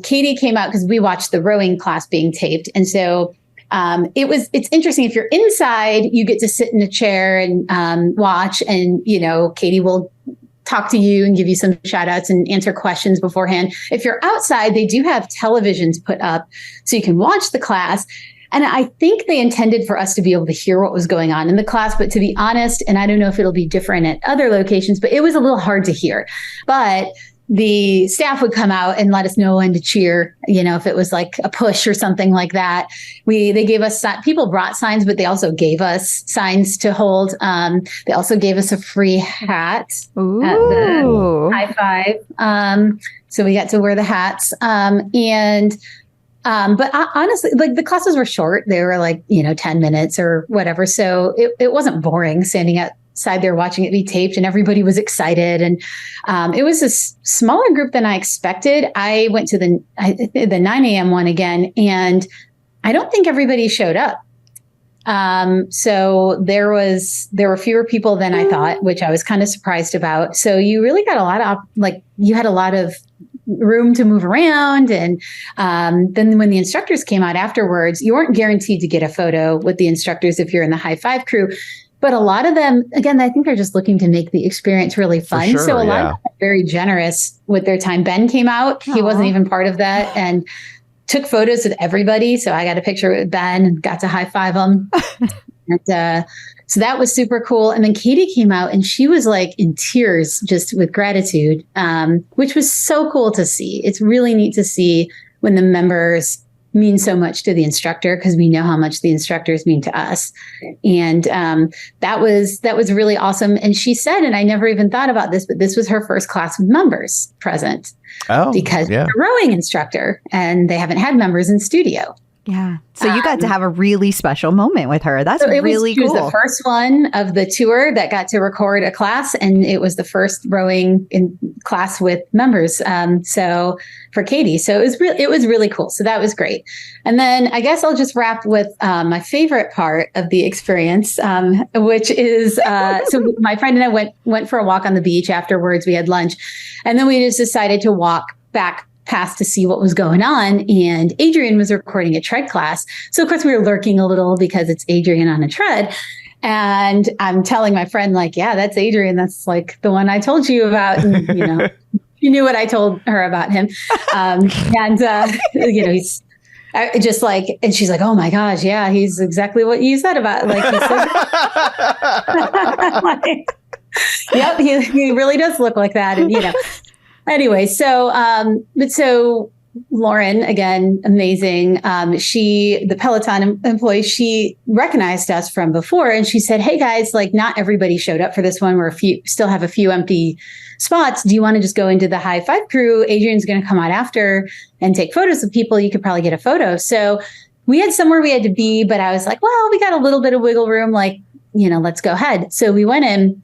Katie came out because we watched the rowing class being taped. And so it's interesting. If you're inside, you get to sit in a chair and watch. And, Katie will talk to you and give you some shout outs and answer questions beforehand. If you're outside, they do have televisions put up so you can watch the class. And I think they intended for us to be able to hear what was going on in the class. But to be honest, and I don't know if it'll be different at other locations, but it was a little hard to hear. But the staff would come out and let us know when to cheer, if it was like a push or something like that. They gave us, people brought signs, but they also gave us signs to hold. They also gave us a free hat at the high five. So we got to wear the hats. But honestly, like the classes were short. They were like, 10 minutes or whatever. So it wasn't boring standing outside there watching it be taped and everybody was excited. And it was a smaller group than I expected. I went to the 9 a.m. one again, and I don't think everybody showed up. So there were fewer people than I thought, which I was kind of surprised about. So you really got a lot of, you had a lot of room to move around. And then when the instructors came out afterwards, you weren't guaranteed to get a photo with the instructors if you're in the high five crew. But a lot of them, again, I think they're just looking to make the experience really fun. Sure, so a lot of them are very generous with their time. Ben came out. He wasn't even part of that and took photos with everybody. So I got a picture with Ben and got to high five him. And, so that was super cool. And then Katie came out and she was like in tears just with gratitude, which was so cool to see. It's really neat to see when the members mean so much to the instructor, because we know how much the instructors mean to us. And that was really awesome. And she said, and I never even thought about this, but this was her first class with members present. Because she's a rowing instructor and they haven't had members in studio. Yeah. So you got to have a really special moment with her. That's really cool. She was the first one of the tour that got to record a class, and it was the first rowing in class with members. So for Katie, so it was really cool. So that was great. And then I guess I'll just wrap with my favorite part of the experience, which is so my friend and I went for a walk on the beach afterwards. We had lunch, and then we just decided to walk back past to see what was going on. And Adrian was recording a tread class. So of course we were lurking a little because it's Adrian on a tread. And I'm telling my friend, like, yeah, that's Adrian. That's like the one I told you about. And, you know, she knew what I told her about him. You know, he's just like, and she's like, oh my gosh, yeah, he's exactly what you said about, like, he said. Like, yep, he really does look like that. And, you know, anyway, so Lauren, again, amazing. The Peloton employee, she recognized us from before, and she said, hey guys, like, not everybody showed up for this one. Still have a few empty spots. Do you want to just go into the high five crew? Adrian's going to come out after and take photos of people. You could probably get a photo. So we had somewhere we had to be, but I was like, well, we got a little bit of wiggle room, like, you know, let's go ahead. So we went in.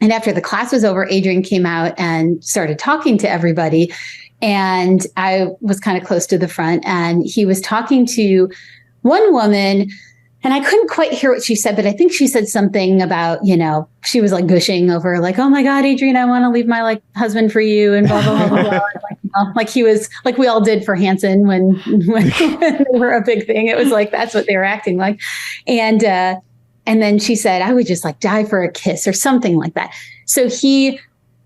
And after the class was over, Adrian came out and started talking to everybody. And I was kind of close to the front, and he was talking to one woman, and I couldn't quite hear what she said, but I think she said something about, you know, she was like gushing over, like, oh my God, Adrian, I want to leave my like husband for you, and blah, blah, blah, blah, blah. Like, you know, like he was like, we all did for Hanson when they were a big thing. It was like, that's what they were acting like. And then she said, I would just like die for a kiss or something like that. So he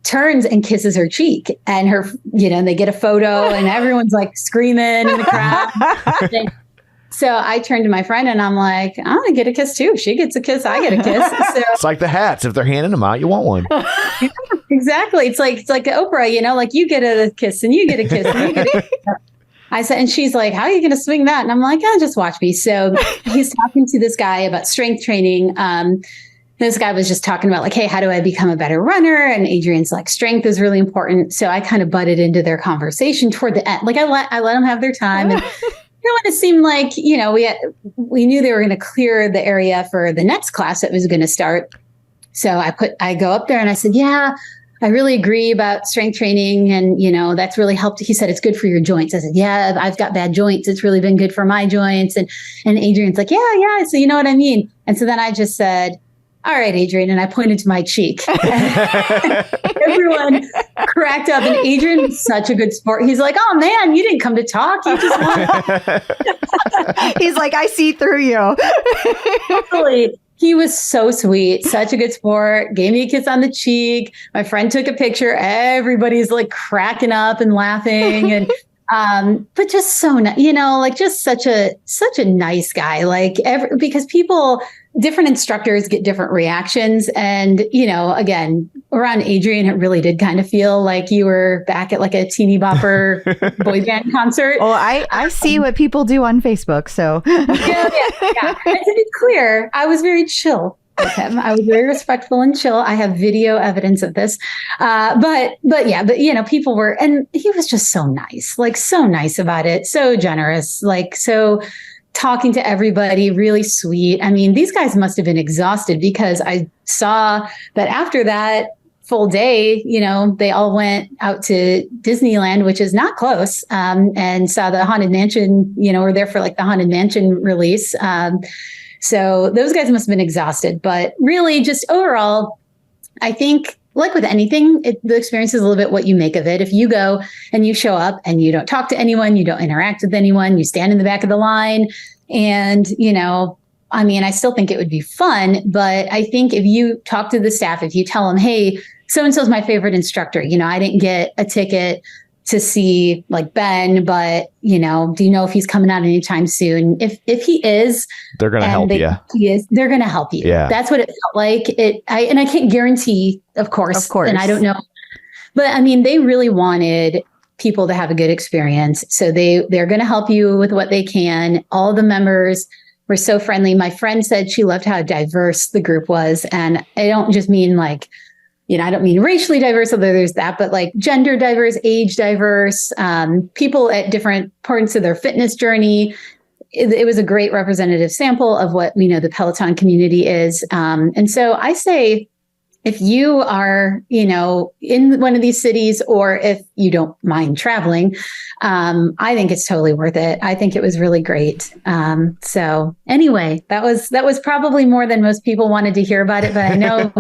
turns and kisses her cheek, and her, you know, they get a photo, and everyone's like screaming in the crowd. So I turned to my friend and I'm like, I'm going to get a kiss too. If she gets a kiss, I get a kiss. So, it's like the hats. If they're handing them out, you want one. Yeah, exactly. It's like Oprah, you know, like you get a kiss and you get a kiss and you get a kiss. I said, and she's like, how are you going to swing that? And I'm like, oh, just watch me. So he's talking to this guy about strength training. This guy was just talking about like, hey, how do I become a better runner? And Adrian's like, strength is really important. So I kind of butted into their conversation toward the end. Like I let them have their time. And it seemed like, you know, we knew they were going to clear the area for the next class that was going to start. So I go up there and I said, yeah, I really agree about strength training. And, you know, that's really helped. He said, it's good for your joints. I said, yeah, I've got bad joints. It's really been good for my joints. And Adrian's like, yeah. So you know what I mean? And so then I just said, all right, Adrian. And I pointed to my cheek. Everyone cracked up. And Adrian was such a good sport. He's like, oh man, you didn't come to talk. You just wanted. He's like, I see through you. Totally. He was so sweet, such a good sport, gave me a kiss on the cheek. My friend took a picture. Everybody's like cracking up and laughing. And, but just so, you know, like just such a nice guy, like because different instructors get different reactions. And, you know, again, around Adrian, it really did kind of feel like you were back at like a teeny bopper boy band concert. Well, I see what people do on Facebook. So yeah. And to be clear, I was very chill with him. I was very respectful and chill. I have video evidence of this. But you know, people were, and he was just so nice, like so nice about it. So generous, like so talking to everybody, really sweet. I mean, these guys must have been exhausted because I saw that after that full day, you know, they all went out to Disneyland, which is not close, and saw the Haunted Mansion, you know, we're there for like the Haunted Mansion release. So those guys must have been exhausted. But really, just overall, I think, like with anything, the experience is a little bit what you make of it. If you go and you show up and you don't talk to anyone, you don't interact with anyone, you stand in the back of the line, and, I mean, I still think it would be fun, but I think if you talk to the staff, if you tell them, hey, so-and-so is my favorite instructor, I didn't get a ticket to see like Ben, but do you know if he's coming out anytime soon? If he is, they're going to help you. They're going to help you. Yeah. That's what it felt like. I can't guarantee, of course, and I don't know, but I mean, they really wanted people to have a good experience. So they're going to help you with what they can. All the members were so friendly. My friend said she loved how diverse the group was. And I don't just mean like, I don't mean racially diverse, although there's that, but like gender diverse, age diverse, people at different points of their fitness journey. It was a great representative sample of what we know the Peloton community is. And so I say, if you are, in one of these cities, or if you don't mind traveling, I think it's totally worth it. I think it was really great. So anyway, that was probably more than most people wanted to hear about it. But I know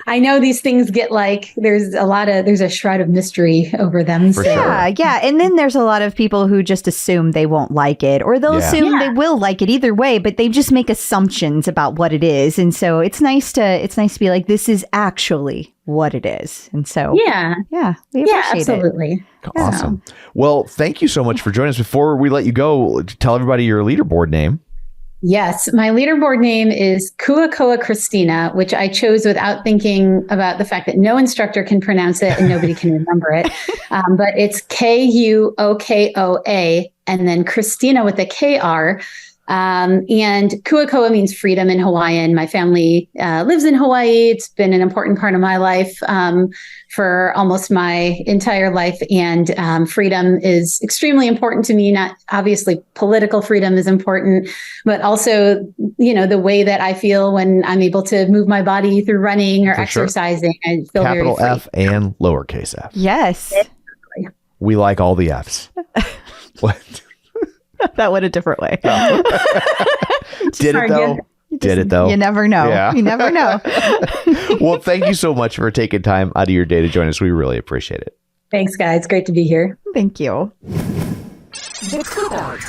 I know these things get like, there's a shroud of mystery over them. For so. sure. Yeah. And then there's a lot of people who just assume they won't like it, or they'll assume they will like it either way, but they just make assumptions about what it is. And so it's nice to be like, this is actually what it is. And so, we appreciate absolutely. it. Awesome. Well, thank you so much for joining us. Before we let you go, tell everybody your leaderboard name. Yes, my leaderboard name is Kuakoa Christina, which I chose without thinking about the fact that no instructor can pronounce it and nobody can remember it. But it's Kuokoa and then Christina with a KR. And Kuakoa means freedom in Hawaiian. My family lives in Hawaii. It's been an important part of my life for almost my entire life. And freedom is extremely important to me. Not obviously political freedom is important, but also, the way that I feel when I'm able to move my body through running or exercising. I feel Capital very free. F and lowercase f. Yes. We like all the F's. What? That went a different way. Did it though? Did it though? You never know. Yeah. You never know. Well, thank you so much for taking time out of your day to join us. We really appreciate it. Thanks, guys. Great to be here. Thank you. The Clip Out.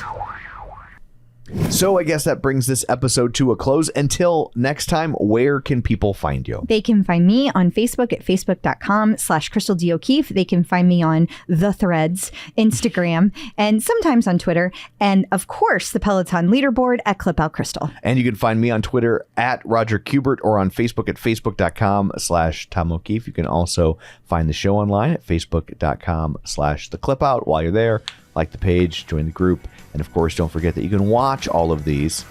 So I guess that brings this episode to a close. Until next time, where can people find you? They can find me on Facebook at facebook.com/Crystal D. O'Keefe. They can find me on the Threads, Instagram, and sometimes on Twitter. And of course, the Peloton leaderboard at Clip Out Crystal. And you can find me on Twitter at Roger Kubert or on Facebook at facebook.com/Tom O'Keefe. You can also find the show online at facebook.com/The Clip Out. While you're there, like the page, join the group. And of course, don't forget that you can watch all of these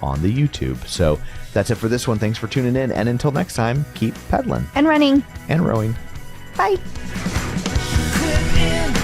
on the YouTube. So that's it for this one. Thanks for tuning in. And until next time, keep pedaling And running. and rowing. Bye. Clip in.